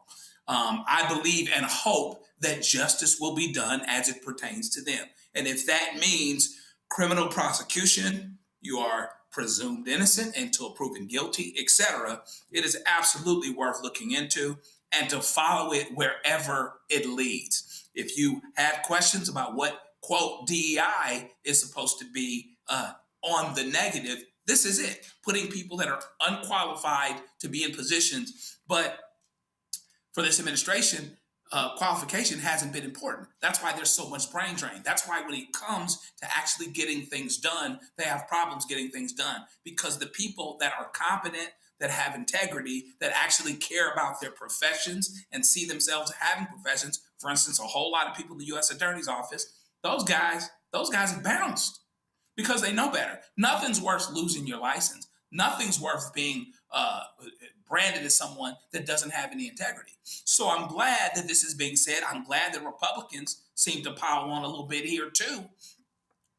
I believe and hope that justice will be done as it pertains to them. And if that means criminal prosecution, you are presumed innocent until proven guilty, etc., it is absolutely worth looking into and to follow it wherever it leads. If you have questions about what, quote, DEI is supposed to be on the negative, this is it. Putting people that are unqualified to be in positions. But for this administration, qualification hasn't been important. That's why there's so much brain drain. That's why when it comes to actually getting things done, they have problems getting things done, because the people that are competent, that have integrity, that actually care about their professions and see themselves having professions, for instance, a whole lot of people in the U.S. Attorney's Office, those guys have bounced because they know better. Nothing's worth losing your license. Nothing's worth being branded as someone that doesn't have any integrity. So I'm glad that this is being said. I'm glad that Republicans seem to pile on a little bit here too.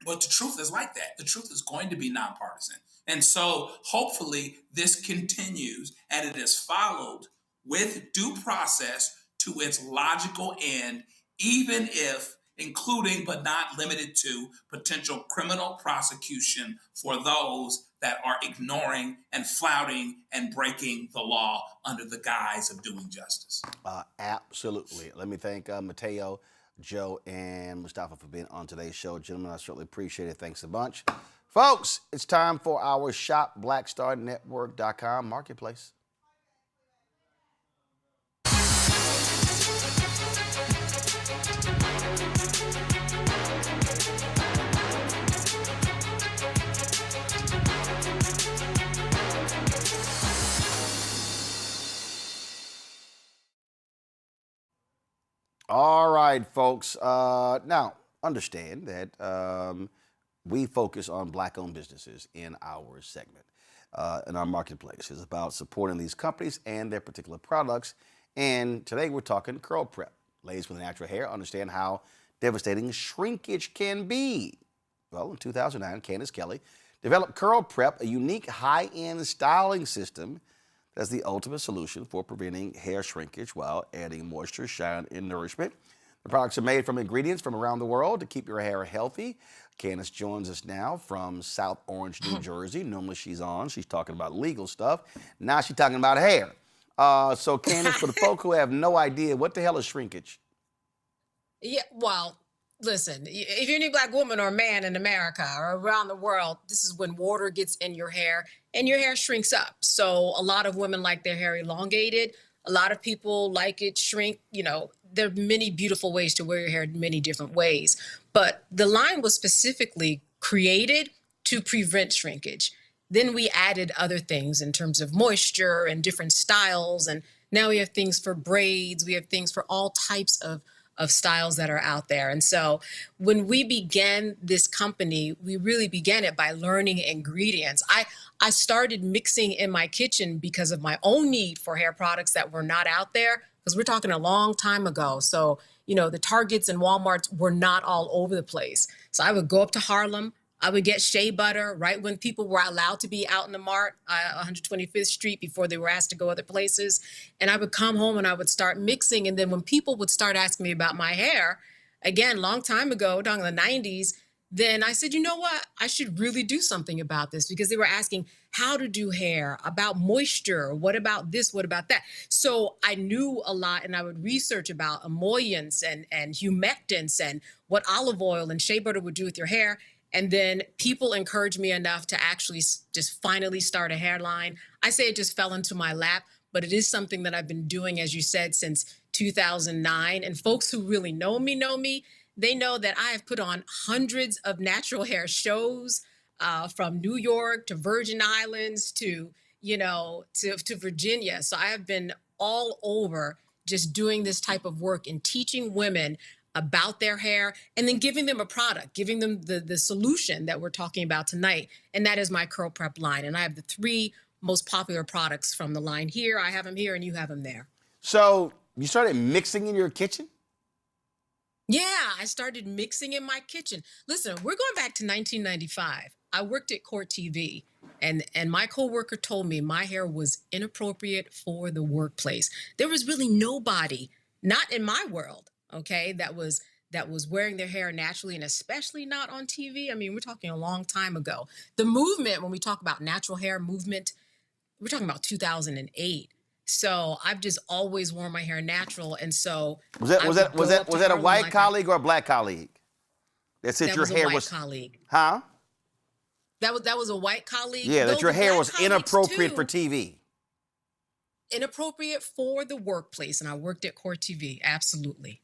But the truth is like that. The truth is going to be nonpartisan. And so hopefully this continues and it is followed with due process to its logical end, even if including but not limited to potential criminal prosecution for those that are ignoring and flouting and breaking the law under the guise of doing justice. Absolutely. Let me thank Mateo, Joe, and Mustafa for being on today's show. Gentlemen, I certainly appreciate it. Thanks a bunch. Folks, it's time for our Shop BlackStarNetwork.com marketplace. All right, folks. Now, understand that we focus on Black-owned businesses in our segment, in our marketplace. It's about supporting these companies and their particular products. And today we're talking curl prep. Ladies with natural hair understand how devastating shrinkage can be. Well, in 2009, Candace Kelly developed Curl Prep, a unique high-end styling system that's the ultimate solution for preventing hair shrinkage while adding moisture, shine, and nourishment. The products are made from ingredients from around the world to keep your hair healthy. Candace joins us now from South Orange, New Jersey. Normally she's talking about legal stuff. Now she's talking about hair. So Candace, for the folk who have no idea, what the hell is shrinkage? Yeah, well, listen, if you're any Black woman or man in America or around the world, this is when water gets in your hair and your hair shrinks up. So a lot of women like their hair elongated. A lot of people like it shrink. You know, there are many beautiful ways to wear your hair in many different ways. But the line was specifically created to prevent shrinkage. Then we added other things in terms of moisture and different styles. And now we have things for braids. We have things for all types of styles that are out there. And so when we began this company, we really began it by learning ingredients. I started mixing in my kitchen because of my own need for hair products that were not out there, because we're talking a long time ago. So, you know, the Targets and Walmarts were not all over the place. So I would go up to Harlem. I would get shea butter right when people were allowed to be out in the mart, 125th Street, before they were asked to go other places. And I would come home and I would start mixing. And then when people would start asking me about my hair, again, long time ago, during the 90s, then I said, you know what? I should really do something about this, because they were asking how to do hair, about moisture, what about this, what about that? So I knew a lot, and I would research about emollients and humectants and what olive oil and shea butter would do with your hair. And then people encouraged me enough to actually just finally start a hairline. I say it just fell into my lap, but it is something that I've been doing, as you said, since 2009. And folks who really know me, they know that I have put on hundreds of natural hair shows, from New York to Virgin Islands to Virginia. So I have been all over just doing this type of work and teaching women about their hair, and then giving them a product, giving them the solution that we're talking about tonight. And that is my Curl Prep line. And I have the 3 most popular products from the line here. I have them here and you have them there. So you started mixing in your kitchen? Yeah, I started mixing in my kitchen. Listen, we're going back to 1995. I worked at Court TV, and my coworker told me my hair was inappropriate for the workplace. There was really nobody, not in my world, okay, that was wearing their hair naturally, and especially not on TV. I mean, we're talking a long time ago. The movement, when we talk about natural hair movement, we're talking about 2008. So I've just always worn my hair natural, and so was that a white colleague or a Black colleague that said your hair was? Colleague. Huh? That was a white colleague. Yeah, that your hair was inappropriate for TV. inappropriate for the workplace. And I worked at Court TV. Absolutely.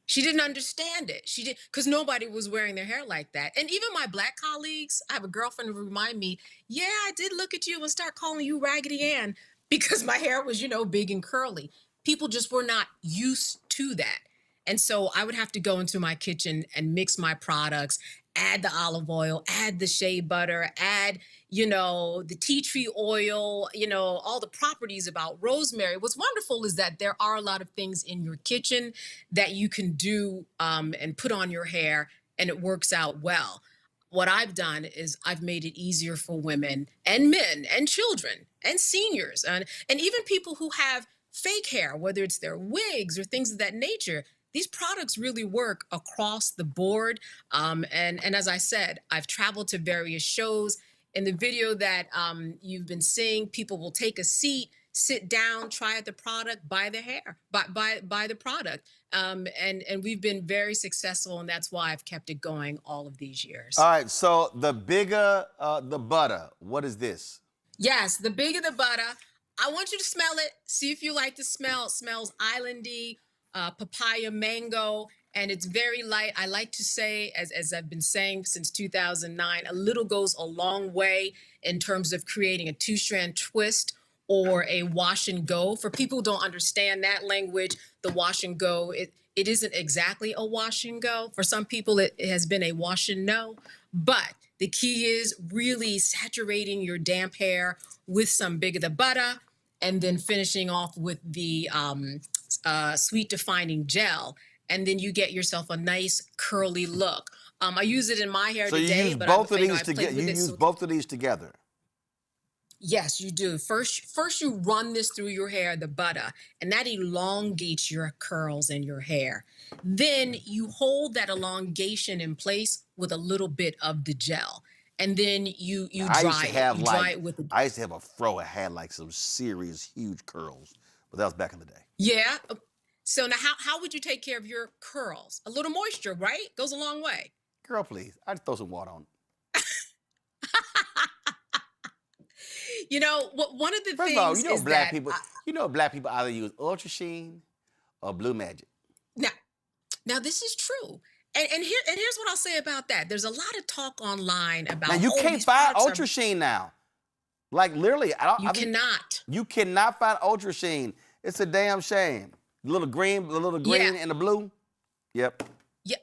She didn't understand it. She did, because nobody was wearing their hair like that. And even my Black colleagues, I have a girlfriend who remind me, yeah, I did look at you and start calling you Raggedy Ann because my hair was, big and curly. People just were not used to that. And so I would have to go into my kitchen and mix my products, add the olive oil, add the shea butter, add, the tea tree oil, all the properties about rosemary. What's wonderful is that there are a lot of things in your kitchen that you can do and put on your hair, and it works out well. What I've done is I've made it easier for women and men and children and seniors and even people who have fake hair, whether it's their wigs or things of that nature. These products really work across the board. And as I said, I've traveled to various shows. In the video that you've been seeing, people will take a seat, sit down, try out the product, buy the hair, buy the product. And we've been very successful, and that's why I've kept it going all of these years. All right, so the bigger the butter, what is this? Yes, the bigger the butter. I want you to smell it, see if you like the smell. It smells islandy, papaya, mango, and it's very light. I like to say, as I've been saying since 2009, a little goes a long way in terms of creating a two-strand twist or a wash and go. For people who don't understand that language, the wash and go, it isn't exactly a wash and go. For some people, it has been a wash and no. But the key is really saturating your damp hair with some bigger the butter, and then finishing off with the sweet defining gel. And then you get yourself a nice curly look. I use it in my hair today. So you use both of these together. You use both of these together. Yes, you do. First you run this through your hair, the butter, and that elongates your curls and your hair. Then you hold that elongation in place with a little bit of the gel. And then you dry it with I used to have a fro. I had like some serious huge curls, but that was back in the day. Yeah. So now how would you take care of your curls? A little moisture, right? Goes a long way. Girl, please. I'd throw some water on. One of the First things of all, is black that people, black people either use Ultra Sheen or Blue Magic. Now this is true. And here's what I'll say about that. There's a lot of talk online about. Now you can't find Ultra Sheen now. Like literally, cannot. You cannot find Ultra Sheen. It's a damn shame. The little green and the blue. Yep. Yeah.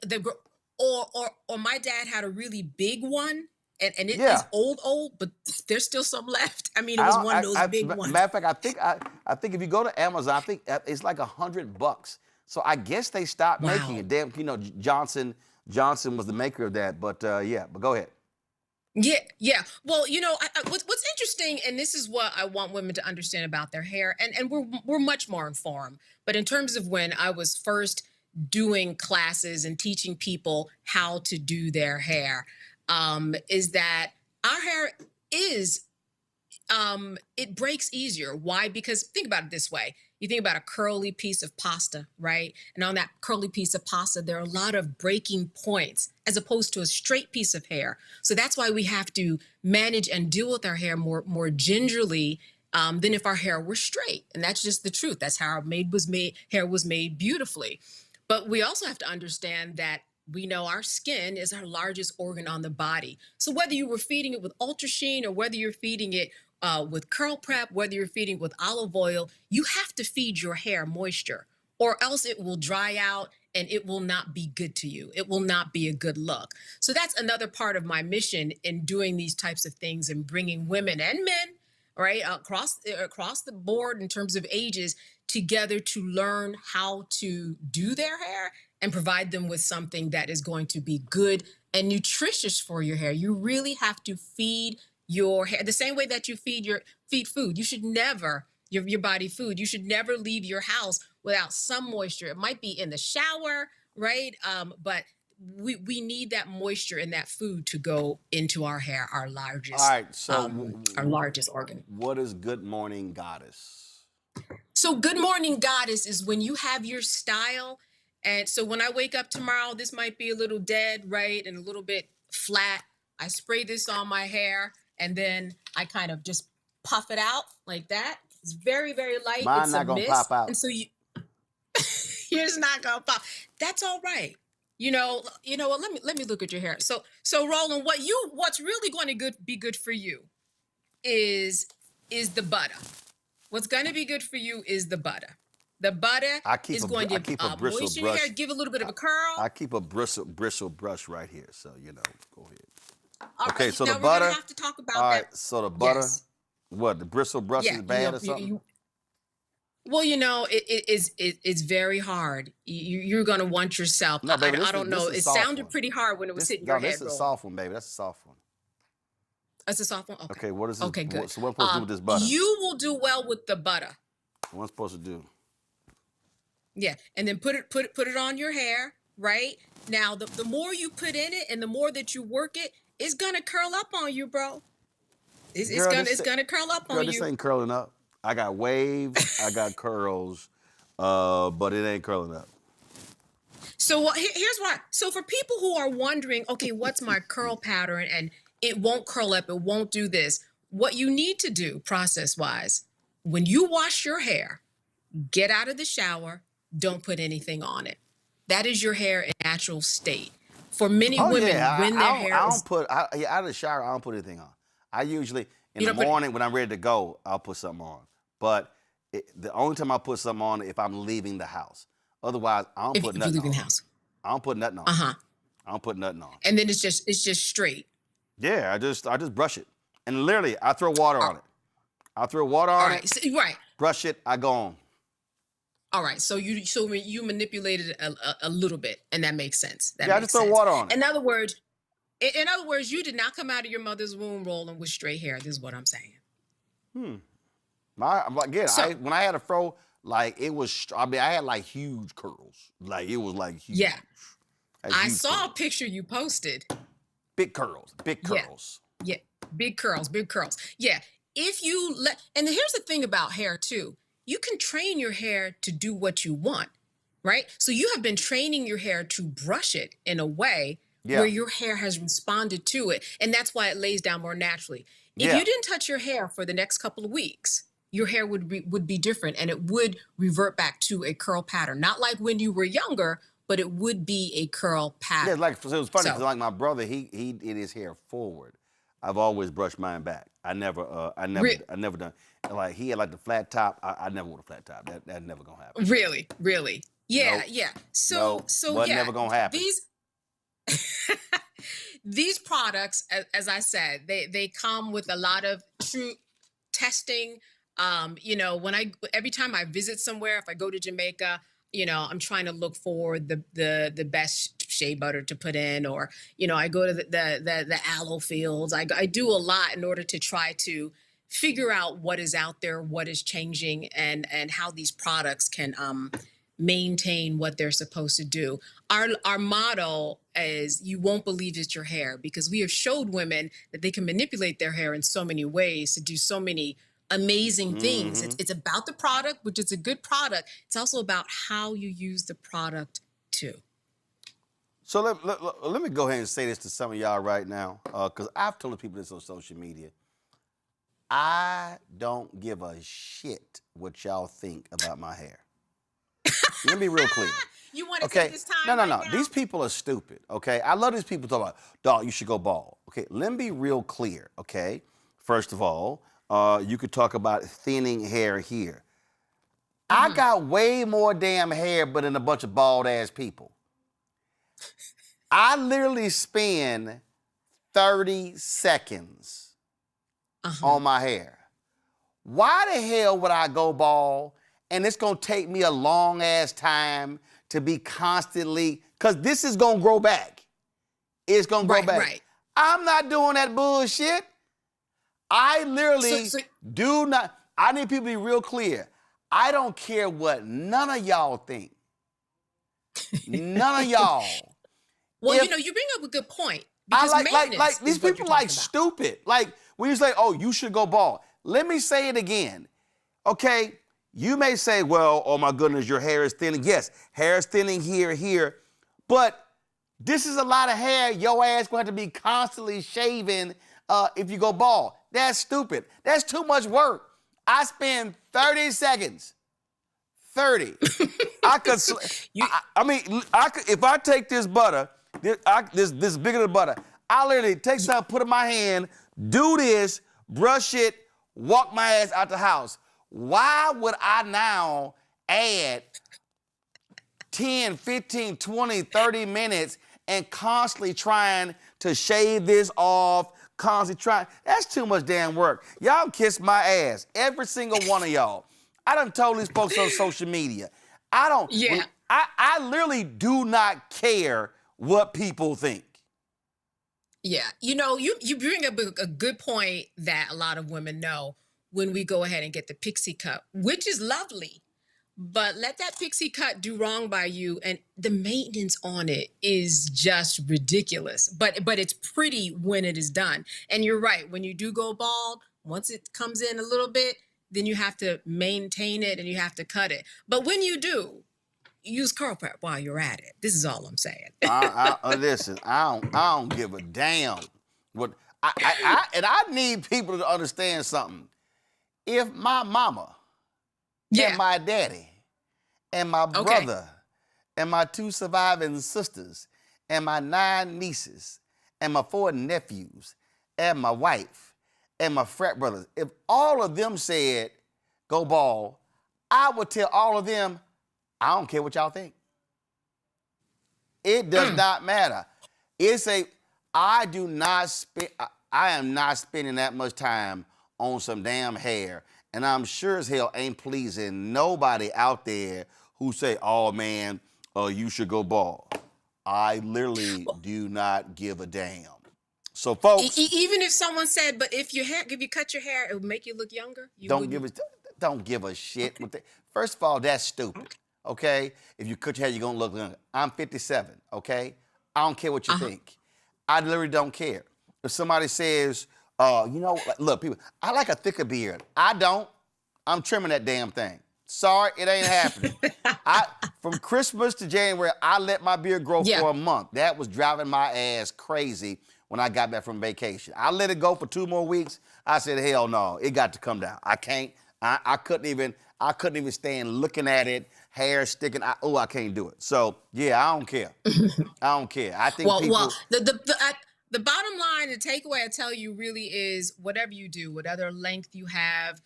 Or my dad had a really big one, and it is old, but there's still some left. I mean, it was one of those big ones. Matter of fact, I think if you go to Amazon, I think it's like $100. So I guess they stopped making it. Damn, Johnson was the maker of that. But but go ahead. Yeah. Well, what's interesting, and this is what I want women to understand about their hair, and we're much more informed. But in terms of when I was first doing classes and teaching people how to do their hair, is that our hair is it breaks easier. Why? Because think about it this way. You think about a curly piece of pasta, right? And on that curly piece of pasta, there are a lot of breaking points as opposed to a straight piece of hair. So that's why we have to manage and deal with our hair more gingerly than if our hair were straight. And that's just the truth. That's how our hair was made beautifully. But we also have to understand that we know our skin is our largest organ on the body. So whether you were feeding it with Ultra Sheen or whether you're feeding it with curl prep, whether you're feeding with olive oil, you have to feed your hair moisture, or else it will dry out and it will not be good to you. It will not be a good look. So that's another part of my mission in doing these types of things and bringing women and men, right, across the board in terms of ages together to learn how to do their hair and provide them with something that is going to be good and nutritious for your hair. You really have to feed your hair the same way that you feed food. You should never, your body food, you should never leave your house without some moisture. It might be in the shower, right? But we need that moisture and that food to go into our hair, our largest, all right, so our largest organ. What is Good Morning Goddess? So Good Morning Goddess is when you have your style. And so when I wake up tomorrow, this might be a little dead, right? And a little bit flat. I spray this on my hair and then I kind of just puff it out like that. It's very, very light. Mine It's not a gonna mist, pop out. and so yours not gonna pop. That's all right. You know what? Let me look at your hair. So Roland, what's really going to be good for you is the butter. What's going to be good for you is the butter. The butter is going to moisten your hair, give a little bit of a curl. I keep a bristle brush right here, so go ahead. All Okay, right, so now the we're butter. gonna have to talk about All right, that. so the butter. Yes. What, the bristle brush is bad or something? Well, it's very hard. You're gonna want yourself. No, baby, I don't know. this is It soft sounded one. pretty hard when it was hitting your head. This is a soft one, baby. That's a soft one. That's a soft one. Okay, what is this? Okay, good. So what am I supposed to do with this butter? You will do well with the butter. What am I supposed to do? Yeah, and then put it on your hair. Right now, the more you put in it, and the more that you work it, it's gonna curl up on you, bro. It's gonna curl up on you. This ain't curling up. I got waves, I got curls, but it ain't curling up. So here's why. So for people who are wondering, okay, what's my curl pattern, and it won't curl up, it won't do this. What you need to do, process-wise, when you wash your hair, get out of the shower, don't put anything on it. That is your hair in natural state. For many women, when their hair out of the shower, I don't put anything on. I usually, in the morning when I'm ready to go, I'll put something on. But the only time I put something on is if I'm leaving the house. Otherwise, I don't put nothing on. If you're leaving the house. I don't put nothing on. Uh-huh. I don't put nothing on. And then it's just straight. Yeah, I just brush it. And literally, I throw water on it. I throw water on it. So, right. Brush it, I go on. All right, so you manipulated it a little bit, and that makes sense. I just throw water on it. In other words, you did not come out of your mother's womb rolling with straight hair. This is what I'm saying. When I had a fro, like it was. I mean, I had like huge curls. Like it was like huge. Yeah, I saw curls. a picture you posted. Big curls, big curls. Yeah, big curls. Yeah, if you and here's the thing about hair too. You can train your hair to do what you want, right? So you have been training your hair to brush it in a way where your hair has responded to it. And that's why it lays down more naturally. If you didn't touch your hair for the next couple of weeks, your hair would be different, and it would revert back to a curl pattern. Not like when you were younger, but it would be a curl pattern. Yeah, so it was funny because like my brother, he did his hair forward. I've always brushed mine back. I never done. Like he had like the flat top. I never wore a flat top. That's never gonna happen. Really? Yeah, nope. yeah. Nope. Never gonna happen. These products, as I said, they come with a lot of true testing. Every time I visit somewhere, if I go to Jamaica, I'm trying to look for the best shea butter to put in, or I go to the aloe fields. I do a lot in order to try to figure out what is out there, what is changing, and how these products can maintain what they're supposed to do. Our motto is, you won't believe it's your hair, because we have showed women that they can manipulate their hair in so many ways to do so many amazing things. It's about the product, which is a good product. It's also about how you use the product too. So let me go ahead and say this to some of y'all right now, because I've told people this on social media. I don't give a shit what y'all think about my hair. Let me be real clear. You want to take this time? No. Now? These people are stupid, okay? I love these people talking about, dog, you should go bald. Okay, let me be real clear, okay? First of all, you could talk about thinning hair here. I got way more damn hair, but in a bunch of bald-ass people. I literally spend 30 seconds on my hair. Why the hell would I go bald? And it's gonna take me a long ass time to be constantly, because this is gonna grow back. It's gonna grow back. Right. I'm not doing that bullshit. I literally do not. I need people to be real clear. I don't care what none of y'all think. None of y'all. Well, you bring up a good point. Because like these people like stupid. Like when you say, oh, you should go bald. Let me say it again. Okay, you may say, well, oh my goodness, your hair is thinning. Yes, hair is thinning here. But this is a lot of hair your ass going to have to be constantly shaving if you go bald. That's stupid. That's too much work. I spend 30 seconds. 30. I could. I mean, I could, if I take this butter, this bigger than butter, I literally take something, put it in my hand, do this, brush it, walk my ass out the house. Why would I now add 10, 15, 20, 30 minutes and constantly trying to shave this off, constantly trying? That's too much damn work. Y'all kiss my ass, every single one of y'all. I done told these folks on social media. I don't. Yeah. I literally do not care what people think. Yeah. You know, you bring up a good point that a lot of women know when we go ahead and get the pixie cut, which is lovely. But let that pixie cut do wrong by you, and the maintenance on it is just ridiculous. But it's pretty when it is done. And you're right. When you do go bald, once it comes in a little bit, then you have to maintain it and you have to cut it. But when you do, use curl prep while you're at it. This is all I'm saying. Listen, I don't give a damn what I need people to understand something. If my mama and my daddy and my brother and my 2 surviving sisters and my 9 nieces and my 4 nephews and my wife and my frat brothers, if all of them said, go bald, I would tell all of them, I don't care what y'all think. It does not matter. I am not spending that much time on some damn hair. And I'm sure as hell ain't pleasing nobody out there who say, oh man, you should go bald. I literally do not give a damn. So folks, even if someone said, but if you cut your hair, it would make you look younger. Don't give a shit. First of all, that's stupid. Okay? If you cut your hair, you're gonna look younger. I'm 57. Okay? I don't care what you think. I literally don't care. If somebody says, look, people, I like a thicker beard. I don't. I'm trimming that damn thing. Sorry, it ain't happening. From Christmas to January, I let my beard grow for a month. That was driving my ass crazy when I got back from vacation. I let it go for 2 more weeks. I said, hell no, it got to come down. I can't. I couldn't even stand looking at it, hair sticking. I can't do it. So yeah, I don't care. I don't care. I think the bottom line, the takeaway I tell you really is whatever you do, whatever length you have,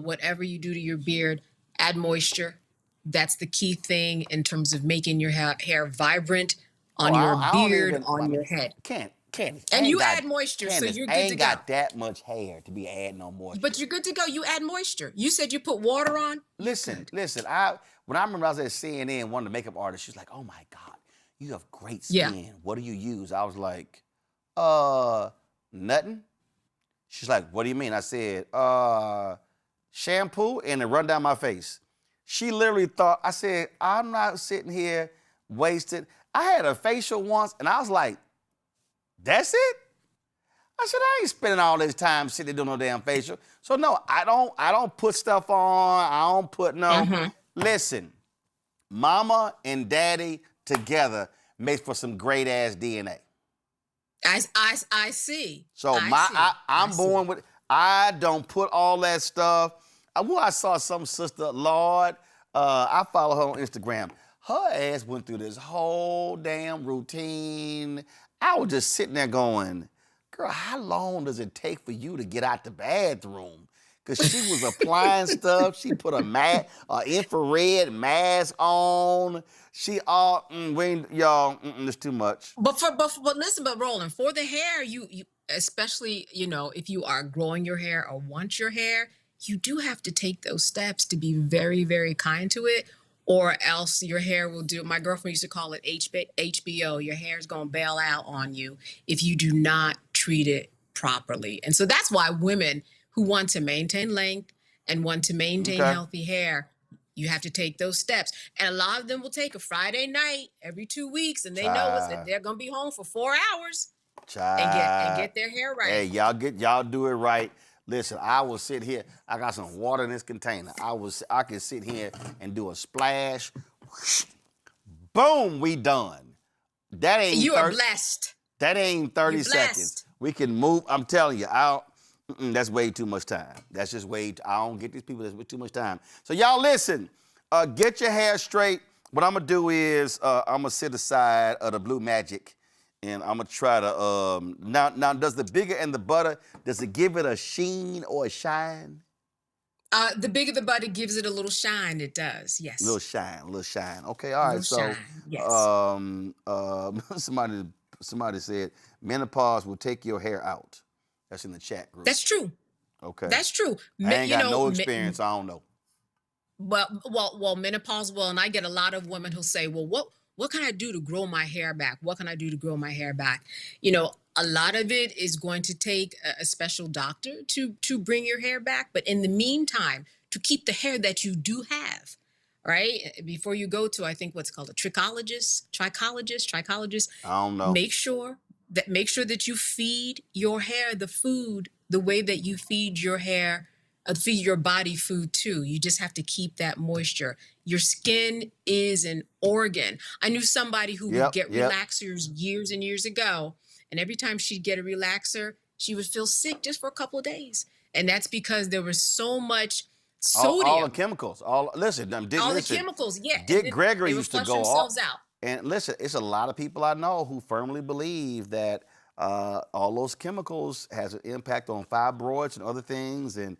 whatever you do to your beard, add moisture. That's the key thing in terms of making your hair vibrant on your beard, on your head. Candy. And you add moisture, so you're good to go. I ain't got that much hair to be adding no moisture. But you're good to go. You add moisture. You said you put water on. Listen. When I remember I was at CNN, one of the makeup artists, she's like, "Oh my God, you have great skin. Yeah. What do you use?" I was like, nothing. She's like, "What do you mean?" I said, shampoo and it run down my face. She literally thought, I said, I'm not sitting here wasted. I had a facial once, and I was like, that's it? I said, I ain't spending all this time sitting doing no damn facial. So no, I don't put stuff on. I don't put no. Listen, mama and daddy together makes for some great ass DNA. I see. So I'm born with. I don't put all that stuff. I saw some sister, Lord. I follow her on Instagram. Her ass went through this whole damn routine. I was just sitting there going, girl, how long does it take for you to get out the bathroom? Because she was applying stuff. She put a infrared mask on. She all, y'all, it's too much. But listen, Roland, for the hair, you especially, if you are growing your hair or want your hair, you do have to take those steps to be very, very kind to it, or else your hair will do. My girlfriend used to call it HBO. Your hair is going to bail out on you if you do not treat it properly. And so that's why women who want to maintain length and want to maintain healthy hair, you have to take those steps. And a lot of them will take a Friday night every 2 weeks, and they know that they're going to be home for 4 hours and get their hair right. Hey, y'all do it right. Listen, I will sit here. I got some water in this container. I can sit here and do a splash. Whoosh, boom, we done. That ain't. You are blessed. That ain't 30 seconds. We can move. I'm telling you, That's way too much time. That's just I don't get these people. That's way too much time. So y'all listen, get your hair straight. What I'm gonna do is I'm gonna sit aside the blue magic, and I'm gonna try to now. Does the bigger and the butter, does it give it a sheen or a shine? The bigger the butter gives it a little shine. It does, yes. Little shine. Okay, all right. Little So, shine, yes. somebody said menopause will take your hair out. That's in the chat group. That's true. Okay. That's true. I ain't got no experience. I don't know. Well, menopause will, and I get a lot of women who say, well, what can I do to grow my hair back? What can I do to grow my hair back? You know, a lot of it is going to take a special doctor to bring your hair back. But in the meantime, to keep the hair that you do have, right? Before you go to, I think what's called a trichologist. I don't know. Make sure that you feed your hair the food the way that you feed your hair, feed your body food too. You just have to keep that moisture. Your skin is an organ. I knew somebody who would get relaxers years and years ago, and every time she'd get a relaxer, she would feel sick just for a couple of days. And that's because there was so much sodium. All the chemicals. The chemicals, yeah. Dick Gregory they used to flush go themselves off. out. And listen, it's a lot of people I know who firmly believe that all those chemicals has an impact on fibroids and other things. And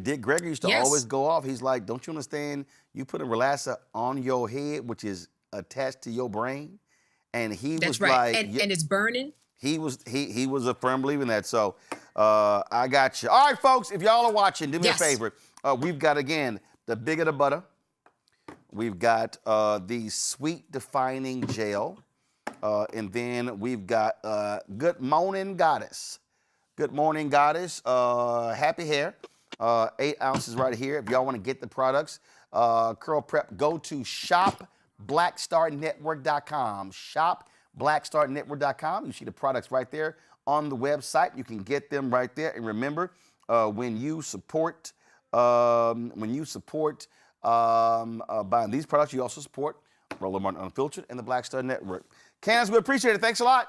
Dick Gregory used to always go off. He's like, don't you understand? You put a relaxer on your head, which is attached to your brain. And he was right. like, and it's burning. He was a firm believer in that. So I got you. All right, folks, if y'all are watching, do me a favor. We've got, again, the bigger the butter. We've got the sweet defining gel. And then we've got Good Morning Goddess. Good Morning Goddess. Happy hair. 8 ounces right here. If y'all want to get the products, Curl Prep, go to shopblackstarnetwork.com. Shopblackstarnetwork.com. You see the products right there on the website. You can get them right there. And remember, when you support buying these products, you also support Roland Martin Unfiltered and the Black Star Network. Candace, we appreciate it. Thanks a lot.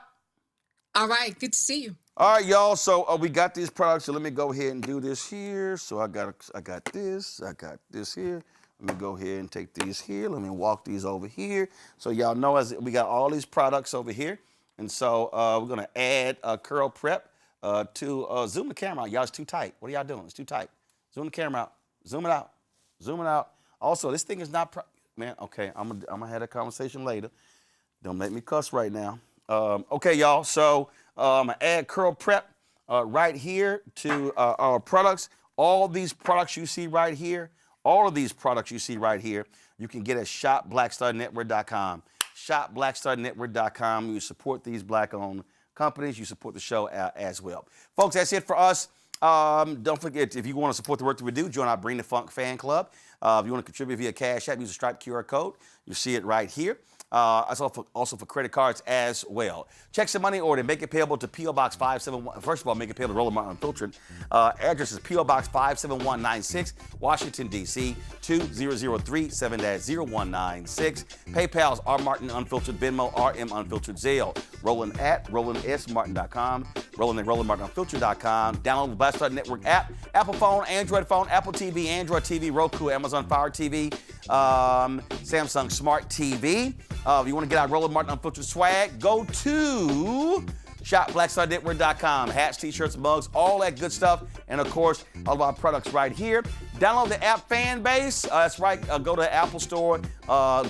All right. Good to see you. All right, y'all. So we got these products. So let me go ahead and do this here. So I got this. I got this here. Let me go ahead and take these here. Let me walk these over here. So y'all know as we got all these products over here. And so we're going to add Curl Prep to zoom the camera out. Y'all, it's too tight. What are y'all doing? It's too tight. Zoom the camera out. Zoom it out. Zoom it out. Also, this thing is not, man, okay, I'm gonna have a conversation later. Don't make me cuss right now. Okay, y'all, so I'm gonna add Curl Prep right here to our products. All these products you see right here, all of these products you see right here, you can get at shopblackstarnetwork.com. Shopblackstarnetwork.com. You support these black-owned companies. You support the show as well. Folks, that's it for us. Don't forget, if you want to support the work that we do, join our Bring the Funk fan club. If you want to contribute via Cash App, use the Stripe QR code. You see it right here. It's also for credit cards as well. Check some money order. Make it payable to P.O. Box 571. First of all, make it payable to Roland Martin Unfiltered. Address is P.O. Box 57196, Washington, D.C. 20037-0196. PayPal's R. Martin Unfiltered, Venmo, RM Unfiltered, Zelle. Roland at RolandSMartin.com. Roland at RolandMartinUnfiltered.com. Download the Black Star Network app. Apple phone, Android phone, Apple TV, Android TV, Roku, Amazon Fire TV, Samsung Smart TV. If you want to get our Roland Martin Unfiltered swag, go to shopblackstarnetwork.com. Hats, t-shirts, mugs, all that good stuff. And, of course, all of our products right here. Download the app Fanbase. That's right. Go to the Apple Store,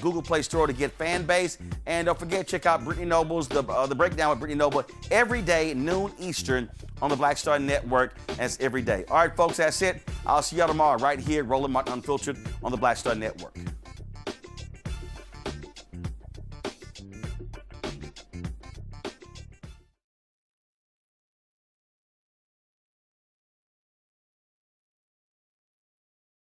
Google Play Store to get Fanbase. And don't forget, check out Brittany Noble's The Breakdown with Brittany Noble every day, noon Eastern, on the Black Star Network. That's every day. All right, folks, that's it. I'll see y'all tomorrow right here, Roland Martin Unfiltered on the Black Star Network.